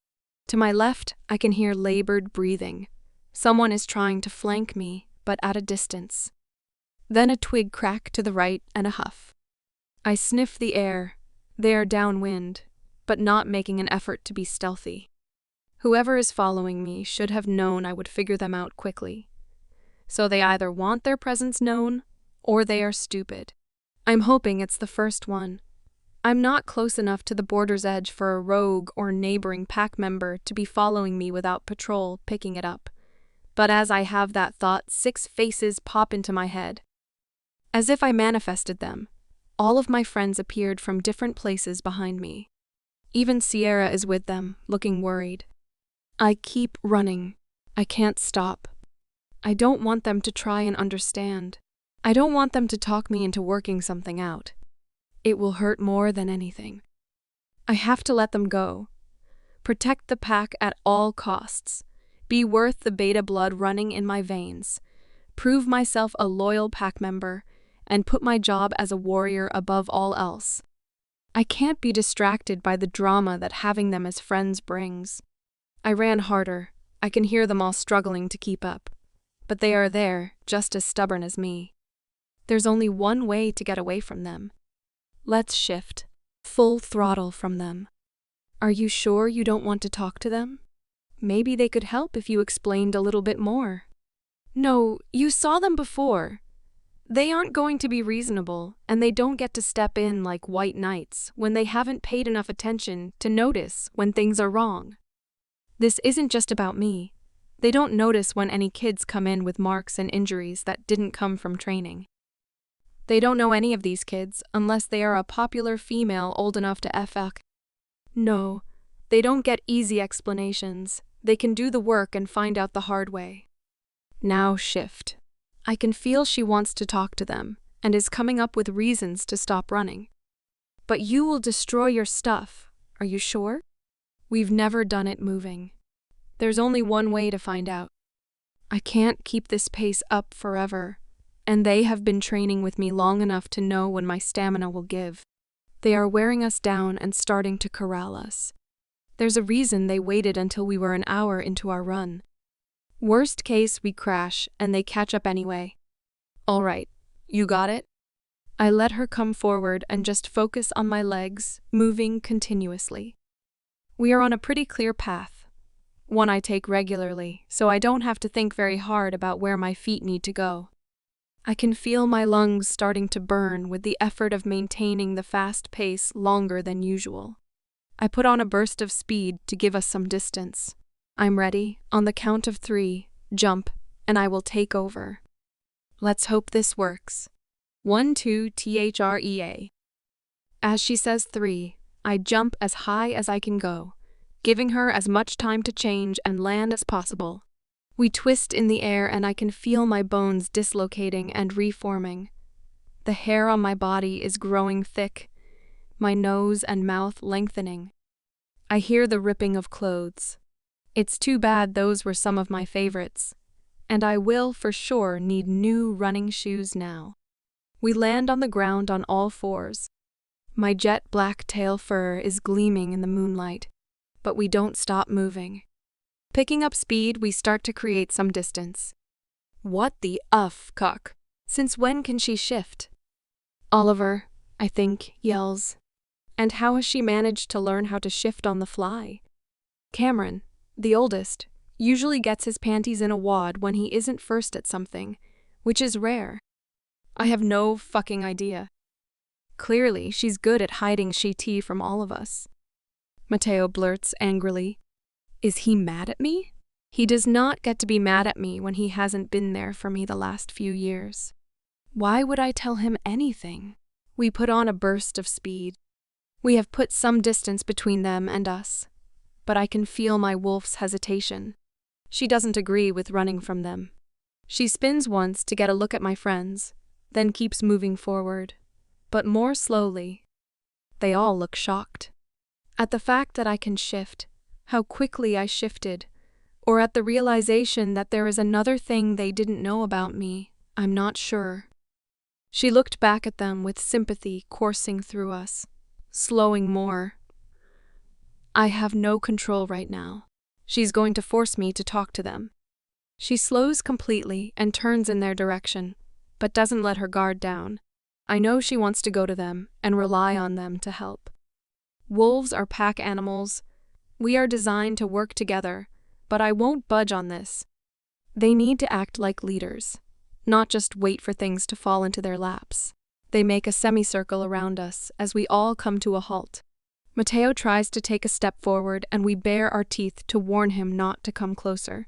To my left, I can hear labored breathing. Someone is trying to flank me, but at a distance. Then a twig crack to the right and a huff. I sniff the air. They are downwind, but not making an effort to be stealthy. Whoever is following me should have known I would figure them out quickly. So they either want their presence known, or they are stupid. I'm hoping it's the first one. I'm not close enough to the border's edge for a rogue or neighboring pack member to be following me without patrol picking it up. But as I have that thought, 6 faces pop into my head. As if I manifested them, all of my friends appeared from different places behind me. Even Sierra is with them, looking worried. I keep running. I can't stop. I don't want them to try and understand. I don't want them to talk me into working something out. It will hurt more than anything. I have to let them go. Protect the pack at all costs. Be worth the beta blood running in my veins. Prove myself a loyal pack member, and put my job as a warrior above all else. I can't be distracted by the drama that having them as friends brings. I ran harder. I can hear them all struggling to keep up. But they are there, just as stubborn as me. There's only one way to get away from them. Let's shift. Full throttle from them. Are you sure you don't want to talk to them? Maybe they could help if you explained a little bit more. No, you saw them before. They aren't going to be reasonable, and they don't get to step in like white knights when they haven't paid enough attention to notice when things are wrong. This isn't just about me. They don't notice when any kids come in with marks and injuries that didn't come from training. They don't know any of these kids unless they are a popular female old enough to fuck. No, they don't get easy explanations. They can do the work and find out the hard way. Now shift. I can feel she wants to talk to them and is coming up with reasons to stop running. But you will destroy your stuff, are you sure? We've never done it moving. There's only one way to find out. I can't keep this pace up forever, and they have been training with me long enough to know when my stamina will give. They are wearing us down and starting to corral us. There's a reason they waited until we were an hour into our run. Worst case, we crash, and they catch up anyway. All right, you got it? I let her come forward and just focus on my legs, moving continuously. We are on a pretty clear path, one I take regularly, so I don't have to think very hard about where my feet need to go. I can feel my lungs starting to burn with the effort of maintaining the fast pace longer than usual. I put on a burst of speed to give us some distance. I'm ready. On the count of 3, jump, and I will take over. Let's hope this works. 1, 2, THREA. As she says 3, I jump as high as I can go, giving her as much time to change and land as possible. We twist in the air and I can feel my bones dislocating and reforming. The hair on my body is growing thick, my nose and mouth lengthening. I hear the ripping of clothes. It's too bad those were some of my favorites, and I will for sure need new running shoes now. We land on the ground on all fours. My jet black tail fur is gleaming in the moonlight, but we don't stop moving. Picking up speed, we start to create some distance. What the cuck? Since when can she shift? Oliver, I think, yells. And how has she managed to learn how to shift on the fly? Cameron, the oldest, usually gets his panties in a wad when he isn't first at something, which is rare. I have no fucking idea. Clearly, she's good at hiding tea from all of us. Mateo blurts angrily. Is he mad at me? He does not get to be mad at me when he hasn't been there for me the last few years. Why would I tell him anything? We put on a burst of speed. We have put some distance between them and us, but I can feel my wolf's hesitation. She doesn't agree with running from them. She spins once to get a look at my friends, then keeps moving forward, but more slowly. They all look shocked. At the fact that I can shift, how quickly I shifted, or at the realization that there is another thing they didn't know about me, I'm not sure. She looked back at them with sympathy coursing through us, slowing more. I have no control right now. She's going to force me to talk to them. She slows completely and turns in their direction, but doesn't let her guard down. I know she wants to go to them and rely on them to help. Wolves are pack animals. We are designed to work together, but I won't budge on this. They need to act like leaders, not just wait for things to fall into their laps. They make a semicircle around us as we all come to a halt. Mateo tries to take a step forward and we bare our teeth to warn him not to come closer.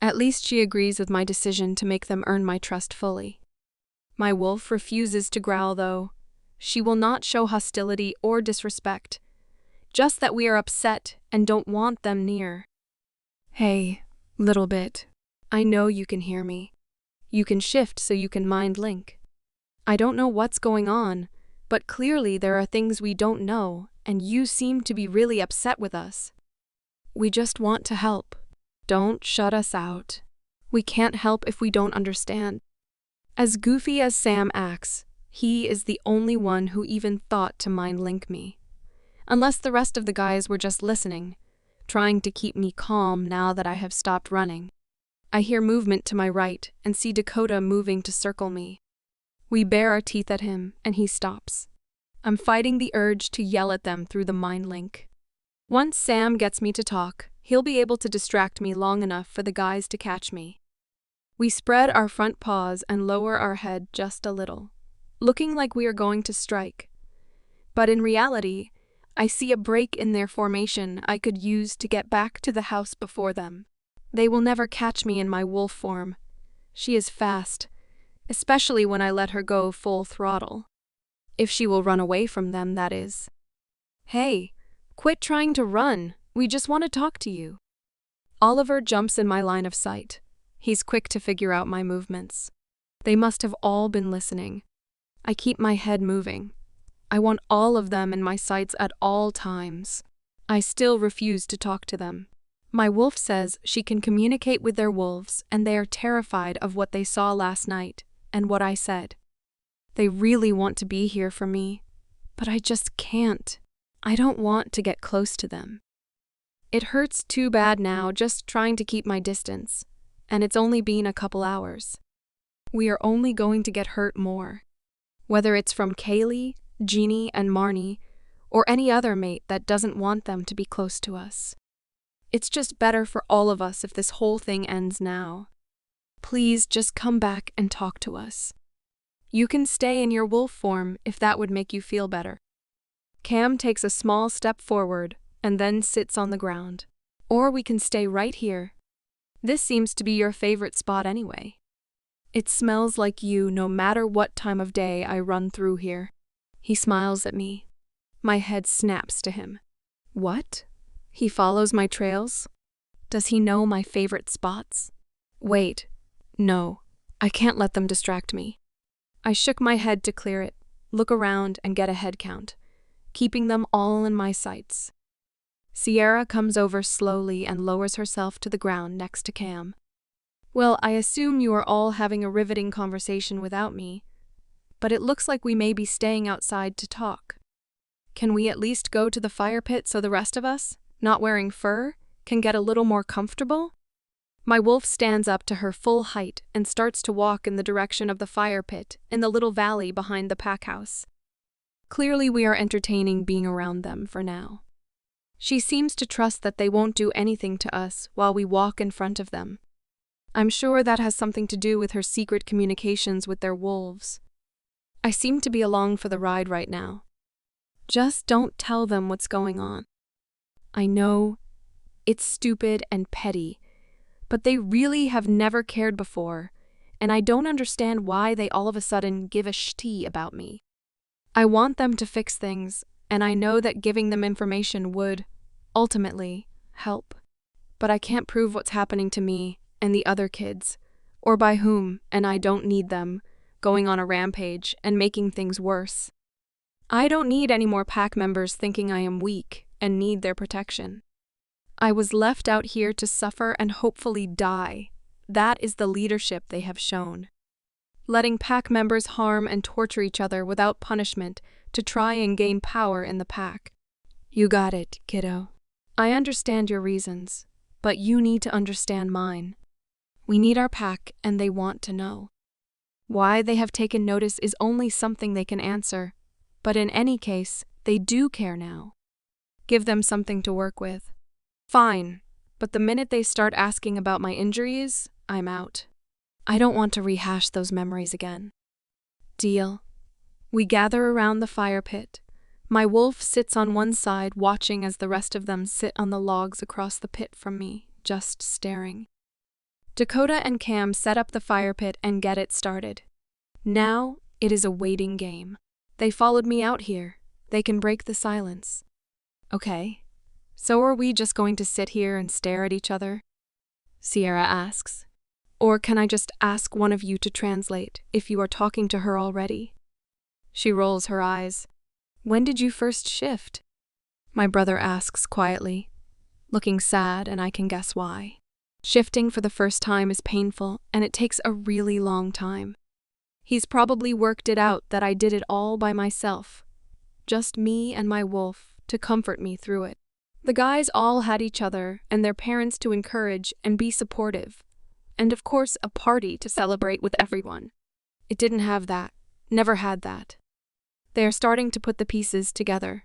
At least she agrees with my decision to make them earn my trust fully. My wolf refuses to growl though. She will not show hostility or disrespect, just that we are upset and don't want them near. Hey, little bit. I know you can hear me. You can shift so you can mind link. I don't know what's going on, but clearly there are things we don't know, and you seem to be really upset with us. We just want to help. Don't shut us out. We can't help if we don't understand. As goofy as Sam acts, he is the only one who even thought to mind link me. Unless the rest of the guys were just listening, trying to keep me calm now that I have stopped running. I hear movement to my right and see Dakota moving to circle me. We bare our teeth at him, and he stops. I'm fighting the urge to yell at them through the mind link. Once Sam gets me to talk, he'll be able to distract me long enough for the guys to catch me. We spread our front paws and lower our head just a little, looking like we are going to strike. But in reality, I see a break in their formation I could use to get back to the house before them. They will never catch me in my wolf form. She is fast, especially when I let her go full throttle. If she will run away from them, that is. Hey, quit trying to run. We just want to talk to you. Oliver jumps in my line of sight. He's quick to figure out my movements. They must have all been listening. I keep my head moving. I want all of them in my sights at all times. I still refuse to talk to them. My wolf says she can communicate with their wolves, and they are terrified of what they saw last night and what I said. They really want to be here for me, but I just can't. I don't want to get close to them. It hurts too bad now just trying to keep my distance, and it's only been a couple hours. We are only going to get hurt more. Whether it's from Kaylee, Jeannie, and Marnie, or any other mate that doesn't want them to be close to us. It's just better for all of us if this whole thing ends now. Please just come back and talk to us. You can stay in your wolf form if that would make you feel better. Cam takes a small step forward and then sits on the ground. Or we can stay right here. This seems to be your favorite spot anyway. It smells like you no matter what time of day I run through here. He smiles at me. My head snaps to him. What? He follows my trails? Does he know my favorite spots? Wait. No, I can't let them distract me. I shook my head to clear it, look around and get a head count, keeping them all in my sights. Sierra comes over slowly and lowers herself to the ground next to Cam. Well, I assume you are all having a riveting conversation without me, but it looks like we may be staying outside to talk. Can we at least go to the fire pit so the rest of us, not wearing fur, can get a little more comfortable? My wolf stands up to her full height and starts to walk in the direction of the fire pit in the little valley behind the pack house. Clearly we are entertaining being around them for now. She seems to trust that they won't do anything to us while we walk in front of them. I'm sure that has something to do with her secret communications with their wolves. I seem to be along for the ride right now. Just don't tell them what's going on. I know it's stupid and petty, but they really have never cared before, and I don't understand why they all of a sudden give a shitty about me. I want them to fix things, and I know that giving them information would, ultimately, help. But I can't prove what's happening to me and the other kids, or by whom, and I don't need them going on a rampage and making things worse. I don't need any more pack members thinking I am weak and need their protection. I was left out here to suffer and hopefully die. That is the leadership they have shown. Letting pack members harm and torture each other without punishment to try and gain power in the pack. You got it, kiddo. I understand your reasons, but you need to understand mine. We need our pack and they want to know. Why they have taken notice is only something they can answer, but in any case, they do care now. Give them something to work with. Fine, but the minute they start asking about my injuries, I'm out. I don't want to rehash those memories again. Deal. We gather around the fire pit. My wolf sits on one side watching as the rest of them sit on the logs across the pit from me, just staring. Dakota and Cam set up the fire pit and get it started. Now, it is a waiting game. They followed me out here. They can break the silence. Okay. So are we just going to sit here and stare at each other? Sierra asks. Or can I just ask one of you to translate if you are talking to her already? She rolls her eyes. When did you first shift? My brother asks quietly, looking sad, and I can guess why. Shifting for the first time is painful, and it takes a really long time. He's probably worked it out that I did it all by myself. Just me and my wolf to comfort me through it. The guys all had each other and their parents to encourage and be supportive. And of course, a party to celebrate with everyone. It didn't have that. Never had that. They are starting to put the pieces together.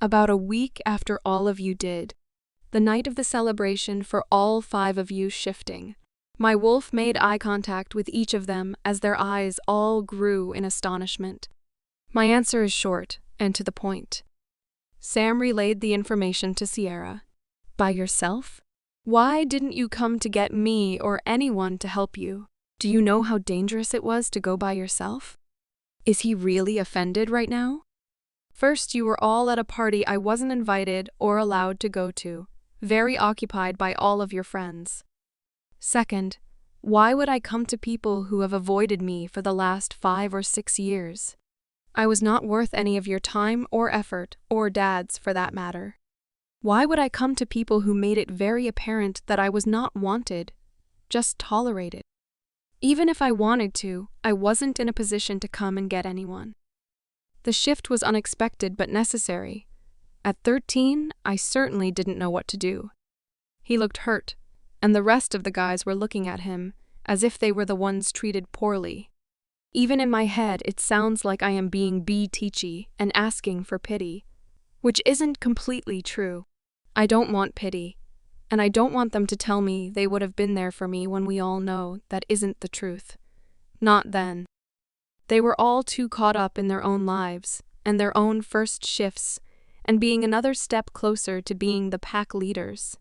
About a week after all of you did, the night of the celebration for all 5 of you shifting, My wolf made eye contact with each of them as their eyes all grew in astonishment. My answer is short and to the point. Sam relayed the information to Sierra. By yourself? Why didn't you come to get me or anyone to help you? Do you know how dangerous it was to go by yourself? Is he really offended right now? First, you were all at a party I wasn't invited or allowed to go to, very occupied by all of your friends. Second, why would I come to people who have avoided me for the last 5 or 6 years? I was not worth any of your time or effort, or Dad's for that matter. Why would I come to people who made it very apparent that I was not wanted, just tolerated? Even if I wanted to, I wasn't in a position to come and get anyone. The shift was unexpected but necessary. At 13, I certainly didn't know what to do. He looked hurt, and the rest of the guys were looking at him as if they were the ones treated poorly. Even in my head, it sounds like I am being teachy and asking for pity, which isn't completely true. I don't want pity, and I don't want them to tell me they would have been there for me when we all know that isn't the truth. Not then. They were all too caught up in their own lives and their own first shifts and being another step closer to being the pack leaders.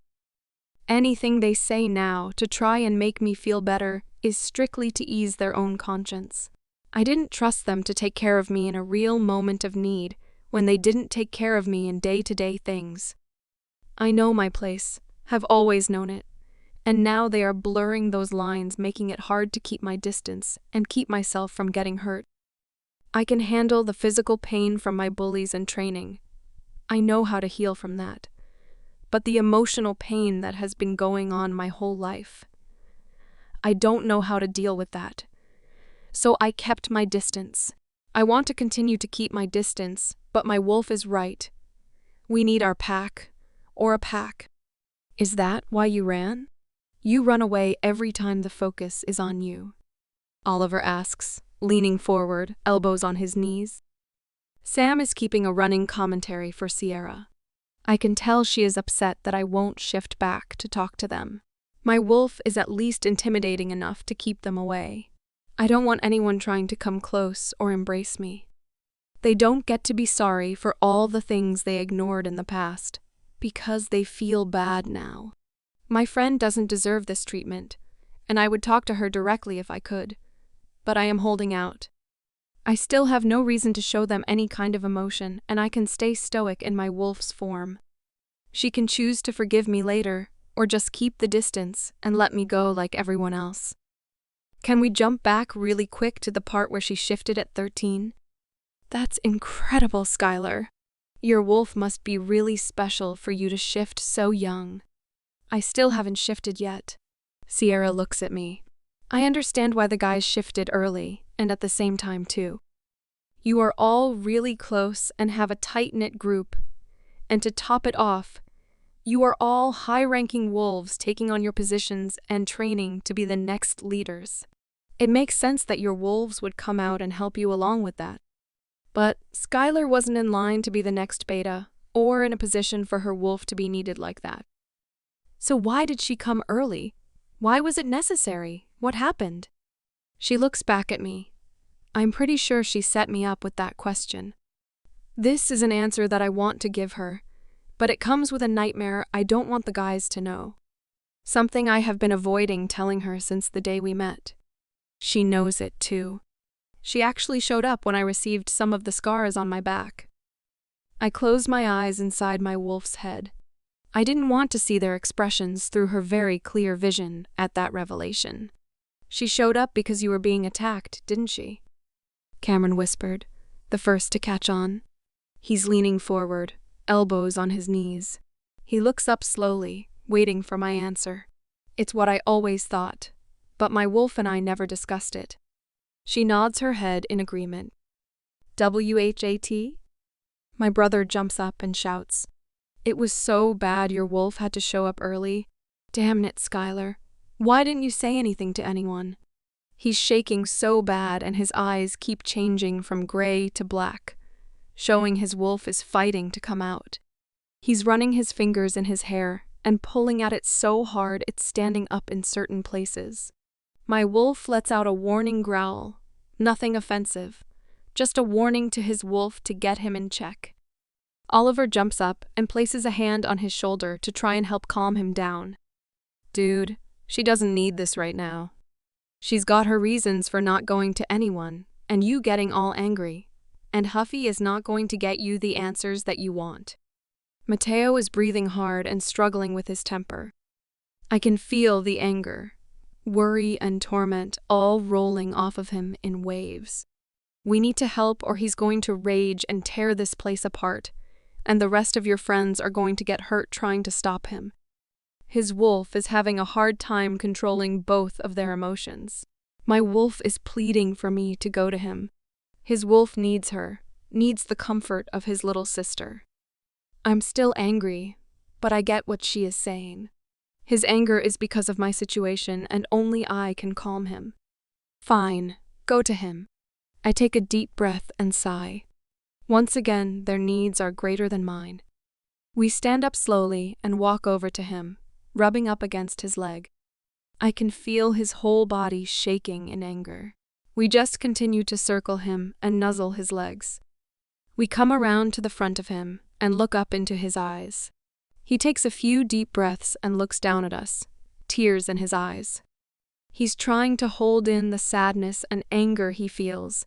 Anything they say now to try and make me feel better is strictly to ease their own conscience. I didn't trust them to take care of me in a real moment of need when they didn't take care of me in day-to-day things. I know my place, have always known it, and now they are blurring those lines, making it hard to keep my distance and keep myself from getting hurt. I can handle the physical pain from my bullies and training. I know how to heal from that. But the emotional pain that has been going on my whole life, I don't know how to deal with that. So I kept my distance. I want to continue to keep my distance, but my wolf is right. We need our pack, or a pack. Is that why you ran? You run away every time the focus is on you. Oliver asks, leaning forward, elbows on his knees. Sam is keeping a running commentary for Sierra. I can tell she is upset that I won't shift back to talk to them. My wolf is at least intimidating enough to keep them away. I don't want anyone trying to come close or embrace me. They don't get to be sorry for all the things they ignored in the past, because they feel bad now. My friend doesn't deserve this treatment, and I would talk to her directly if I could, but I am holding out. I still have no reason to show them any kind of emotion, and I can stay stoic in my wolf's form. She can choose to forgive me later, or just keep the distance and let me go like everyone else. Can we jump back really quick to the part where she shifted at 13? That's incredible, Skylar. Your wolf must be really special for you to shift so young. I still haven't shifted yet. Sierra looks at me. I understand why the guys shifted early, and at the same time too. You are all really close and have a tight-knit group. And to top it off, you are all high-ranking wolves taking on your positions and training to be the next leaders. It makes sense that your wolves would come out and help you along with that. But Skylar wasn't in line to be the next beta, or in a position for her wolf to be needed like that. So why did she come early? Why was it necessary? What happened? She looks back at me. I'm pretty sure she set me up with that question. This is an answer that I want to give her, but it comes with a nightmare I don't want the guys to know. Something I have been avoiding telling her since the day we met. She knows it too. She actually showed up when I received some of the scars on my back. I closed my eyes inside my wolf's head. I didn't want to see their expressions through her very clear vision at that revelation. She showed up because you were being attacked, didn't she? Cameron whispered, the first to catch on. He's leaning forward, elbows on his knees. He looks up slowly, waiting for my answer. It's what I always thought, but my wolf and I never discussed it. She nods her head in agreement. WHAT? My brother jumps up and shouts. It was so bad your wolf had to show up early. Damn it, Skylar. Why didn't you say anything to anyone? He's shaking so bad and his eyes keep changing from gray to black, showing his wolf is fighting to come out. He's running his fingers in his hair and pulling at it so hard it's standing up in certain places. My wolf lets out a warning growl, nothing offensive, just a warning to his wolf to get him in check. Oliver jumps up and places a hand on his shoulder to try and help calm him down. Dude, she doesn't need this right now. She's got her reasons for not going to anyone, and you getting all angry. And Huffy is not going to get you the answers that you want. Mateo is breathing hard and struggling with his temper. I can feel the anger, worry, and torment all rolling off of him in waves. We need to help or he's going to rage and tear this place apart, and the rest of your friends are going to get hurt trying to stop him. His wolf is having a hard time controlling both of their emotions. My wolf is pleading for me to go to him. His wolf needs her, needs the comfort of his little sister. I'm still angry, but I get what she is saying. His anger is because of my situation, and only I can calm him. Fine, go to him. I take a deep breath and sigh. Once again, their needs are greater than mine. We stand up slowly and walk over to him, rubbing up against his leg. I can feel his whole body shaking in anger. We just continue to circle him and nuzzle his legs. We come around to the front of him and look up into his eyes. He takes a few deep breaths and looks down at us, tears in his eyes. He's trying to hold in the sadness and anger he feels,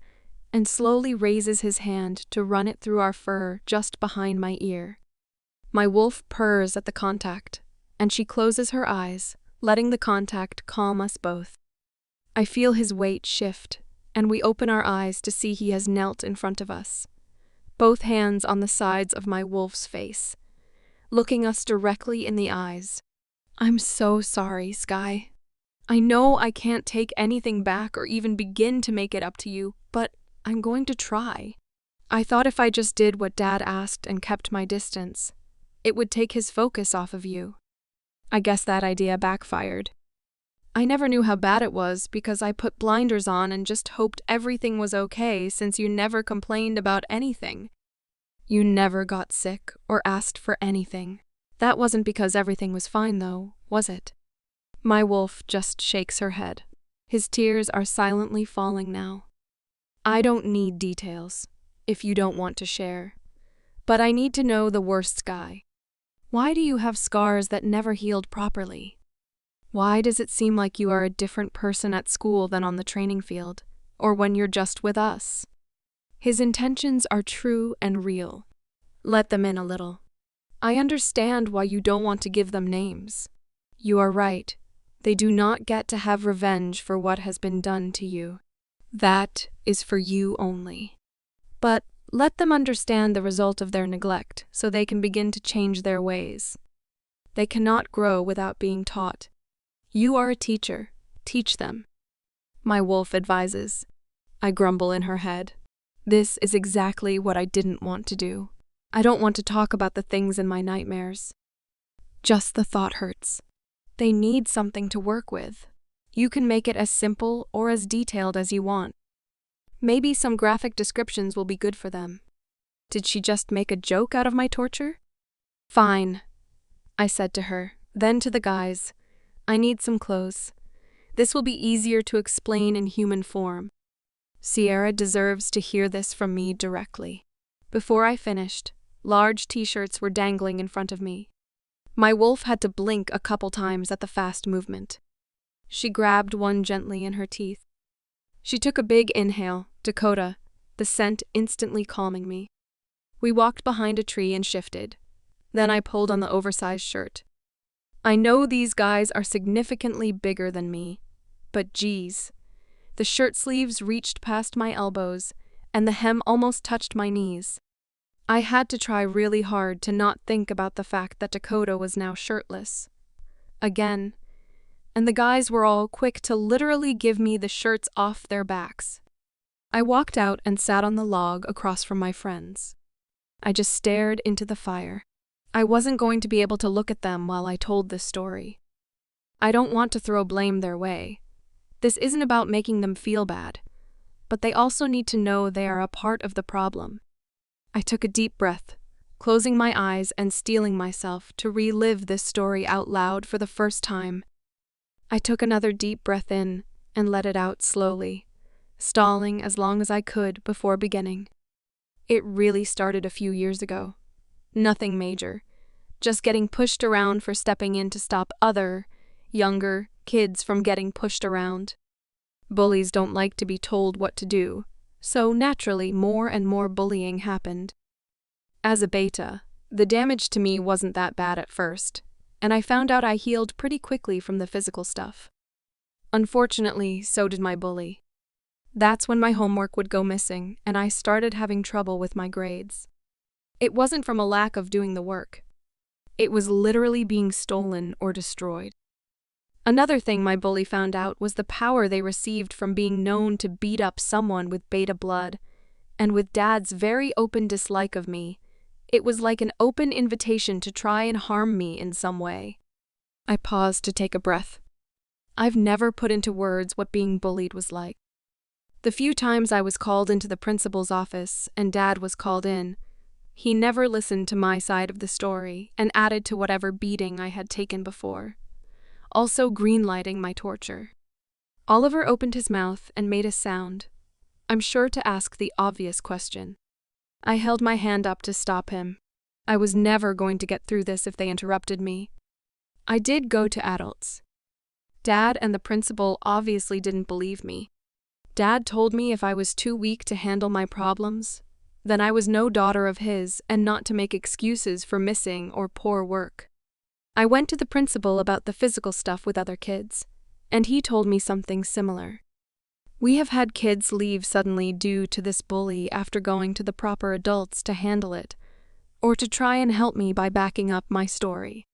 and slowly raises his hand to run it through our fur just behind my ear. My wolf purrs at the contact, and she closes her eyes, letting the contact calm us both. I feel his weight shift, and we open our eyes to see he has knelt in front of us, both hands on the sides of my wolf's face, looking us directly in the eyes. I'm so sorry, Sky. I know I can't take anything back or even begin to make it up to you, but I'm going to try. I thought if I just did what Dad asked and kept my distance, it would take his focus off of you. I guess that idea backfired. I never knew how bad it was because I put blinders on and just hoped everything was okay since you never complained about anything. You never got sick or asked for anything. That wasn't because everything was fine though, was it? My wolf just shakes her head. His tears are silently falling now. I don't need details, if you don't want to share. But I need to know the worst, Sky. Why do you have scars that never healed properly? Why does it seem like you are a different person at school than on the training field, or when you're just with us? His intentions are true and real. Let them in a little. I understand why you don't want to give them names. You are right. They do not get to have revenge for what has been done to you. That is for you only. But let them understand the result of their neglect so they can begin to change their ways. They cannot grow without being taught. You are a teacher. Teach them. My wolf advises. I grumble in her head. This is exactly what I didn't want to do. I don't want to talk about the things in my nightmares. Just the thought hurts. They need something to work with. You can make it as simple or as detailed as you want. Maybe some graphic descriptions will be good for them. Did she just make a joke out of my torture? Fine, I said to her. Then to the guys, I need some clothes. This will be easier to explain in human form. Sierra deserves to hear this from me directly. Before I finished, large t-shirts were dangling in front of me. My wolf had to blink a couple times at the fast movement. She grabbed one gently in her teeth. She took a big inhale, Dakota, the scent instantly calming me. We walked behind a tree and shifted. Then I pulled on the oversized shirt. I know these guys are significantly bigger than me, but geez. The shirt sleeves reached past my elbows, and the hem almost touched my knees. I had to try really hard to not think about the fact that Dakota was now shirtless. Again. And the guys were all quick to literally give me the shirts off their backs. I walked out and sat on the log across from my friends. I just stared into the fire. I wasn't going to be able to look at them while I told this story. I don't want to throw blame their way. This isn't about making them feel bad, but they also need to know they are a part of the problem. I took a deep breath, closing my eyes and steeling myself to relive this story out loud for the first time. I took another deep breath in and let it out slowly, stalling as long as I could before beginning. It really started a few years ago. Nothing major, just getting pushed around for stepping in to stop other, younger kids from getting pushed around. Bullies don't like to be told what to do, so naturally more and more bullying happened. As a beta, the damage to me wasn't that bad at first, and I found out I healed pretty quickly from the physical stuff. Unfortunately, so did my bully. That's when my homework would go missing, and I started having trouble with my grades. It wasn't from a lack of doing the work. It was literally being stolen or destroyed. Another thing my bully found out was the power they received from being known to beat up someone with beta blood, and with Dad's very open dislike of me, it was like an open invitation to try and harm me in some way. I paused to take a breath. I've never put into words what being bullied was like. The few times I was called into the principal's office and Dad was called in, he never listened to my side of the story and added to whatever beating I had taken before, also greenlighting my torture. Oliver opened his mouth and made a sound. I'm sure to ask the obvious question. I held my hand up to stop him. I was never going to get through this if they interrupted me. I did go to adults. Dad and the principal obviously didn't believe me. Dad told me if I was too weak to handle my problems, then I was no daughter of his and not to make excuses for missing or poor work. I went to the principal about the physical stuff with other kids, and he told me something similar. We have had kids leave suddenly due to this bully after going to the proper adults to handle it, or to try and help me by backing up my story.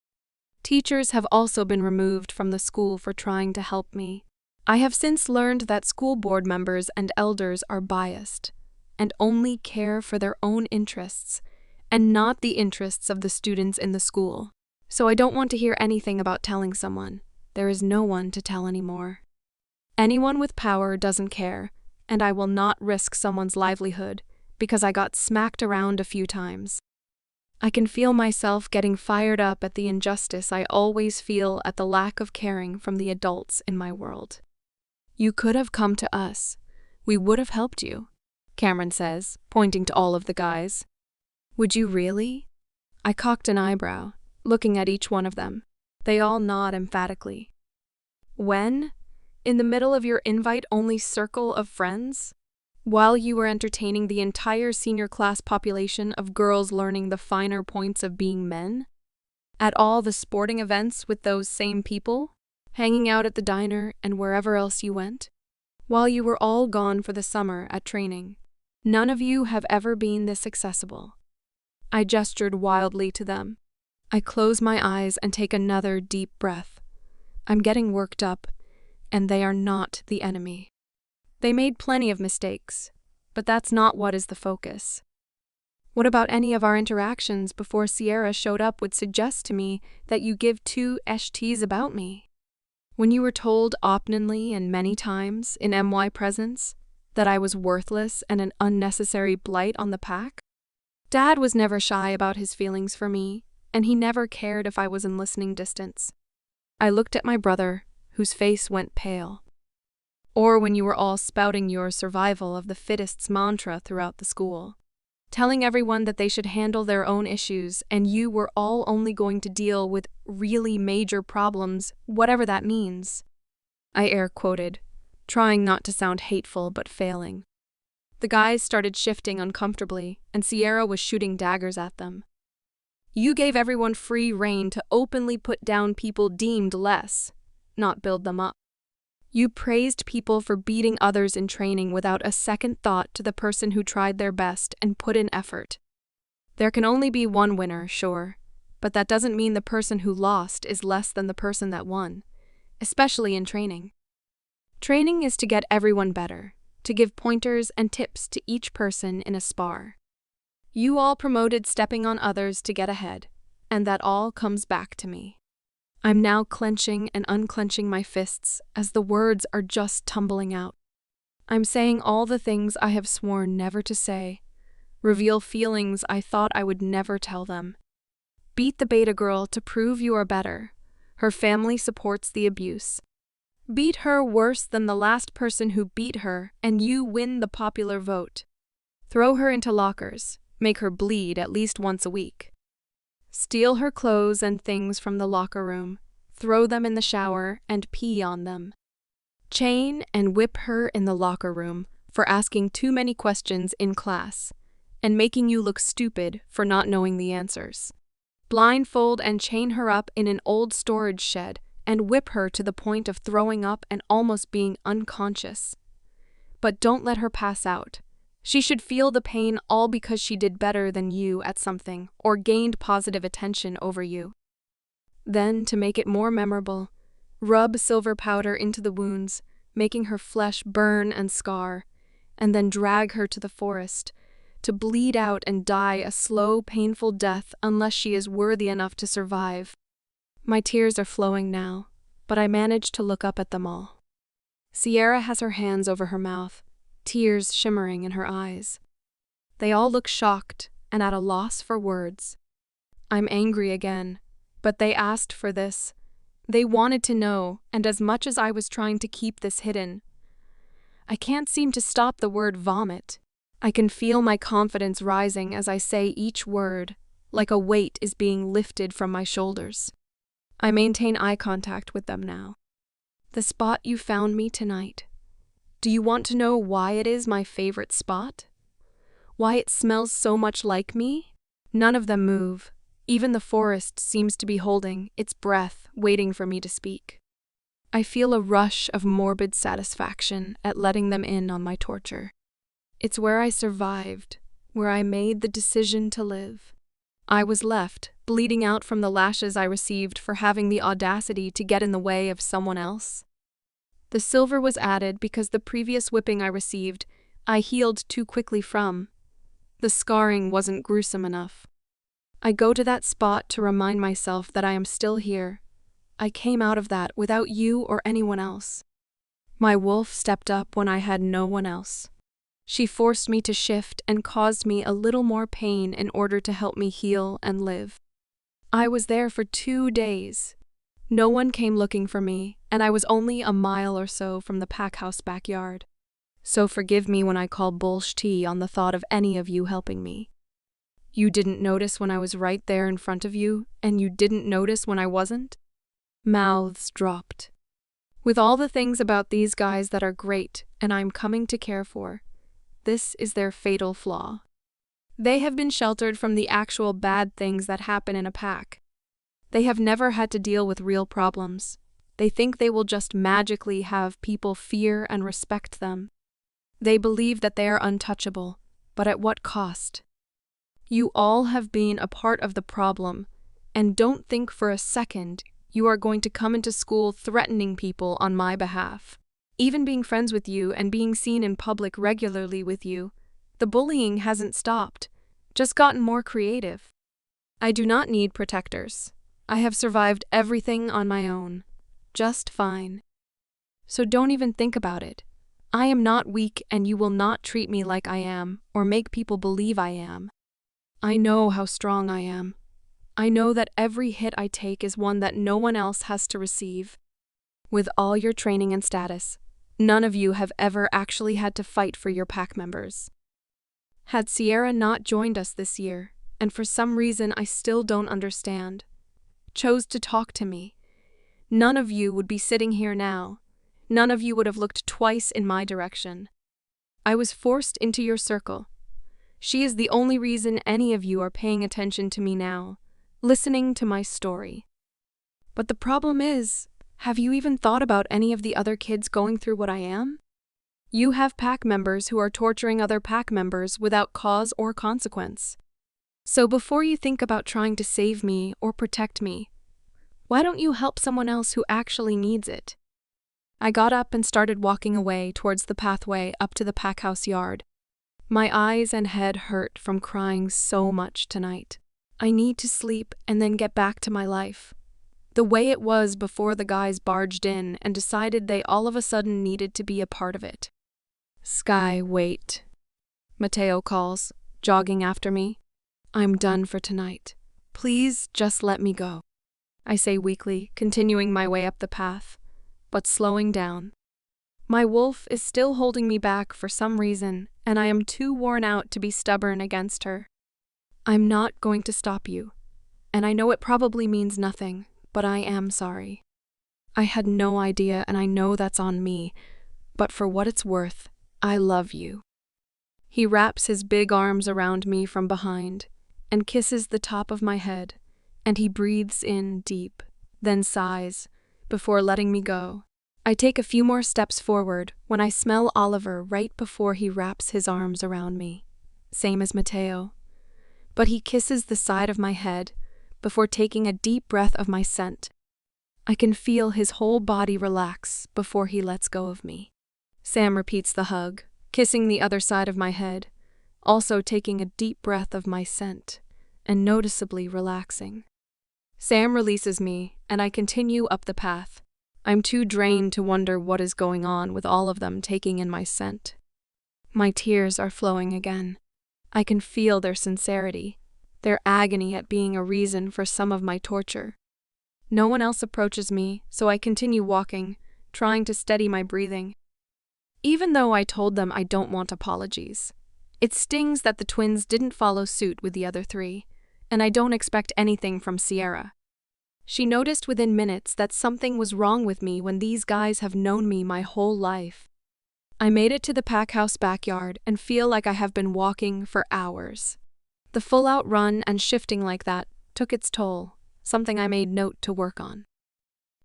Teachers have also been removed from the school for trying to help me. I have since learned that school board members and elders are biased and only care for their own interests and not the interests of the students in the school. So I don't want to hear anything about telling someone. There is no one to tell anymore. Anyone with power doesn't care, and I will not risk someone's livelihood because I got smacked around a few times. I can feel myself getting fired up at the injustice I always feel at the lack of caring from the adults in my world. You could have come to us. We would have helped you, Cameron says, pointing to all of the guys. Would you really? I cocked an eyebrow, looking at each one of them. They all nod emphatically. When? In the middle of your invite-only circle of friends? While you were entertaining the entire senior class population of girls learning the finer points of being men? At all the sporting events with those same people? Hanging out at the diner and wherever else you went? While you were all gone for the summer at training? None of you have ever been this accessible. I gestured wildly to them. I close my eyes and take another deep breath. I'm getting worked up, and they are not the enemy. They made plenty of mistakes, but that's not what is the focus. What about any of our interactions before Sierra showed up would suggest to me that you give two STs about me? When you were told openly and many times in MY presence that I was worthless and an unnecessary blight on the pack? Dad was never shy about his feelings for me, and he never cared if I was in listening distance. I looked at my brother, whose face went pale. Or when you were all spouting your survival of the fittest's mantra throughout the school, telling everyone that they should handle their own issues and you were all only going to deal with really major problems, whatever that means. I air quoted, trying not to sound hateful but failing. The guys started shifting uncomfortably, and Sierra was shooting daggers at them. You gave everyone free rein to openly put down people deemed less, not build them up. You praised people for beating others in training without a second thought to the person who tried their best and put in effort. There can only be one winner, sure, but that doesn't mean the person who lost is less than the person that won, especially in training. Training is to get everyone better, to give pointers and tips to each person in a spar. You all promoted stepping on others to get ahead, and that all comes back to me. I'm now clenching and unclenching my fists as the words are just tumbling out. I'm saying all the things I have sworn never to say, reveal feelings I thought I would never tell them. Beat the beta girl to prove you are better. Her family supports the abuse. Beat her worse than the last person who beat her, and you win the popular vote. Throw her into lockers. Make her bleed at least once a week. Steal her clothes and things from the locker room. Throw them in the shower and pee on them. Chain and whip her in the locker room for asking too many questions in class and making you look stupid for not knowing the answers. Blindfold and chain her up in an old storage shed and whip her to the point of throwing up and almost being unconscious. But don't let her pass out. She should feel the pain all because she did better than you at something or gained positive attention over you. Then, to make it more memorable, rub silver powder into the wounds, making her flesh burn and scar, and then drag her to the forest, to bleed out and die a slow, painful death unless she is worthy enough to survive. My tears are flowing now, but I manage to look up at them all. Sierra has her hands over her mouth, tears shimmering in her eyes. They all look shocked and at a loss for words. I'm angry again, but they asked for this. They wanted to know, and as much as I was trying to keep this hidden, I can't seem to stop the word vomit. I can feel my confidence rising as I say each word, like a weight is being lifted from my shoulders. I maintain eye contact with them now. The spot you found me tonight. Do you want to know why it is my favorite spot? Why it smells so much like me? None of them move. Even the forest seems to be holding its breath, waiting for me to speak. I feel a rush of morbid satisfaction at letting them in on my torture. It's where I survived, where I made the decision to live. I was left, bleeding out from the lashes I received for having the audacity to get in the way of someone else. The silver was added because the previous whipping I received, I healed too quickly from. The scarring wasn't gruesome enough. I go to that spot to remind myself that I am still here. I came out of that without you or anyone else. My wolf stepped up when I had no one else. She forced me to shift and caused me a little more pain in order to help me heal and live. I was there for 2 days. No one came looking for me, and I was only a mile or so from the pack house backyard. So forgive me when I call bullshit on the thought of any of you helping me. You didn't notice when I was right there in front of you, and you didn't notice when I wasn't? Mouths dropped. With all the things about these guys that are great and I'm coming to care for, this is their fatal flaw. They have been sheltered from the actual bad things that happen in a pack. They have never had to deal with real problems. They think they will just magically have people fear and respect them. They believe that they are untouchable, but at what cost? You all have been a part of the problem, and don't think for a second you are going to come into school threatening people on my behalf. Even being friends with you and being seen in public regularly with you, the bullying hasn't stopped, just gotten more creative. I do not need protectors. I have survived everything on my own, just fine. So don't even think about it. I am not weak and you will not treat me like I am or make people believe I am. I know how strong I am. I know that every hit I take is one that no one else has to receive. With all your training and status, none of you have ever actually had to fight for your pack members. Had Sierra not joined us this year, and for some reason I still don't understand, chose to talk to me, none of you would be sitting here now. None of you would have looked twice in my direction. I was forced into your circle. She is the only reason any of you are paying attention to me now, listening to my story. But the problem is, have you even thought about any of the other kids going through what I am? You have pack members who are torturing other pack members without cause or consequence. So before you think about trying to save me or protect me, why don't you help someone else who actually needs it? I got up and started walking away towards the pathway up to the pack house yard. My eyes and head hurt from crying so much tonight. I need to sleep and then get back to my life. The way it was before the guys barged in and decided they all of a sudden needed to be a part of it. Sky, wait. Mateo calls, jogging after me. I'm done for tonight. Please just let me go, I say weakly, continuing my way up the path, but slowing down. My wolf is still holding me back for some reason, and I am too worn out to be stubborn against her. I'm not going to stop you, and I know it probably means nothing, but I am sorry. I had no idea, and I know that's on me, but for what it's worth, I love you. He wraps his big arms around me from behind and kisses the top of my head, and he breathes in deep, then sighs, before letting me go. I take a few more steps forward when I smell Oliver right before he wraps his arms around me, same as Mateo. But he kisses the side of my head before taking a deep breath of my scent. I can feel his whole body relax before he lets go of me. Sam repeats the hug, kissing the other side of my head, also taking a deep breath of my scent and noticeably relaxing. Sam releases me, and I continue up the path. I'm too drained to wonder what is going on with all of them taking in my scent. My tears are flowing again. I can feel their sincerity, their agony at being a reason for some of my torture. No one else approaches me, so I continue walking, trying to steady my breathing. Even though I told them I don't want apologies, it stings that the twins didn't follow suit with the other three, and I don't expect anything from Sierra. She noticed within minutes that something was wrong with me when these guys have known me my whole life. I made it to the pack house backyard and feel like I have been walking for hours. The full-out run and shifting like that took its toll, something I made note to work on.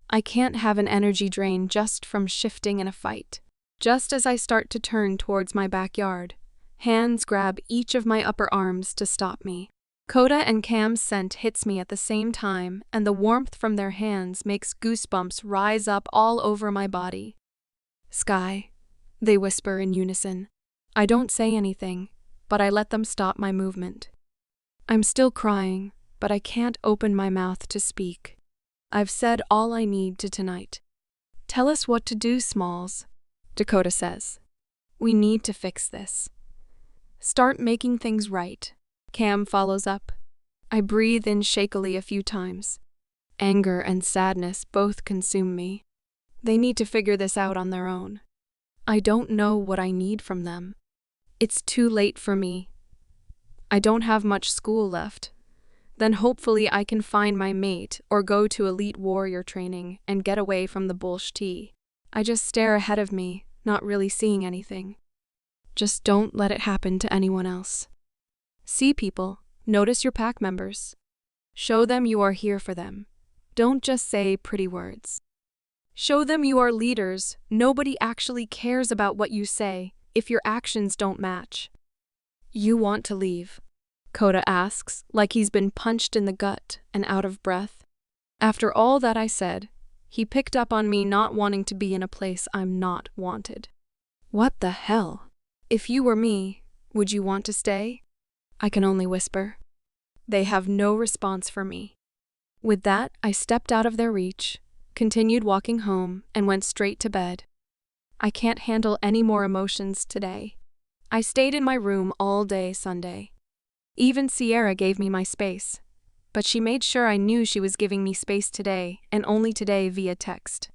I can't have an energy drain just from shifting in a fight. Just as I start to turn towards my backyard, hands grab each of my upper arms to stop me. Coda and Cam's scent hits me at the same time, and the warmth from their hands makes goosebumps rise up all over my body. Sky, they whisper in unison. I don't say anything, but I let them stop my movement. I'm still crying, but I can't open my mouth to speak. I've said all I need to tonight. Tell us what to do, Smalls, Dakota says. We need to fix this. Start making things right. Cam follows up. I breathe in shakily a few times. Anger and sadness both consume me. They need to figure this out on their own. I don't know what I need from them. It's too late for me. I don't have much school left. Then hopefully I can find my mate or go to elite warrior training and get away from the bullshit. I just stare ahead of me, not really seeing anything. Just don't let it happen to anyone else. See people, notice your pack members. Show them you are here for them. Don't just say pretty words. Show them you are leaders. Nobody actually cares about what you say if your actions don't match. You want to leave? Coda asks, like he's been punched in the gut and out of breath. After all that I said, he picked up on me not wanting to be in a place I'm not wanted. What the hell? If you were me, would you want to stay? I can only whisper. They have no response for me. With that, I stepped out of their reach, continued walking home, and went straight to bed. I can't handle any more emotions today. I stayed in my room all day Sunday. Even Sierra gave me my space, but she made sure I knew she was giving me space today, and only today via text,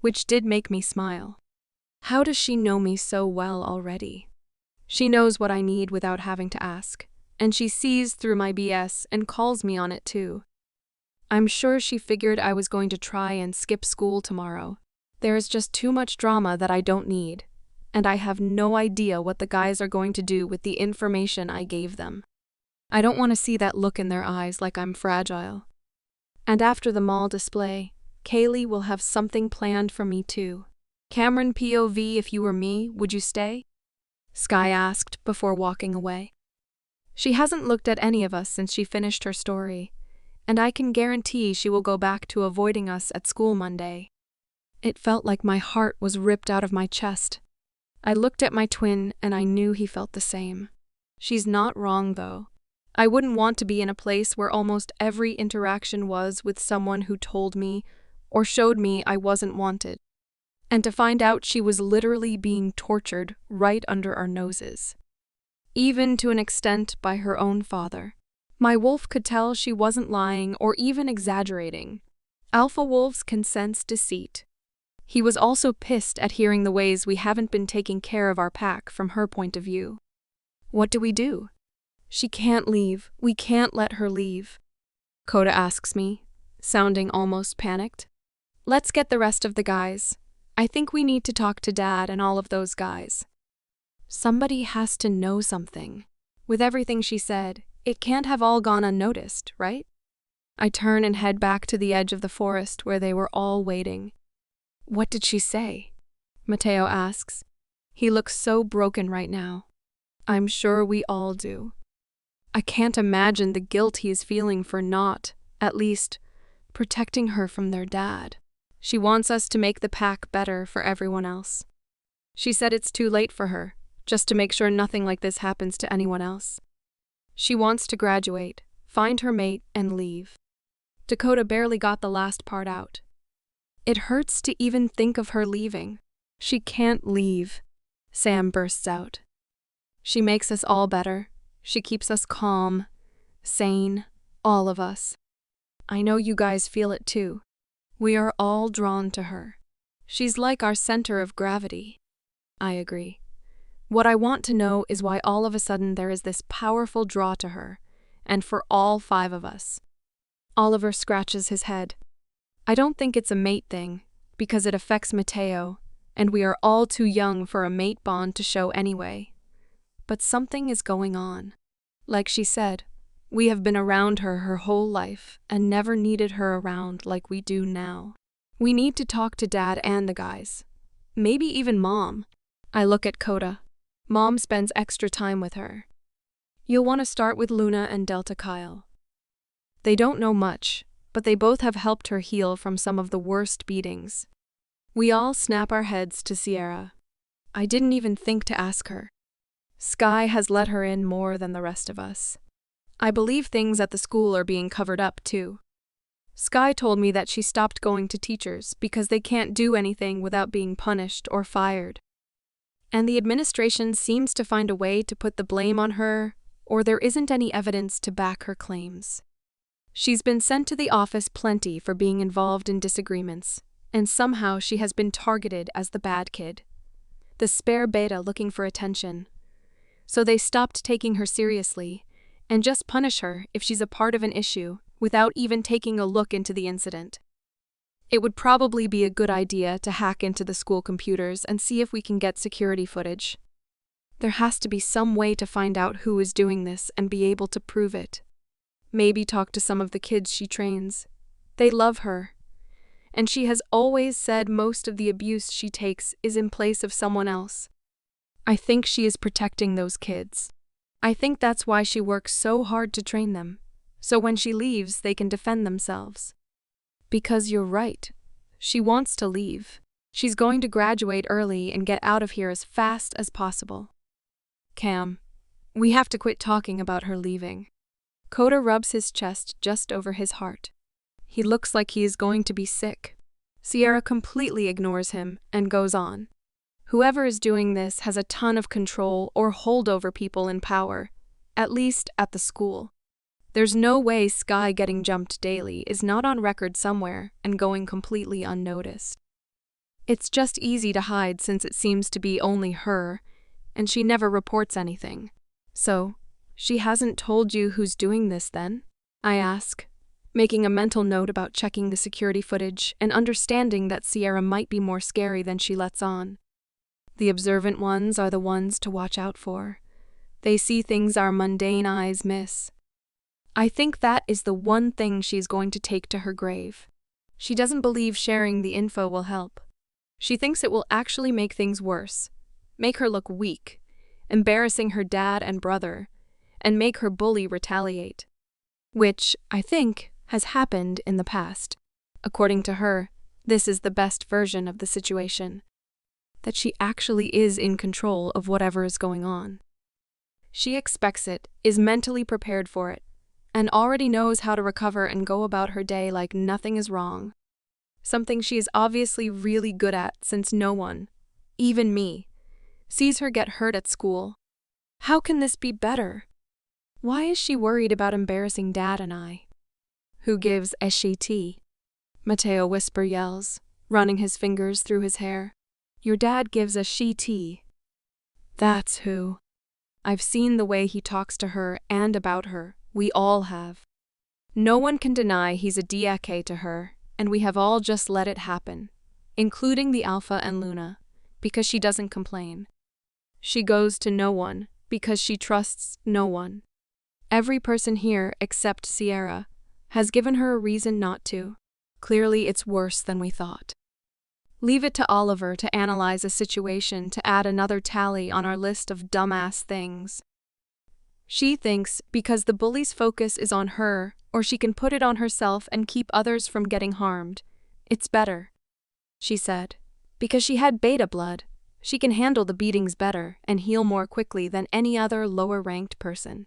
which did make me smile. How does she know me so well already? She knows what I need without having to ask, and she sees through my BS and calls me on it too. I'm sure she figured I was going to try and skip school tomorrow. There is just too much drama that I don't need, and I have no idea what the guys are going to do with the information I gave them. I don't want to see that look in their eyes like I'm fragile. And after the mall display, Kaylee will have something planned for me too. Cameron POV, if you were me, would you stay? Sky asked before walking away. She hasn't looked at any of us since she finished her story, and I can guarantee she will go back to avoiding us at school Monday. It felt like my heart was ripped out of my chest. I looked at my twin and I knew he felt the same. She's not wrong though. I wouldn't want to be in a place where almost every interaction was with someone who told me or showed me I wasn't wanted, and to find out she was literally being tortured right under our noses. even to an extent by her own father. My wolf could tell she wasn't lying or even exaggerating. Alpha wolves can sense deceit. He was also pissed at hearing the ways we haven't been taking care of our pack from her point of view. What do we do? She can't leave. We can't let her leave. Coda asks me, sounding almost panicked. Let's get the rest of the guys. I think we need to talk to Dad and all of those guys. Somebody has to know something. With everything she said, it can't have all gone unnoticed, right? I turn and head back to the edge of the forest where they were all waiting. What did she say? Mateo asks. He looks so broken right now. I'm sure we all do. I can't imagine the guilt he is feeling for not, at least, protecting her from their dad. She wants us to make the pack better for everyone else. She said it's too late for her, just to make sure nothing like this happens to anyone else. She wants to graduate, find her mate, and leave. Dakota barely got the last part out. It hurts to even think of her leaving. She can't leave, Sam bursts out. She makes us all better. She keeps us calm, sane, all of us. I know you guys feel it too. We are all drawn to her. She's like our center of gravity. I agree. What I want to know is why all of a sudden there is this powerful draw to her, and for all 5 of us. Oliver scratches his head. I don't think it's a mate thing, because it affects Mateo, and we are all too young for a mate bond to show anyway. But something is going on. Like she said, we have been around her whole life and never needed her around like we do now. We need to talk to Dad and the guys. Maybe even Mom. I look at Coda. Mom spends extra time with her. You'll want to start with Luna and Delta Kyle. They don't know much, but they both have helped her heal from some of the worst beatings. We all snap our heads to Sierra. I didn't even think to ask her. Sky has let her in more than the rest of us. I believe things at the school are being covered up too. Sky told me that she stopped going to teachers because they can't do anything without being punished or fired. And the administration seems to find a way to put the blame on her, or there isn't any evidence to back her claims. She's been sent to the office plenty for being involved in disagreements, and somehow she has been targeted as the bad kid. The spare beta looking for attention. So they stopped taking her seriously, and just punish her if she's a part of an issue, without even taking a look into the incident. It would probably be a good idea to hack into the school computers and see if we can get security footage. There has to be some way to find out who is doing this and be able to prove it. Maybe talk to some of the kids she trains. They love her. And she has always said most of the abuse she takes is in place of someone else. I think she is protecting those kids. I think that's why she works so hard to train them, so when she leaves, they can defend themselves. Because you're right. She wants to leave. She's going to graduate early and get out of here as fast as possible. Cam, we have to quit talking about her leaving. Coda rubs his chest just over his heart. He looks like he is going to be sick. Sierra completely ignores him and goes on. Whoever is doing this has a ton of control or hold over people in power, at least at the school. There's no way Sky getting jumped daily is not on record somewhere and going completely unnoticed. It's just easy to hide since it seems to be only her, and she never reports anything. So, she hasn't told you who's doing this then? I ask, making a mental note about checking the security footage and understanding that Sierra might be more scary than she lets on. The observant ones are the ones to watch out for. They see things our mundane eyes miss. I think that is the one thing she's going to take to her grave. She doesn't believe sharing the info will help. She thinks it will actually make things worse, make her look weak, embarrassing her dad and brother, and make her bully retaliate. Which, I think, has happened in the past. According to her, this is the best version of the situation. That she actually is in control of whatever is going on. She expects it, is mentally prepared for it, and already knows how to recover and go about her day like nothing is wrong. Something she is obviously really good at since no one, even me, sees her get hurt at school. How can this be better? Why is she worried about embarrassing Dad and I? Who gives a shit? Mateo whisper yells, running his fingers through his hair. Your dad gives a shit. That's who. I've seen the way he talks to her and about her. We all have. No one can deny he's a diake to her, and we have all just let it happen, including the Alpha and Luna, because she doesn't complain. She goes to no one, because she trusts no one. Every person here, except Sierra, has given her a reason not to. Clearly it's worse than we thought. Leave it to Oliver to analyze a situation to add another tally on our list of dumbass things. She thinks because the bully's focus is on her, or she can put it on herself and keep others from getting harmed, it's better. She said, because she had beta blood, she can handle the beatings better and heal more quickly than any other lower-ranked person.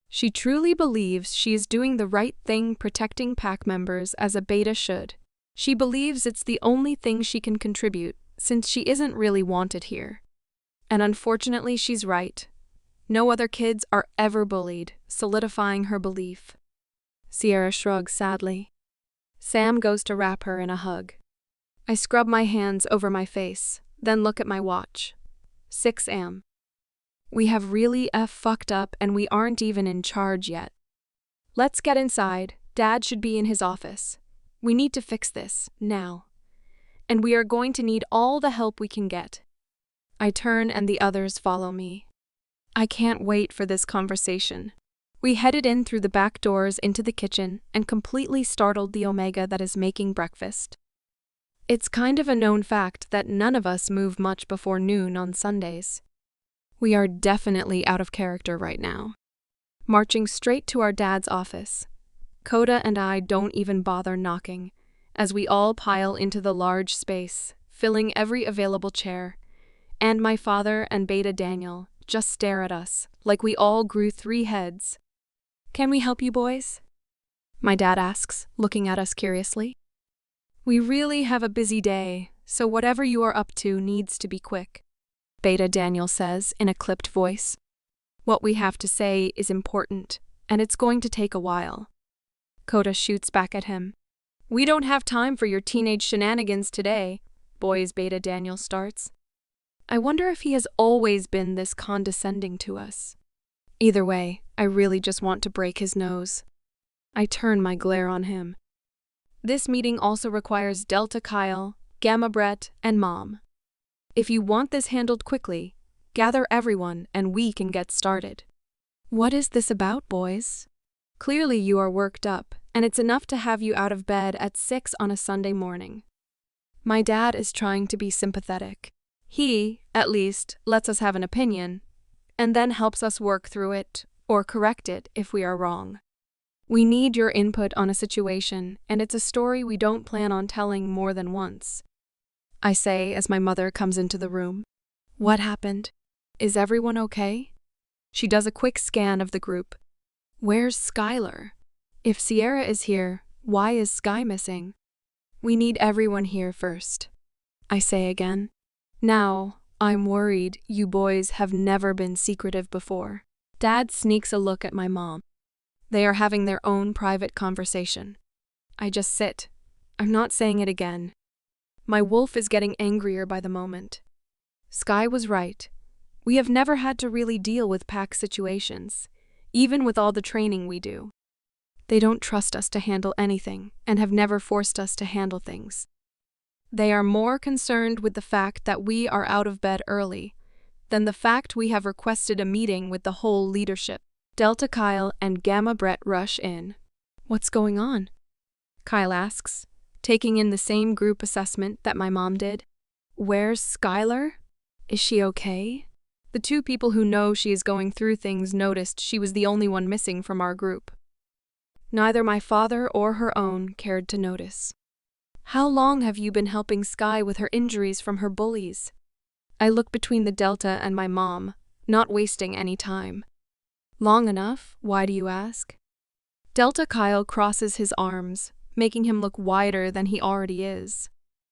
She truly believes she is doing the right thing protecting pack members as a beta should. She believes it's the only thing she can contribute, since she isn't really wanted here. And unfortunately she's right. No other kids are ever bullied, solidifying her belief. Sierra shrugs sadly. Sam goes to wrap her in a hug. I scrub my hands over my face, then look at my watch. 6 a.m. We have really fucked up and we aren't even in charge yet. Let's get inside. Dad should be in his office. We need to fix this, now. And we are going to need all the help we can get. I turn and the others follow me. I can't wait for this conversation. We headed in through the back doors into the kitchen and completely startled the Omega that is making breakfast. It's kind of a known fact that none of us move much before noon on Sundays. We are definitely out of character right now. Marching straight to our dad's office. Coda and I don't even bother knocking, as we all pile into the large space, filling every available chair, and my father and Beta Daniel just stare at us, like we all grew 3 heads. Can we help you boys? My dad asks, looking at us curiously. We really have a busy day, so whatever you are up to needs to be quick, Beta Daniel says in a clipped voice. What we have to say is important, and it's going to take a while. Coda shoots back at him. We don't have time for your teenage shenanigans today, boys, Beta Daniel starts. I wonder if he has always been this condescending to us. Either way, I really just want to break his nose. I turn my glare on him. This meeting also requires Delta Kyle, Gamma Brett, and Mom. If you want this handled quickly, gather everyone and we can get started. What is this about, boys? Clearly you are worked up, and it's enough to have you out of bed at 6 on a Sunday morning. My dad is trying to be sympathetic. He, at least, lets us have an opinion, and then helps us work through it, or correct it if we are wrong. We need your input on a situation, and it's a story we don't plan on telling more than once. I say as my mother comes into the room. What happened? Is everyone okay? She does a quick scan of the group. Where's Skylar? If Sierra is here, why is Sky missing? We need everyone here first. I say again. Now, I'm worried you boys have never been secretive before. Dad sneaks a look at my mom. They are having their own private conversation. I just sit. I'm not saying it again. My wolf is getting angrier by the moment. Sky was right. We have never had to really deal with pack situations, even with all the training we do. They don't trust us to handle anything and have never forced us to handle things. They are more concerned with the fact that we are out of bed early than the fact we have requested a meeting with the whole leadership. Delta Kyle and Gamma Brett rush in. What's going on? Kyle asks, taking in the same group assessment that my mom did. Where's Skylar? Is she okay? The 2 people who know she is going through things noticed she was the only one missing from our group. Neither my father or her own cared to notice. How long have you been helping Sky with her injuries from her bullies? I look between the Delta and my mom, not wasting any time. Long enough, why do you ask? Delta Kyle crosses his arms, making him look wider than he already is.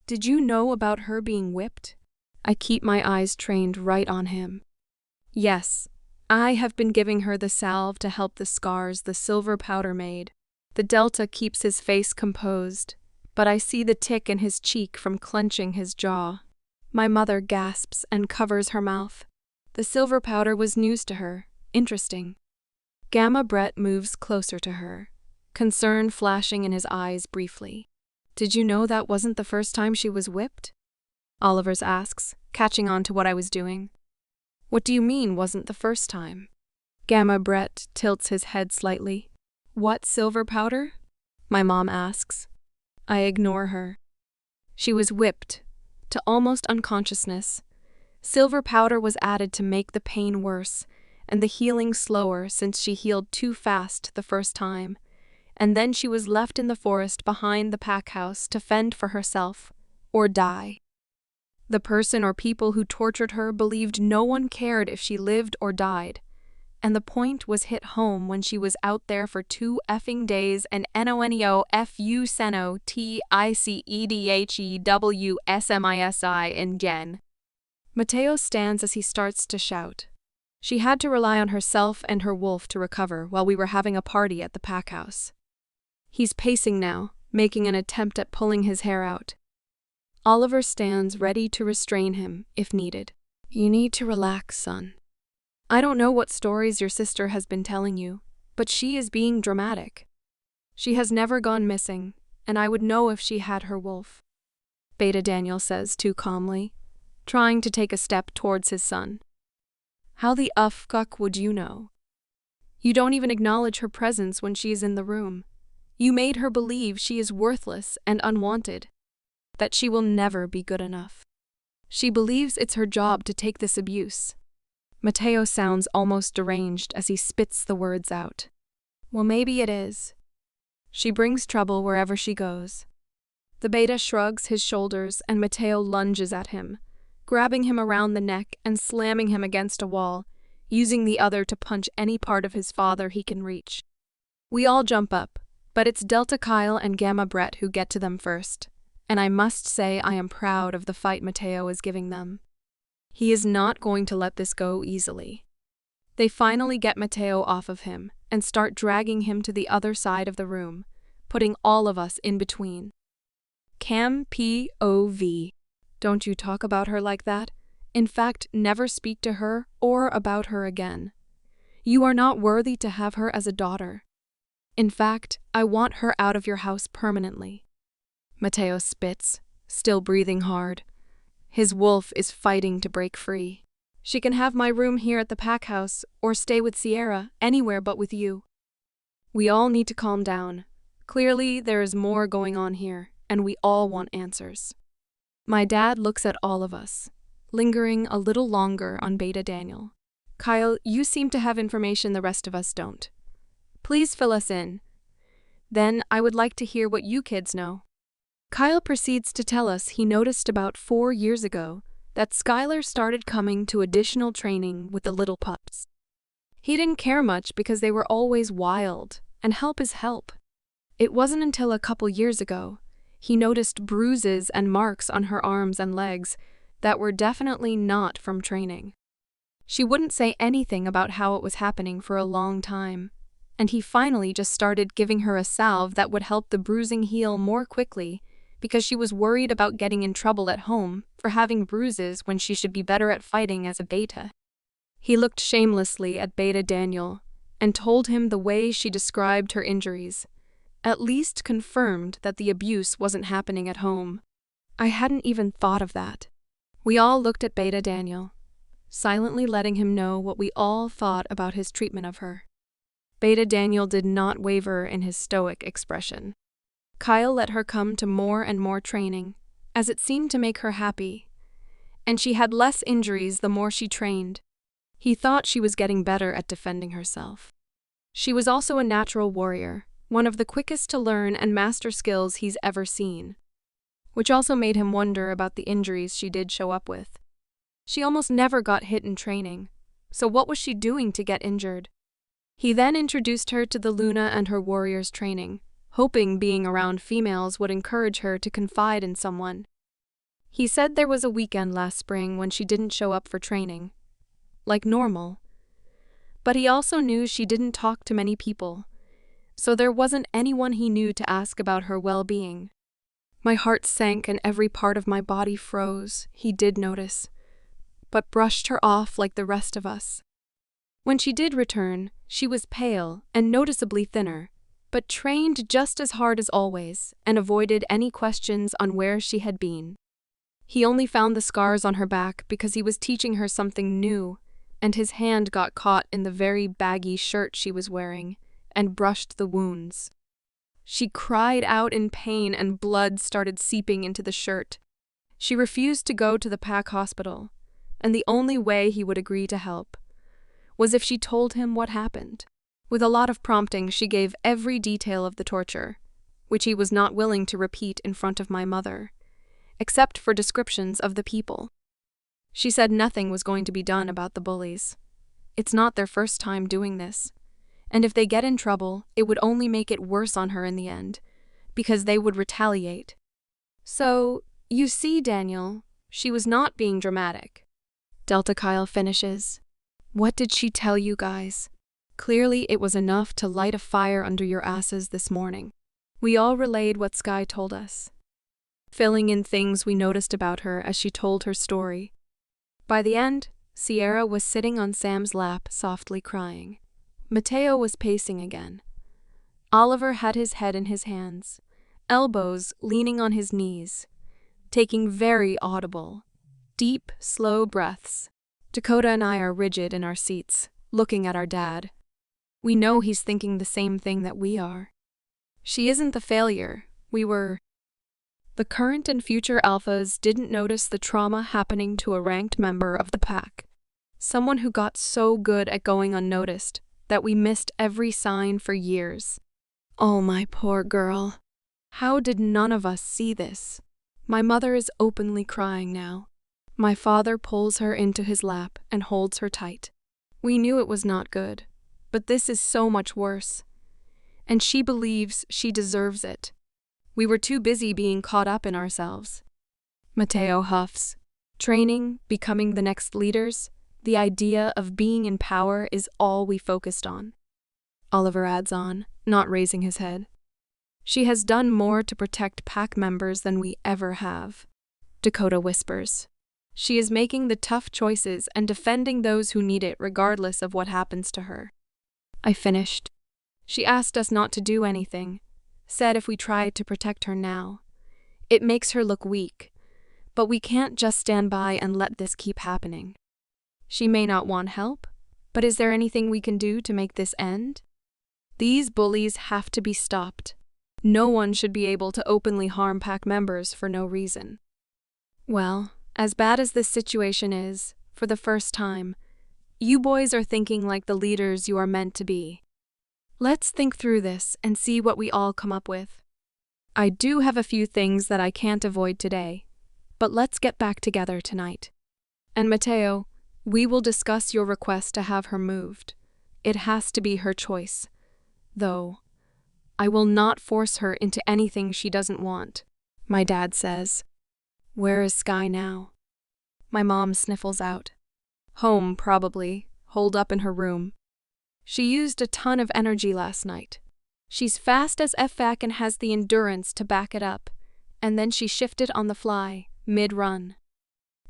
Did you know about her being whipped? I keep my eyes trained right on him. Yes, I have been giving her the salve to help the scars the silver powder made. The Delta keeps his face composed, but I see the tick in his cheek from clenching his jaw. My mother gasps and covers her mouth. The silver powder was news to her. Interesting. Gamma Brett moves closer to her, concern flashing in his eyes briefly. Did you know that wasn't the first time she was whipped? Olivers asks, catching on to what I was doing. What do you mean wasn't the first time? Gamma Brett tilts his head slightly. What silver powder? My mom asks. I ignore her. She was whipped to almost unconsciousness. Silver powder was added to make the pain worse and the healing slower since she healed too fast the first time, and then she was left in the forest behind the pack house to fend for herself or die. The person or people who tortured her believed no one cared if she lived or died, and the point was hit home when she was out there for 2 effing days and NONEO FU TICEDHEWSMISI in Gen. Mateo stands as he starts to shout. She had to rely on herself and her wolf to recover while we were having a party at the pack house. He's pacing now, making an attempt at pulling his hair out. Oliver stands ready to restrain him if needed. You need to relax, son. I don't know what stories your sister has been telling you, but she is being dramatic. She has never gone missing, and I would know if she had her wolf. Beta Daniel says too calmly, trying to take a step towards his son. How the fuck would you know? You don't even acknowledge her presence when she is in the room. You made her believe she is worthless and unwanted, that she will never be good enough. She believes it's her job to take this abuse. Mateo sounds almost deranged as he spits the words out. Well, maybe it is. She brings trouble wherever she goes. The beta shrugs his shoulders and Mateo lunges at him, grabbing him around the neck and slamming him against a wall, using the other to punch any part of his father he can reach. We all jump up, but it's Delta Kyle and Gamma Brett who get to them first, and I must say I am proud of the fight Mateo is giving them. He is not going to let this go easily. They finally get Mateo off of him and start dragging him to the other side of the room, putting all of us in between. Cam POV. Don't you talk about her like that. In fact, never speak to her or about her again. You are not worthy to have her as a daughter. In fact, I want her out of your house permanently. Mateo spits, still breathing hard. His wolf is fighting to break free. She can have my room here at the pack house or stay with Sierra, anywhere but with you. We all need to calm down. Clearly, there is more going on here, and we all want answers. My dad looks at all of us, lingering a little longer on Beta Daniel. Kyle, you seem to have information the rest of us don't. Please fill us in. Then I would like to hear what you kids know. Kyle proceeds to tell us he noticed about 4 years ago that Skylar started coming to additional training with the little pups. He didn't care much because they were always wild, and help is help. It wasn't until a couple years ago he noticed bruises and marks on her arms and legs that were definitely not from training. She wouldn't say anything about how it was happening for a long time, and he finally just started giving her a salve that would help the bruising heal more quickly because she was worried about getting in trouble at home for having bruises when she should be better at fighting as a beta. He looked shamelessly at Beta Daniel and told him the way she described her injuries at least confirmed that the abuse wasn't happening at home. I hadn't even thought of that. We all looked at Beta Daniel, silently letting him know what we all thought about his treatment of her. Beta Daniel did not waver in his stoic expression. Kyle let her come to more and more training, as it seemed to make her happy, and she had less injuries the more she trained. He thought she was getting better at defending herself. She was also a natural warrior, one of the quickest to learn and master skills he's ever seen, which also made him wonder about the injuries she did show up with. She almost never got hit in training, so what was she doing to get injured? He then introduced her to the Luna and her warriors training, hoping being around females would encourage her to confide in someone. He said there was a weekend last spring when she didn't show up for training, like normal, But he also knew she didn't talk to many people, so there wasn't anyone he knew to ask about her well-being. My heart sank and every part of my body froze, he did notice, but brushed her off like the rest of us. When she did return, she was pale and noticeably thinner, but trained just as hard as always and avoided any questions on where she had been. He only found the scars on her back because he was teaching her something new, and his hand got caught in the very baggy shirt she was wearing and brushed the wounds. She cried out in pain and blood started seeping into the shirt. She refused to go to the pack hospital, and the only way he would agree to help was if she told him what happened. With a lot of prompting, she gave every detail of the torture, which he was not willing to repeat in front of my mother, except for descriptions of the people. She said nothing was going to be done about the bullies. It's not their first time doing this, and if they get in trouble, it would only make it worse on her in the end, because they would retaliate. So, you see, Daniel, she was not being dramatic. Delta Kyle finishes. What did she tell you guys? Clearly it was enough to light a fire under your asses this morning. We all relayed what Sky told us, filling in things we noticed about her as she told her story. By the end, Sierra was sitting on Sam's lap, softly crying. Mateo was pacing again. Oliver had his head in his hands, elbows leaning on his knees, taking very audible, deep, slow breaths. Dakota and I are rigid in our seats, looking at our dad. We know he's thinking the same thing that we are. She isn't the failure, we were. The current and future alphas didn't notice the trauma happening to a ranked member of the pack. Someone who got so good at going unnoticed that we missed every sign for years. Oh, my poor girl. How did none of us see this? My mother is openly crying now. My father pulls her into his lap and holds her tight. We knew it was not good, but this is so much worse. And she believes she deserves it. We were too busy being caught up in ourselves. Mateo huffs. Training, becoming the next leaders, the idea of being in power is all we focused on. Oliver adds on, not raising his head. She has done more to protect pack members than we ever have. Dakota whispers. She is making the tough choices and defending those who need it regardless of what happens to her. I finished. She asked us not to do anything, said if we tried to protect her now. It makes her look weak, but we can't just stand by and let this keep happening. She may not want help, but is there anything we can do to make this end? These bullies have to be stopped. No one should be able to openly harm pack members for no reason. Well, as bad as this situation is, for the first time, you boys are thinking like the leaders you are meant to be. Let's think through this and see what we all come up with. I do have a few things that I can't avoid today, but let's get back together tonight. And Mateo, we will discuss your request to have her moved. It has to be her choice. Though, I will not force her into anything she doesn't want, my dad says. Where is Sky now? My mom sniffles out. Home, probably, holed up in her room. She used a ton of energy last night. She's fast as FAC and has the endurance to back it up, and then she shifted on the fly, mid-run.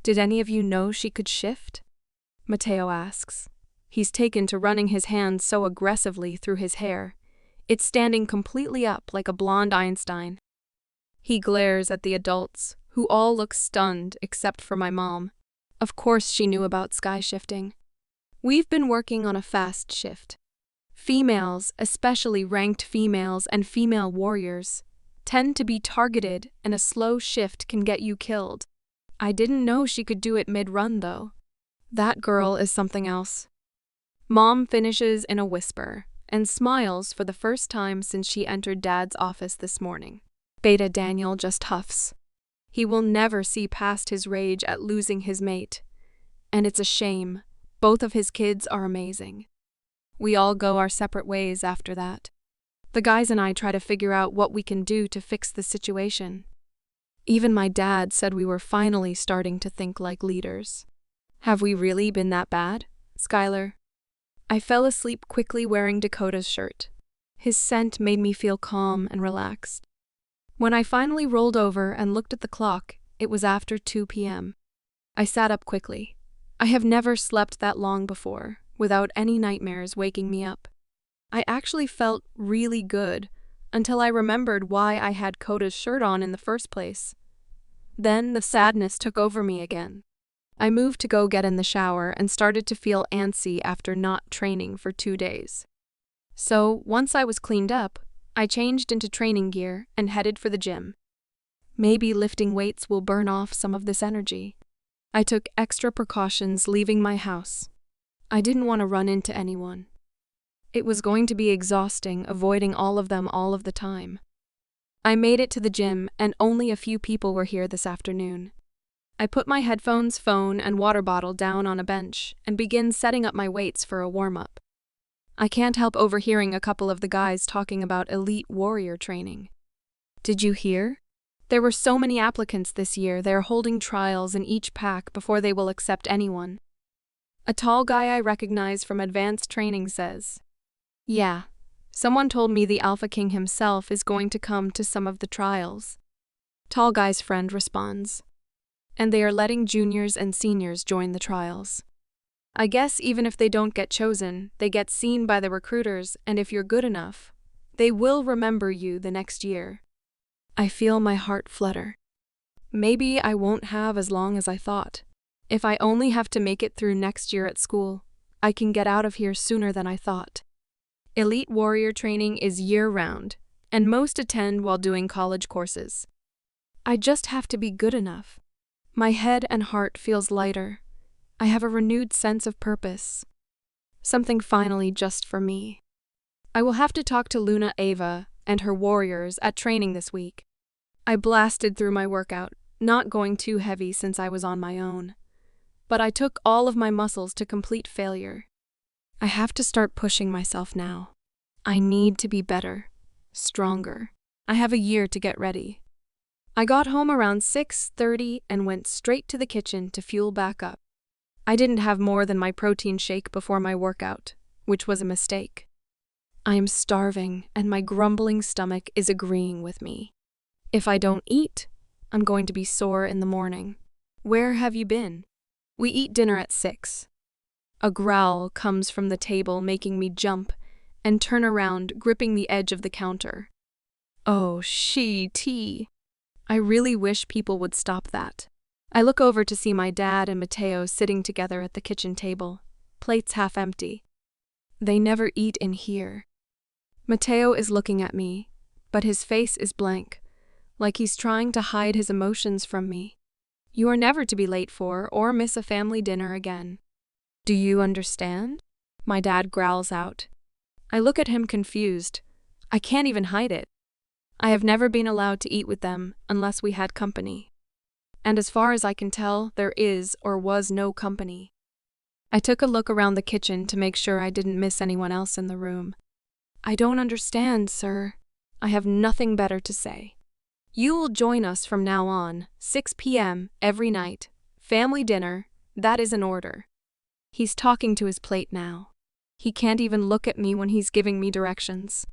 Did any of you know she could shift? Mateo asks. He's taken to running his hands so aggressively through his hair. It's standing completely up like a blonde Einstein. He glares at the adults, who all look stunned except for my mom. Of course she knew about sky shifting. We've been working on a fast shift. Females, especially ranked females and female warriors, tend to be targeted and a slow shift can get you killed. I didn't know she could do it mid-run though. That girl is something else. Mom finishes in a whisper and smiles for the first time since she entered Dad's office this morning. Beta Daniel just huffs. He will never see past his rage at losing his mate. And it's a shame. Both of his kids are amazing. We all go our separate ways after that. The guys and I try to figure out what we can do to fix the situation. Even my dad said we were finally starting to think like leaders. Have we really been that bad, Skylar? I fell asleep quickly wearing Dakota's shirt. His scent made me feel calm and relaxed. When I finally rolled over and looked at the clock, it was after 2 p.m. I sat up quickly. I have never slept that long before, without any nightmares waking me up. I actually felt really good until I remembered why I had Kota's shirt on in the first place. Then the sadness took over me again. I moved to go get in the shower and started to feel antsy after not training for 2 days. So, once I was cleaned up, I changed into training gear and headed for the gym. Maybe lifting weights will burn off some of this energy. I took extra precautions leaving my house. I didn't want to run into anyone. It was going to be exhausting avoiding all of them all of the time. I made it to the gym and only a few people were here this afternoon. I put my headphones, phone, and water bottle down on a bench and began setting up my weights for a warm-up. I can't help overhearing a couple of the guys talking about elite warrior training. Did you hear? There were so many applicants this year, they are holding trials in each pack before they will accept anyone. A tall guy I recognize from advanced training says, "Yeah, someone told me the Alpha King himself is going to come to some of the trials." Tall guy's friend responds, "And they are letting juniors and seniors join the trials. I guess even if they don't get chosen, they get seen by the recruiters, and if you're good enough, they will remember you the next year." I feel my heart flutter. Maybe I won't have as long as I thought. If I only have to make it through next year at school, I can get out of here sooner than I thought. Elite warrior training is year-round, and most attend while doing college courses. I just have to be good enough. My head and heart feels lighter. I have a renewed sense of purpose. Something finally just for me. I will have to talk to Luna Ava and her warriors at training this week. I blasted through my workout, not going too heavy since I was on my own. But I took all of my muscles to complete failure. I have to start pushing myself now. I need to be better, stronger. I have a year to get ready. I got home around 6:30 and went straight to the kitchen to fuel back up. I didn't have more than my protein shake before my workout, which was a mistake. I am starving, and my grumbling stomach is agreeing with me. If I don't eat, I'm going to be sore in the morning. Where have you been? We eat dinner at 6. A growl comes from the table, making me jump and turn around, gripping the edge of the counter. Oh, shit. I really wish people would stop that. I look over to see my dad and Mateo sitting together at the kitchen table, plates half empty. They never eat in here. Mateo is looking at me, but his face is blank, like he's trying to hide his emotions from me. You are never to be late for or miss a family dinner again. Do you understand? My dad growls out. I look at him confused. I can't even hide it. I have never been allowed to eat with them unless we had company. And as far as I can tell, there is or was no company. I took a look around the kitchen to make sure I didn't miss anyone else in the room. I don't understand, sir. I have nothing better to say. You will join us from now on, 6 p.m. every night. Family dinner, that is an order. He's talking to his plate now. He can't even look at me when he's giving me directions.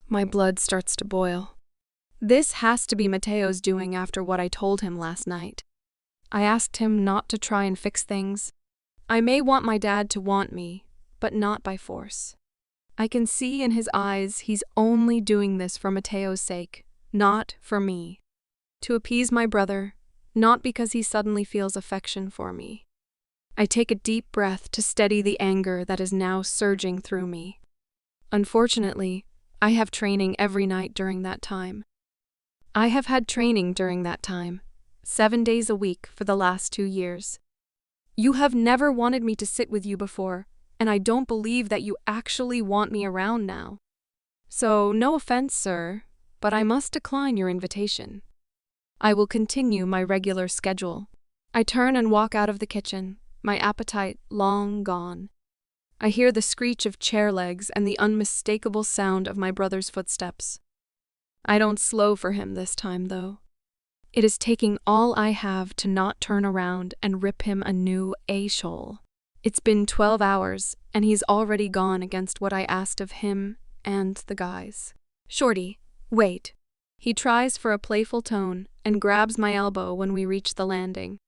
My blood starts to boil. This has to be Mateo's doing after what I told him last night. I asked him not to try and fix things. I may want my dad to want me, but not by force. I can see in his eyes he's only doing this for Mateo's sake, not for me. To appease my brother, not because he suddenly feels affection for me. I take a deep breath to steady the anger that is now surging through me. Unfortunately, I have training every night during that time. I have had training during that time, 7 days a week for the last 2 years. You have never wanted me to sit with you before, and I don't believe that you actually want me around now. So, no offense, sir, but I must decline your invitation. I will continue my regular schedule. I turn and walk out of the kitchen, my appetite long gone. I hear the screech of chair legs and the unmistakable sound of my brother's footsteps. I don't slow for him this time, though. It is taking all I have to not turn around and rip him a new a-shole. It's been 12 hours, and he's already gone against what I asked of him and the guys. Shorty, wait. He tries for a playful tone and grabs my elbow when we reach the landing.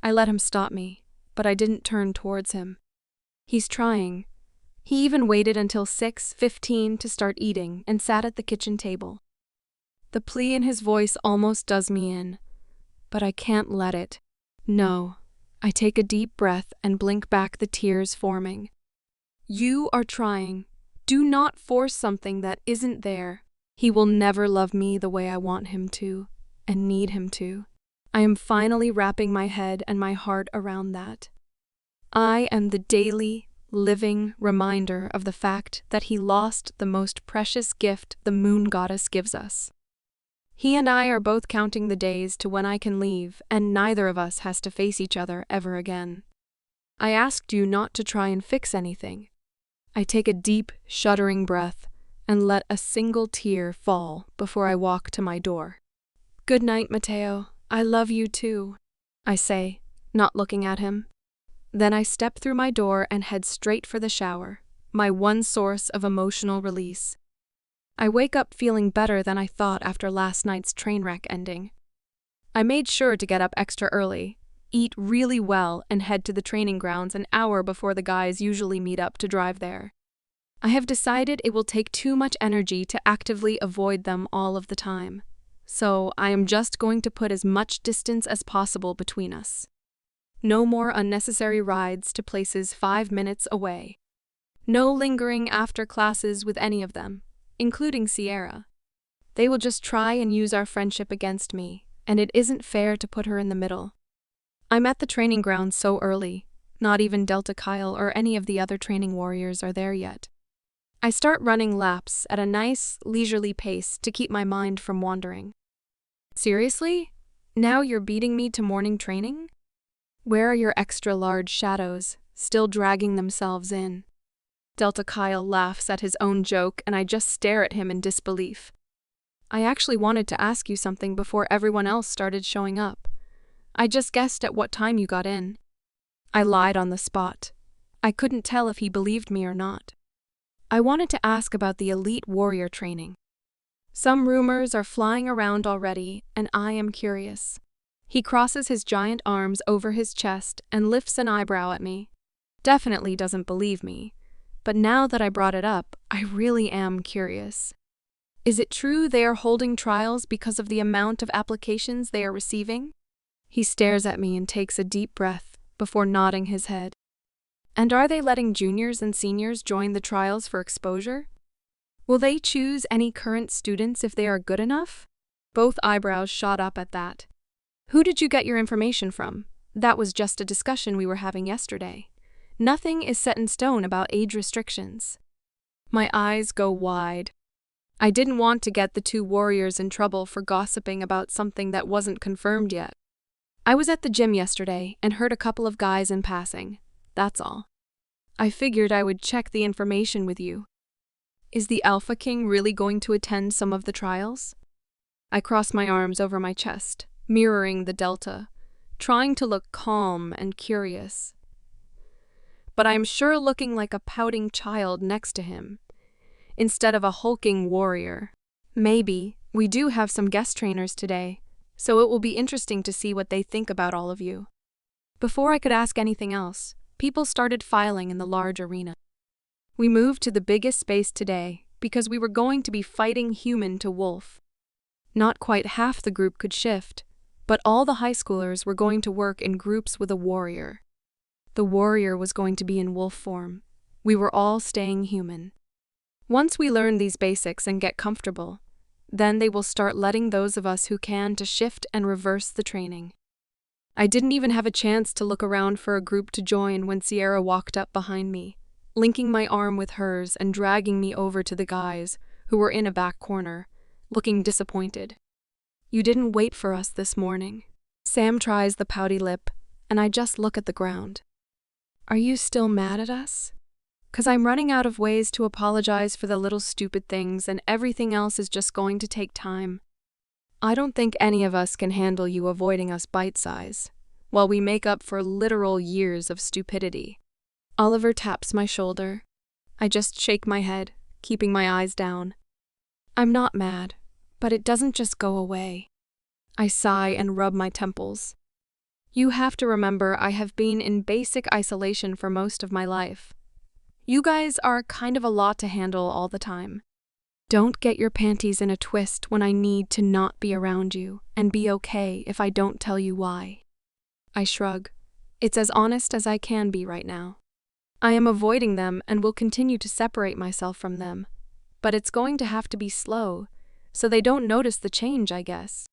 I let him stop me, but I didn't turn towards him. He's trying. He even waited until 6:15 to start eating and sat at the kitchen table. The plea in his voice almost does me in, but I can't let it. No. I take a deep breath and blink back the tears forming. You are trying. Do not force something that isn't there. He will never love me the way I want him to, and need him to. I am finally wrapping my head and my heart around that. I am the daily, living reminder of the fact that he lost the most precious gift the moon goddess gives us. He and I are both counting the days to when I can leave, and neither of us has to face each other ever again. I asked you not to try and fix anything. I take a deep, shuddering breath and let a single tear fall before I walk to my door. Good night, Mateo. I love you too, I say, not looking at him. Then I step through my door and head straight for the shower, my one source of emotional release. I wake up feeling better than I thought after last night's train wreck ending. I made sure to get up extra early, eat really well, and head to the training grounds an hour before the guys usually meet up to drive there. I have decided it will take too much energy to actively avoid them all of the time, so I am just going to put as much distance as possible between us. No more unnecessary rides to places 5 minutes away. No lingering after classes with any of them, including Sierra. They will just try and use our friendship against me, and it isn't fair to put her in the middle. I'm at the training grounds so early, not even Delta Kyle or any of the other training warriors are there yet. I start running laps at a nice, leisurely pace to keep my mind from wandering. Seriously? Now you're beating me to morning training? Where are your extra-large shadows, still dragging themselves in? Delta Kyle laughs at his own joke, and I just stare at him in disbelief. I actually wanted to ask you something before everyone else started showing up. I just guessed at what time you got in. I lied on the spot. I couldn't tell if he believed me or not. I wanted to ask about the elite warrior training. Some rumors are flying around already, and I am curious. He crosses his giant arms over his chest and lifts an eyebrow at me. Definitely doesn't believe me. But now that I brought it up, I really am curious. Is it true they are holding trials because of the amount of applications they are receiving? He stares at me and takes a deep breath before nodding his head. And are they letting juniors and seniors join the trials for exposure? Will they choose any current students if they are good enough? Both eyebrows shot up at that. Who did you get your information from? That was just a discussion we were having yesterday. Nothing is set in stone about age restrictions. My eyes go wide. I didn't want to get the two warriors in trouble for gossiping about something that wasn't confirmed yet. I was at the gym yesterday and heard a couple of guys in passing. That's all. I figured I would check the information with you. Is the Alpha King really going to attend some of the trials? I cross my arms over my chest, mirroring the Delta, trying to look calm and curious. But I'm sure looking like a pouting child next to him, instead of a hulking warrior. Maybe we do have some guest trainers today, so it will be interesting to see what they think about all of you. Before I could ask anything else, people started filing in the large arena. We moved to the biggest space today because we were going to be fighting human to wolf. Not quite half the group could shift, but all the high schoolers were going to work in groups with a warrior. The warrior was going to be in wolf form. We were all staying human. Once we learn these basics and get comfortable, then they will start letting those of us who can to shift and reverse the training. I didn't even have a chance to look around for a group to join when Sierra walked up behind me, linking my arm with hers and dragging me over to the guys, who were in a back corner, looking disappointed. You didn't wait for us this morning. Sam tries the pouty lip, and I just look at the ground. Are you still mad at us? 'Cause I'm running out of ways to apologize for the little stupid things, and everything else is just going to take time. I don't think any of us can handle you avoiding us bite-size, while we make up for literal years of stupidity. Oliver taps my shoulder. I just shake my head, keeping my eyes down. I'm not mad, but it doesn't just go away. I sigh and rub my temples. You have to remember I have been in basic isolation for most of my life. You guys are kind of a lot to handle all the time. Don't get your panties in a twist when I need to not be around you, and be okay if I don't tell you why. I shrug. It's as honest as I can be right now. I am avoiding them and will continue to separate myself from them. But it's going to have to be slow, so they don't notice the change, I guess.